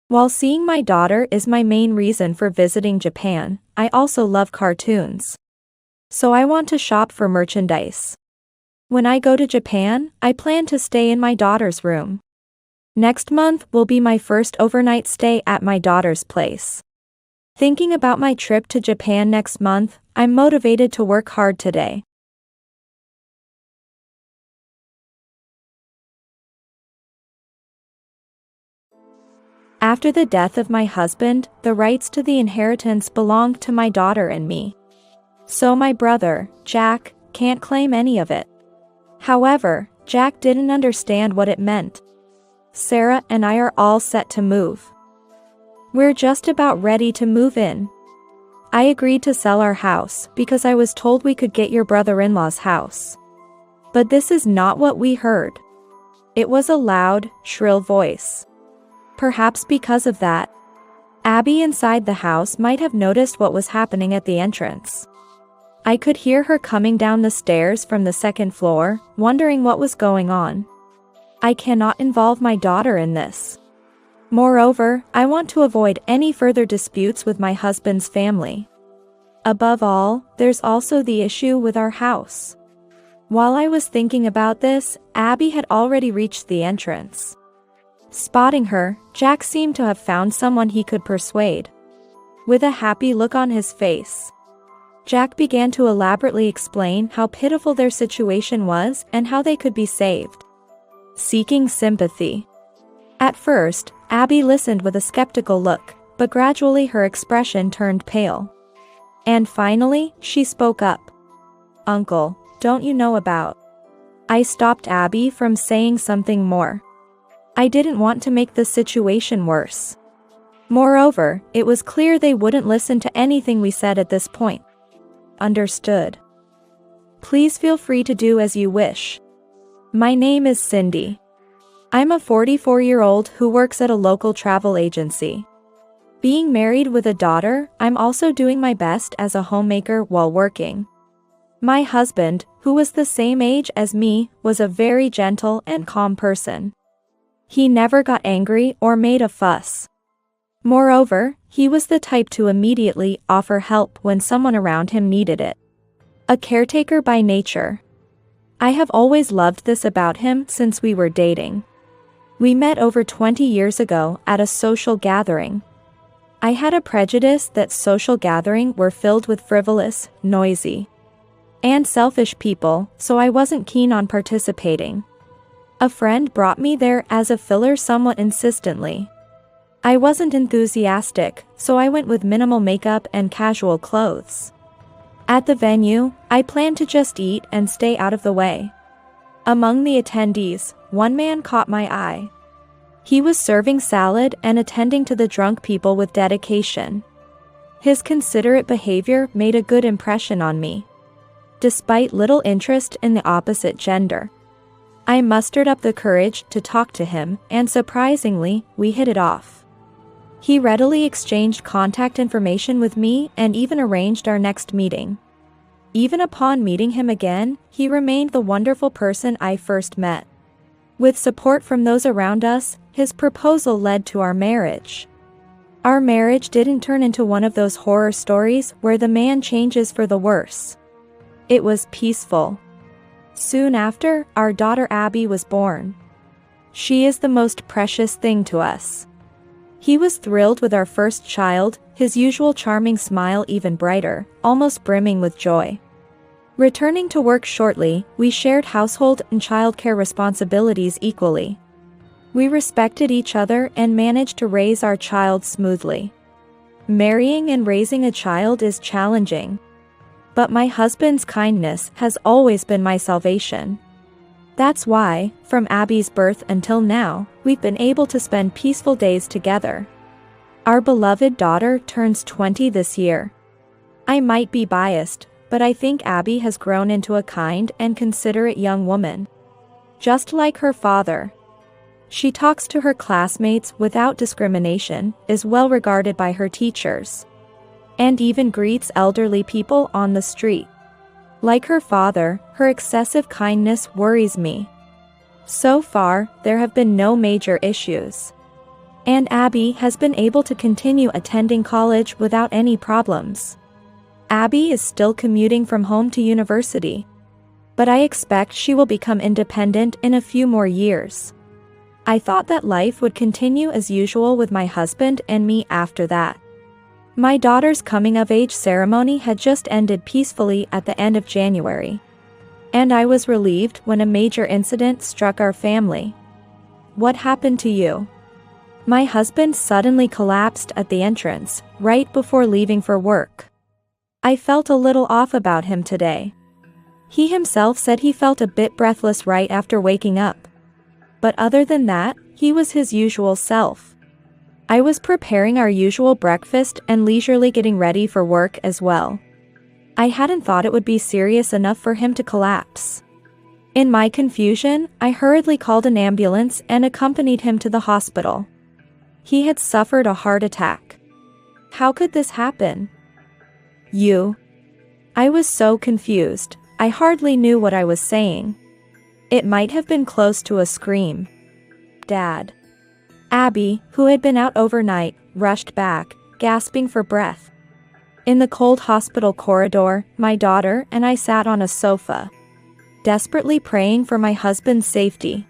While seeing my daughter is my main reason for visiting Japan, I also love cartoons. So I want to shop for merchandise. When I go to Japan, I plan to stay in my daughter's room. Next month will be my first overnight stay at my daughter's place. Thinking about my trip to Japan next month, I'm motivated to work hard today. After the death of my husband, the rights to the inheritance belonged to my daughter and me. So my brother, Jack, can't claim any of it. However, Jack didn't understand what it meant. Sarah and I are all set to move. We're just about ready to move in. I agreed to sell our house because I was told we could get your brother-in-law's house. But this is not what we heard. It was a loud, shrill voice. Perhaps because of that, Abby inside the house might have noticed what was happening at the entrance. I could hear her coming down the stairs from the second floor, wondering what was going on. I cannot involve my daughter in this. Moreover, I want to avoid any further disputes with my husband's family. Above all, there's also the issue with our house. While I was thinking about this, Abby had already reached the entrance. Spotting her, Jack seemed to have found someone he could persuade. With a happy look on his face, Jack began to elaborately explain how pitiful their situation was and how they could be saved. Seeking sympathy. At first, Abby listened with a skeptical look, but gradually her expression turned pale. And finally, she spoke up. "Uncle, don't you know about?" I stopped Abby from saying something more. I didn't want to make the situation worse. Moreover, it was clear they wouldn't listen to anything we said at this point. Understood. Please feel free to do as you wish. My name is Cindy. I'm a 44-year-old who works at a local travel agency. Being married with a daughter, I'm also doing my best as a homemaker while working. My husband, who was the same age as me, was a very gentle and calm person. He never got angry or made a fuss. Moreover, he was the type to immediately offer help when someone around him needed it. A caretaker by nature. I have always loved this about him since we were dating. We met over 20 years ago at a social gathering. I had a prejudice that social gatherings were filled with frivolous, noisy, and selfish people, so I wasn't keen on participating. A friend brought me there as a filler somewhat insistently. I wasn't enthusiastic, so I went with minimal makeup and casual clothes. At the venue, I planned to just eat and stay out of the way. Among the attendees, one man caught my eye. He was serving salad and attending to the drunk people with dedication. His considerate behavior made a good impression on me. Despite little interest in the opposite gender, I mustered up the courage to talk to him, and surprisingly, we hit it off. He readily exchanged contact information with me and even arranged our next meeting. Even upon meeting him again, he remained the wonderful person I first met. With support from those around us, his proposal led to our marriage. Our marriage didn't turn into one of those horror stories where the man changes for the worse. It was peaceful. Soon after, our daughter Abby was born. She is the most precious thing to us. He was thrilled with our first child, his usual charming smile even brighter, almost brimming with joy. Returning to work shortly, we shared household and childcare responsibilities equally. We respected each other and managed to raise our child smoothly. Marrying and raising a child is challenging. But my husband's kindness has always been my salvation. That's why, from Abby's birth until now, we've been able to spend peaceful days together. Our beloved daughter turns 20 this year. I might be biased, but I think Abby has grown into a kind and considerate young woman. Just like her father. She talks to her classmates without discrimination, is well regarded by her teachers, and even greets elderly people on the street. Like her father, her excessive kindness worries me. So far, there have been no major issues. And Abby has been able to continue attending college without any problems. Abby is still commuting from home to university, but I expect she will become independent in a few more years. I thought that life would continue as usual with my husband and me after that. My daughter's coming-of-age ceremony had just ended peacefully at the end of January, and I was relieved when a major incident struck our family. What happened to you? My husband suddenly collapsed at the entrance, right before leaving for work. I felt a little off about him today. He himself said he felt a bit breathless right after waking up. But other than that, he was his usual self. I was preparing our usual breakfast and leisurely getting ready for work as well. I hadn't thought it would be serious enough for him to collapse. In my confusion, I hurriedly called an ambulance and accompanied him to the hospital. He had suffered a heart attack. How could this happen? I was so confused, I hardly knew what I was saying. It might have been close to a scream. Dad. Abby, who had been out overnight, rushed back, gasping for breath. In the cold hospital corridor, my daughter and I sat on a sofa, desperately praying for my husband's safety.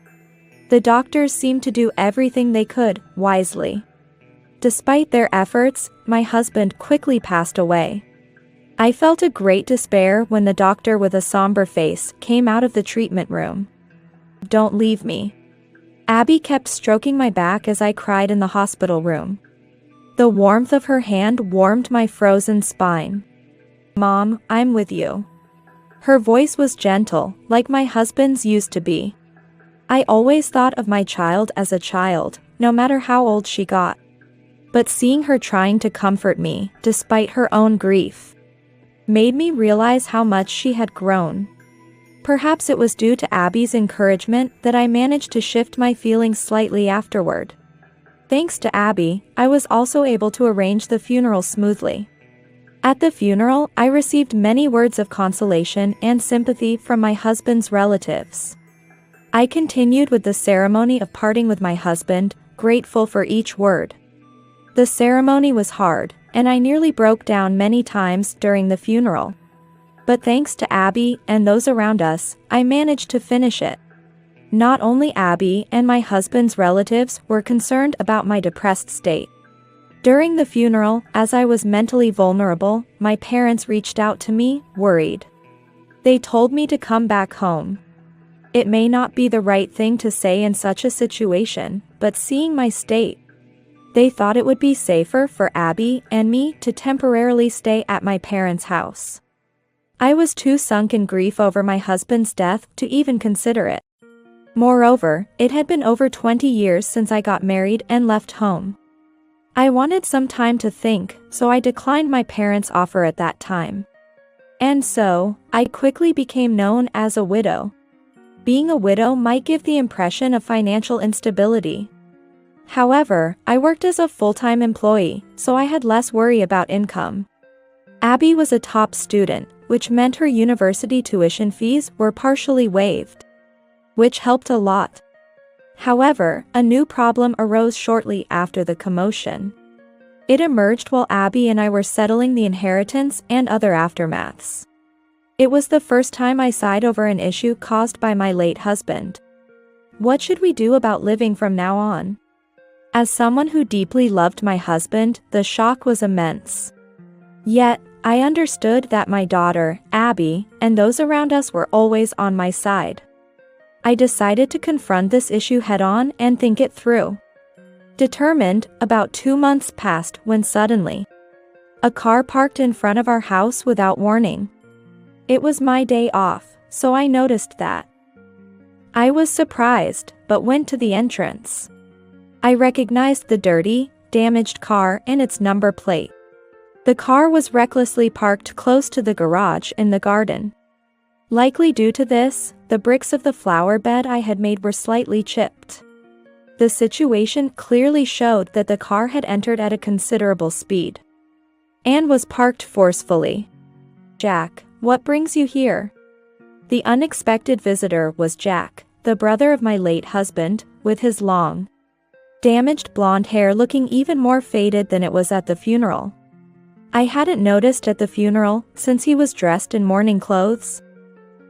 The doctors seemed to do everything they could, wisely. Despite their efforts, my husband quickly passed away. I felt a great despair when the doctor with a somber face came out of the treatment room. Don't leave me. Abby kept stroking my back as I cried in the hospital room. The warmth of her hand warmed my frozen spine. Mom, I'm with you. Her voice was gentle, like my husband's used to be. I always thought of my child as a child, no matter how old she got. But seeing her trying to comfort me, despite her own grief, made me realize how much she had grown. Perhaps it was due to Abby's encouragement that I managed to shift my feelings slightly afterward. Thanks to Abby, I was also able to arrange the funeral smoothly. At the funeral, I received many words of consolation and sympathy from my husband's relatives. I continued with the ceremony of parting with my husband, grateful for each word. The ceremony was hard, and I nearly broke down many times during the funeral. But thanks to Abby and those around us, I managed to finish it. Not only Abby and my husband's relatives were concerned about my depressed state. During the funeral, as I was mentally vulnerable, my parents reached out to me, worried. They told me to come back home. It may not be the right thing to say in such a situation, but seeing my state, they thought it would be safer for Abby and me to temporarily stay at my parents' house. I was too sunk in grief over my husband's death to even consider it. Moreover, it had been over 20 years since I got married and left home. I wanted some time to think, so I declined my parents' offer at that time. And so, I quickly became known as a widow. Being a widow might give the impression of financial instability. However, I worked as a full-time employee, so I had less worry about income. Abby was a top student, which meant her university tuition fees were partially waived, which helped a lot. However, a new problem arose shortly after the commotion. It emerged while Abby and I were settling the inheritance and other aftermaths. It was the first time I sighed over an issue caused by my late husband. What should we do about living from now on? As someone who deeply loved my husband, the shock was immense. Yet, I understood that my daughter, Abby, and those around us were always on my side. I decided to confront this issue head-on and think it through. Determined, about 2 months passed when suddenly, a car parked in front of our house without warning. It was my day off, so I noticed that. I was surprised, but went to the entrance. I recognized the dirty, damaged car and its number plate. The car was recklessly parked close to the garage in the garden. Likely due to this, the bricks of the flower bed I had made were slightly chipped. The situation clearly showed that the car had entered at a considerable speed and was parked forcefully. Jack, what brings you here? The unexpected visitor was Jack, the brother of my late husband, with his long, damaged blonde hair looking even more faded than it was at the funeral. I hadn't noticed at the funeral since he was dressed in mourning clothes.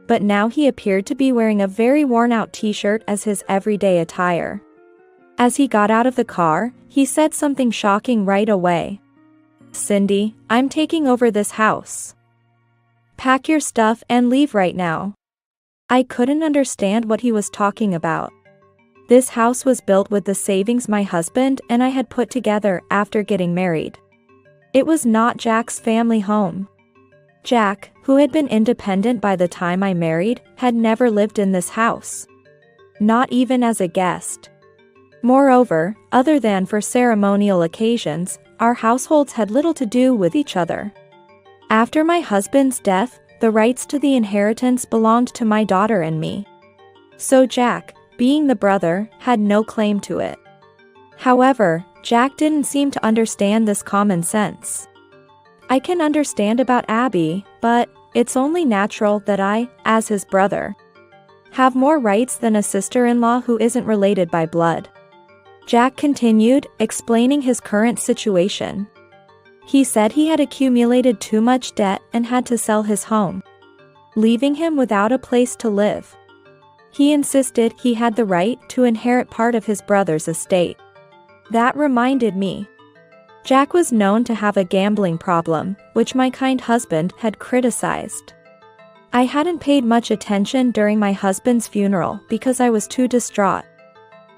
But now he appeared to be wearing a very worn-out t-shirt as his everyday attire. As he got out of the car, he said something shocking right away. "Cindy, I'm taking over this house. Pack your stuff and leave right now." I couldn't understand what he was talking about. This house was built with the savings my husband and I had put together after getting married. It was not Jack's family home. Jack, who had been independent by the time I married, had never lived in this house. Not even as a guest. Moreover, other than for ceremonial occasions, our households had little to do with each other. After my husband's death, the rights to the inheritance belonged to my daughter and me. So Jack, being the brother, had no claim to it. However, Jack didn't seem to understand this common sense. I can understand about Abby, but it's only natural that I, as his brother, have more rights than a sister-in-law who isn't related by blood. Jack continued, explaining his current situation. He said he had accumulated too much debt and had to sell his home, leaving him without a place to live. He insisted he had the right to inherit part of his brother's estate. That reminded me. Jack was known to have a gambling problem, which my kind husband had criticized. I hadn't paid much attention during my husband's funeral because I was too distraught.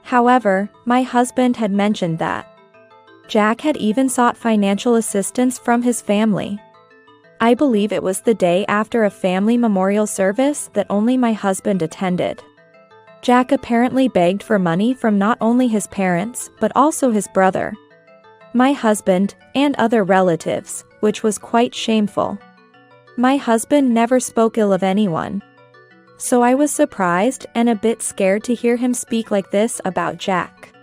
However, my husband had mentioned that Jack had even sought financial assistance from his family. I believe it was the day after a family memorial service that only my husband attended. Jack apparently begged for money from not only his parents, but also his brother, my husband, and other relatives, which was quite shameful. My husband never spoke ill of anyone. So I was surprised and a bit scared to hear him speak like this about Jack.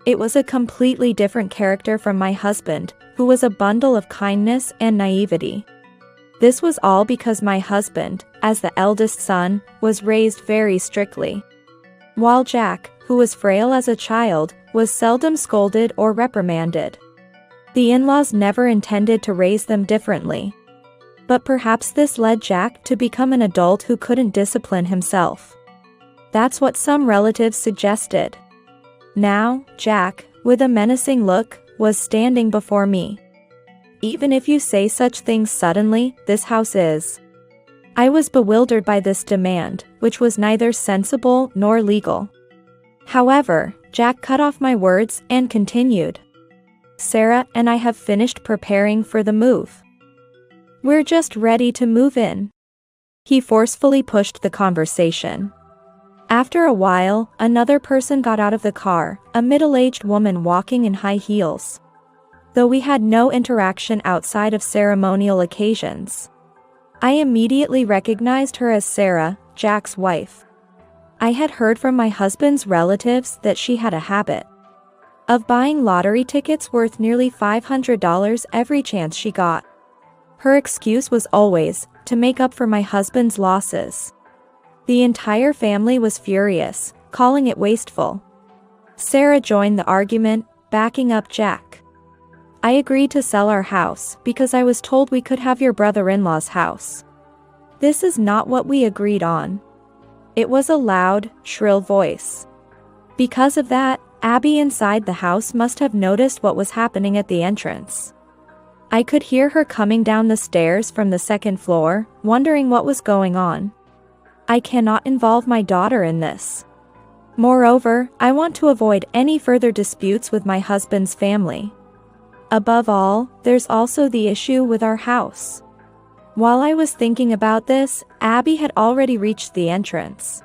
It was a completely different character from my husband, who was a bundle of kindness and naivety. This was all because my husband, as the eldest son, was raised very strictly, while Jack, who was frail as a child, was seldom scolded or reprimanded. The in-laws never intended to raise them differently. But perhaps this led Jack to become an adult who couldn't discipline himself. That's what some relatives suggested. Now, Jack, with a menacing look, was standing before me. Even if you say such things suddenly, this house is. I was bewildered by this demand, which was neither sensible nor legal. However, Jack cut off my words and continued. Sarah and I have finished preparing for the move. We're just ready to move in. He forcefully pushed the conversation. After a while, another person got out of the car, a middle-aged woman walking in high heels. Though we had no interaction outside of ceremonial occasions, I immediately recognized her as Sarah, Jack's wife. I had heard from my husband's relatives that she had a habit of buying lottery tickets worth nearly $500 every chance she got. Her excuse was always to make up for my husband's losses. The entire family was furious, calling it wasteful. Sarah joined the argument, backing up Jack. I agreed to sell our house because I was told we could have your brother-in-law's house. This is not what we agreed on. It was a loud, shrill voice. Because of that, Abby inside the house must have noticed what was happening at the entrance. I could hear her coming down the stairs from the second floor, wondering what was going on. I cannot involve my daughter in this. Moreover, I want to avoid any further disputes with my husband's family. Above all, there's also the issue with our house. While I was thinking about this, Abby had already reached the entrance.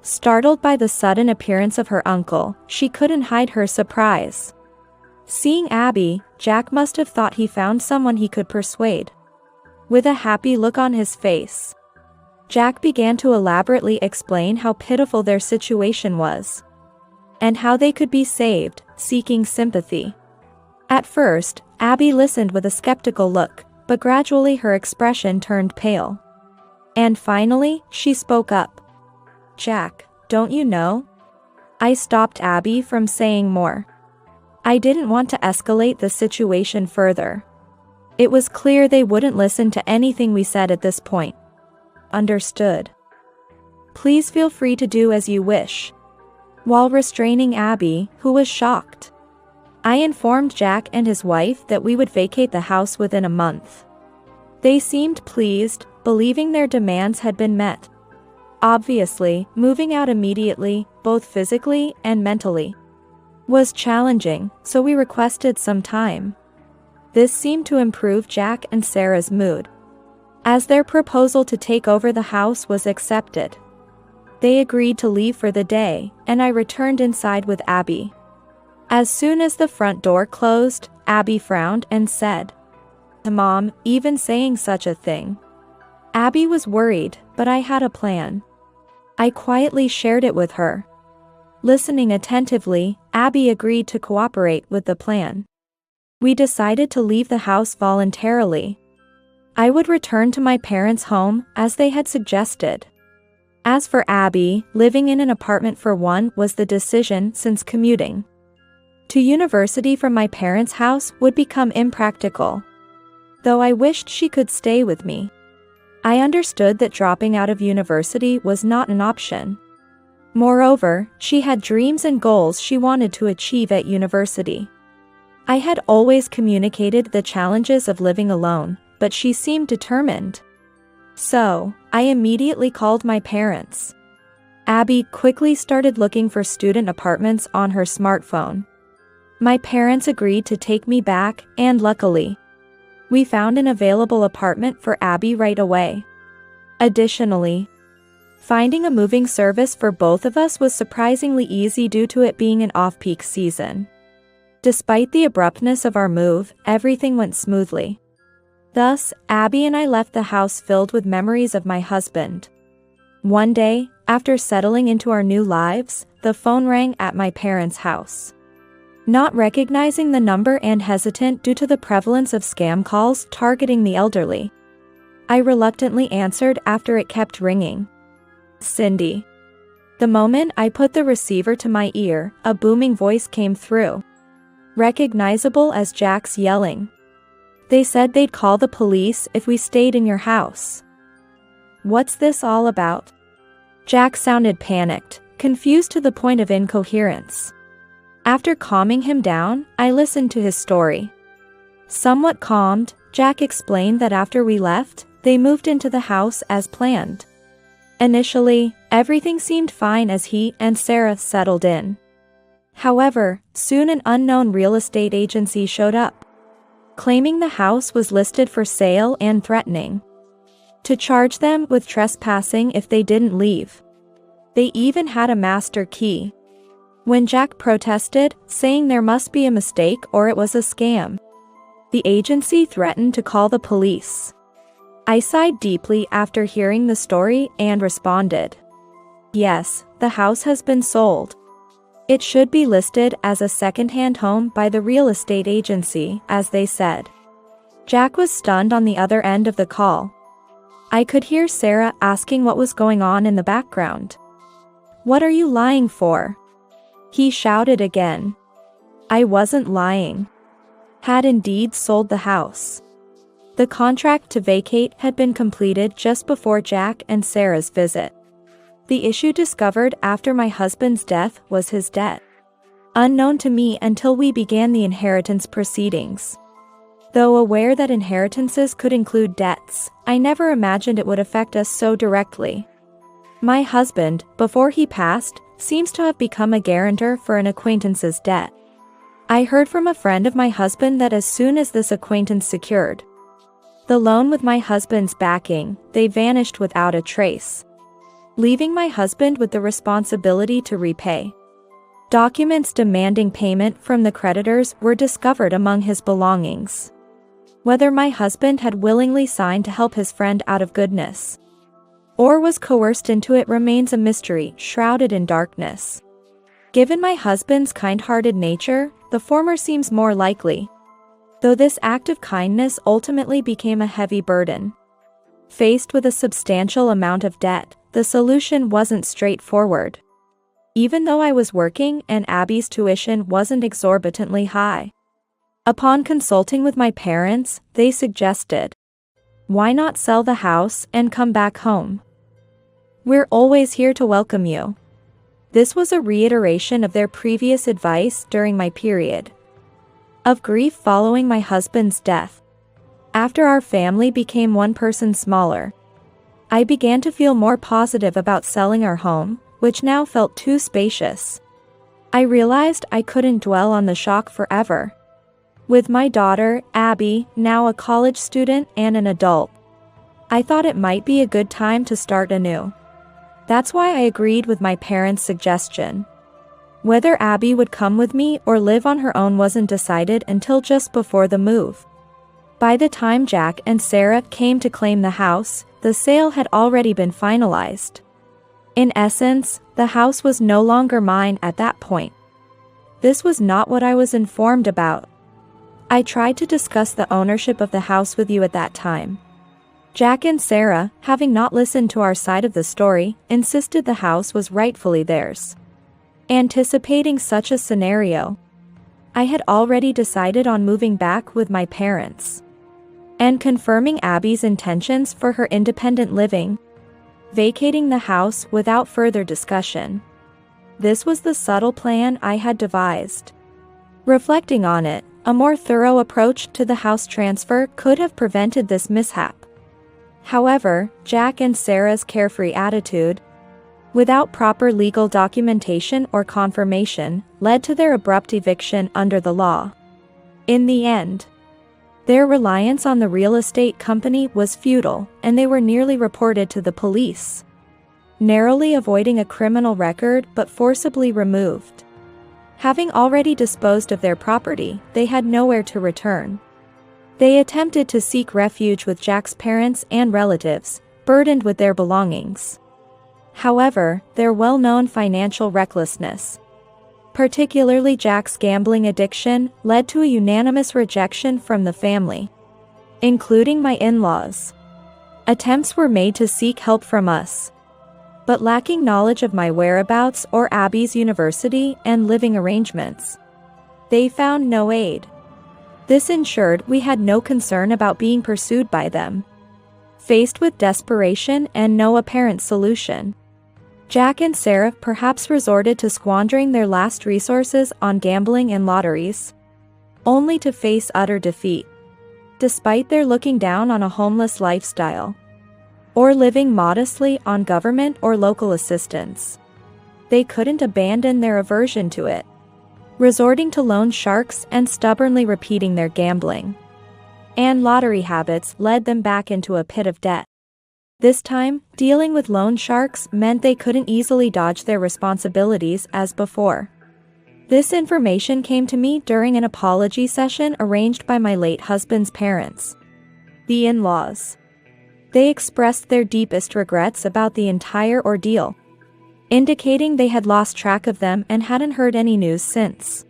Startled by the sudden appearance of her uncle, she couldn't hide her surprise. Seeing Abby, Jack must have thought he found someone he could persuade. With a happy look on his face, Jack began to elaborately explain how pitiful their situation was, and how they could be saved, seeking sympathy. At first, Abby listened with a skeptical look, but gradually her expression turned pale. And finally, she spoke up. Jack, don't you know? I stopped Abby from saying more. I didn't want to escalate the situation further. It was clear they wouldn't listen to anything we said at this point. Understood. Please feel free to do as you wish. While restraining Abby, who was shocked, I informed Jack and his wife that we would vacate the house within a month. They seemed pleased, believing their demands had been met. Obviously, moving out immediately, both physically and mentally, was challenging, so we requested some time. This seemed to improve Jack and Sarah's mood. As their proposal to take over the house was accepted, they agreed to leave for the day, and I returned inside with Abby. As soon as the front door closed, Abby frowned and said, "Mom, even saying such a thing." Abby was worried, but I had a plan. I quietly shared it with her. Listening attentively, Abby agreed to cooperate with the plan. We decided to leave the house voluntarily. I would return to my parents' home, as they had suggested. As for Abby, living in an apartment for one was the decision, since commuting to university from my parents' house would become impractical. Though I wished she could stay with me, I understood that dropping out of university was not an option. Moreover, she had dreams and goals she wanted to achieve at university. I had always communicated the challenges of living alone, but she seemed determined. So, I immediately called my parents. Abby quickly started looking for student apartments on her smartphone. My parents agreed to take me back, and luckily, we found an available apartment for Abby right away. Additionally, finding a moving service for both of us was surprisingly easy due to it being an off-peak season. Despite the abruptness of our move, everything went smoothly. Thus, Abby and I left the house filled with memories of my husband. One day, after settling into our new lives, the phone rang at my parents' house. Not recognizing the number and hesitant due to the prevalence of scam calls targeting the elderly, I reluctantly answered after it kept ringing. "Cindy." The moment I put the receiver to my ear, a booming voice came through, recognizable as Jack's yelling. "They said they'd call the police if we stayed in your house." "What's this all about?" Jack sounded panicked, confused to the point of incoherence. After calming him down, I listened to his story. Somewhat calmed, Jack explained that after we left, they moved into the house as planned. Initially, everything seemed fine as he and Sarah settled in. However, soon an unknown real estate agency showed up, claiming the house was listed for sale and threatening to charge them with trespassing if they didn't leave. They even had a master key. When Jack protested, saying there must be a mistake or it was a scam, the agency threatened to call the police. I sighed deeply after hearing the story and responded, "Yes, the house has been sold. It should be listed as a second-hand home by the real estate agency, as they said." Jack was stunned on the other end of the call. I could hear Sarah asking what was going on in the background. "What are you lying for?" he shouted again. I wasn't lying. Had indeed sold the house. The contract to vacate had been completed just before Jack and Sarah's visit. The issue discovered after my husband's death was his debt, unknown to me until we began the inheritance proceedings. Though aware that inheritances could include debts, I never imagined it would affect us so directly. My husband, before he passed, seems to have become a guarantor for an acquaintance's debt. I heard from a friend of my husband that as soon as this acquaintance secured the loan with my husband's backing, they vanished without a trace, leaving my husband with the responsibility to repay. Documents demanding payment from the creditors were discovered among his belongings. Whether my husband had willingly signed to help his friend out of goodness, or was coerced into it, remains a mystery shrouded in darkness. Given my husband's kind-hearted nature, the former seems more likely, though this act of kindness ultimately became a heavy burden. Faced with a substantial amount of debt, the solution wasn't straightforward. Even though I was working and Abby's tuition wasn't exorbitantly high. Upon consulting with my parents, they suggested, "Why not sell the house and come back home? We're always here to welcome you." This was a reiteration of their previous advice during my period of grief following my husband's death. After our family became one person smaller, I began to feel more positive about selling our home, which now felt too spacious. I realized I couldn't dwell on the shock forever. With my daughter, Abby, now a college student and an adult, I thought it might be a good time to start anew. That's why I agreed with my parents' suggestion. Whether Abby would come with me or live on her own wasn't decided until just before the move. By the time Jack and Sarah came to claim the house, the sale had already been finalized. In essence, the house was no longer mine at that point. This was not what I was informed about. I tried to discuss the ownership of the house with you at that time. Jack and Sarah, having not listened to our side of the story, insisted the house was rightfully theirs. Anticipating such a scenario, I had already decided on moving back with my parents and confirming Abby's intentions for her independent living, vacating the house without further discussion. This was the subtle plan I had devised. Reflecting on it, a more thorough approach to the house transfer could have prevented this mishap. However, Jack and Sarah's carefree attitude, without proper legal documentation or confirmation, led to their abrupt eviction under the law. In the end, their reliance on the real estate company was futile, and they were nearly reported to the police, narrowly avoiding a criminal record but forcibly removed. Having already disposed of their property, they had nowhere to return. They attempted to seek refuge with Jack's parents and relatives, burdened with their belongings. However, their well-known financial recklessness, particularly Jack's gambling addiction, led to a unanimous rejection from the family, including my in-laws. Attempts were made to seek help from us, but lacking knowledge of my whereabouts or Abby's university and living arrangements, they found no aid. This ensured we had no concern about being pursued by them. Faced with desperation and no apparent solution, Jack and Sarah perhaps resorted to squandering their last resources on gambling and lotteries, only to face utter defeat. Despite their looking down on a homeless lifestyle, or living modestly on government or local assistance, they couldn't abandon their aversion to it, resorting to loan sharks and stubbornly repeating their gambling and lottery habits led them back into a pit of debt. This time, dealing with loan sharks meant they couldn't easily dodge their responsibilities as before. This information came to me during an apology session arranged by my late husband's parents, the in-laws. They expressed their deepest regrets about the entire ordeal, indicating they had lost track of them and hadn't heard any news since.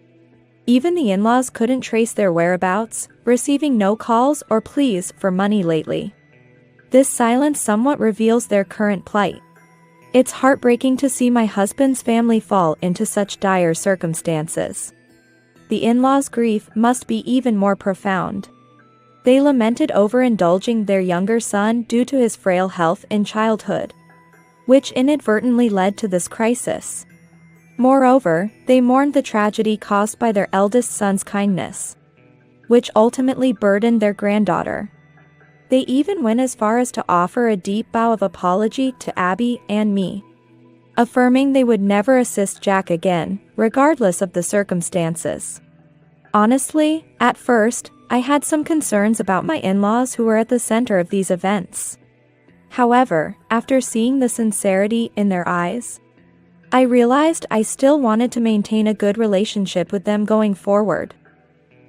Even the in-laws couldn't trace their whereabouts, receiving no calls or pleas for money lately. This silence somewhat reveals their current plight. It's heartbreaking to see my husband's family fall into such dire circumstances. The in-laws' grief must be even more profound. They lamented overindulging their younger son due to his frail health in childhood, which inadvertently led to this crisis. Moreover, they mourned the tragedy caused by their eldest son's kindness, which ultimately burdened their granddaughter. They even went as far as to offer a deep bow of apology to Abby and me, affirming they would never assist Jack again, regardless of the circumstances. Honestly, at first, I had some concerns about my in-laws who were at the center of these events. However, after seeing the sincerity in their eyes, I realized I still wanted to maintain a good relationship with them going forward.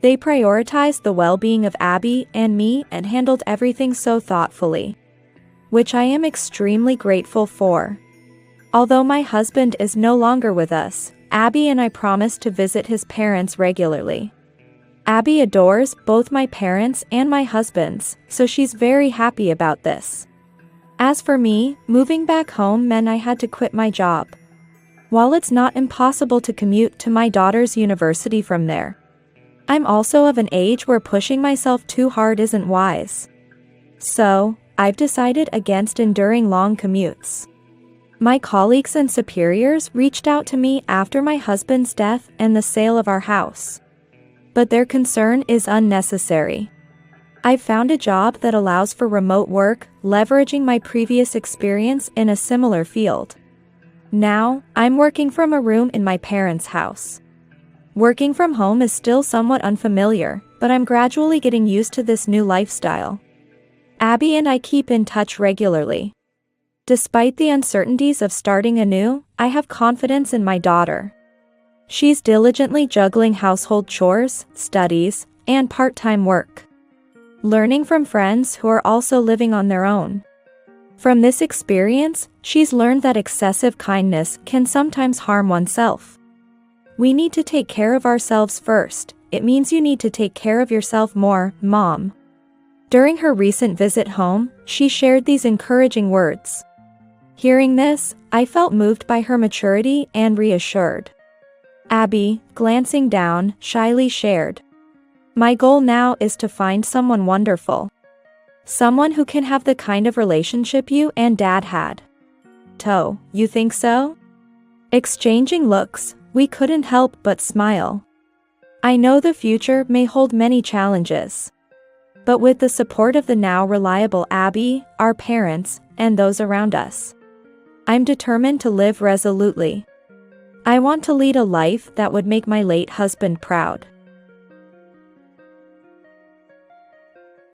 They prioritized the well-being of Abby and me and handled everything so thoughtfully, which I am extremely grateful for. Although my husband is no longer with us, Abby and I promised to visit his parents regularly. Abby adores both my parents and my husband's, so she's very happy about this. As for me, moving back home meant I had to quit my job. While it's not impossible to commute to my daughter's university from there, I'm also of an age where pushing myself too hard isn't wise. So, I've decided against enduring long commutes. My colleagues and superiors reached out to me after my husband's death and the sale of our house, but their concern is unnecessary. I've found a job that allows for remote work, leveraging my previous experience in a similar field. Now, I'm working from a room in my parents' house. Working from home is still somewhat unfamiliar, but I'm gradually getting used to this new lifestyle. Abby and I keep in touch regularly. Despite the uncertainties of starting anew, I have confidence in my daughter. She's diligently juggling household chores, studies, and part-time work, learning from friends who are also living on their own. From this experience, she's learned that excessive kindness can sometimes harm oneself. We need to take care of ourselves first. It means you need to take care of yourself more, Mom. During her recent visit home, she shared these encouraging words. Hearing this, I felt moved by her maturity and reassured. Abby, glancing down, shyly shared. My goal now is to find someone wonderful. Someone who can have the kind of relationship you and Dad had. Toe, you think so? Exchanging looks, we couldn't help but smile. I know the future may hold many challenges. But with the support of the now reliable Abby, our parents, and those around us, I'm determined to live resolutely. I want to lead a life that would make my late husband proud.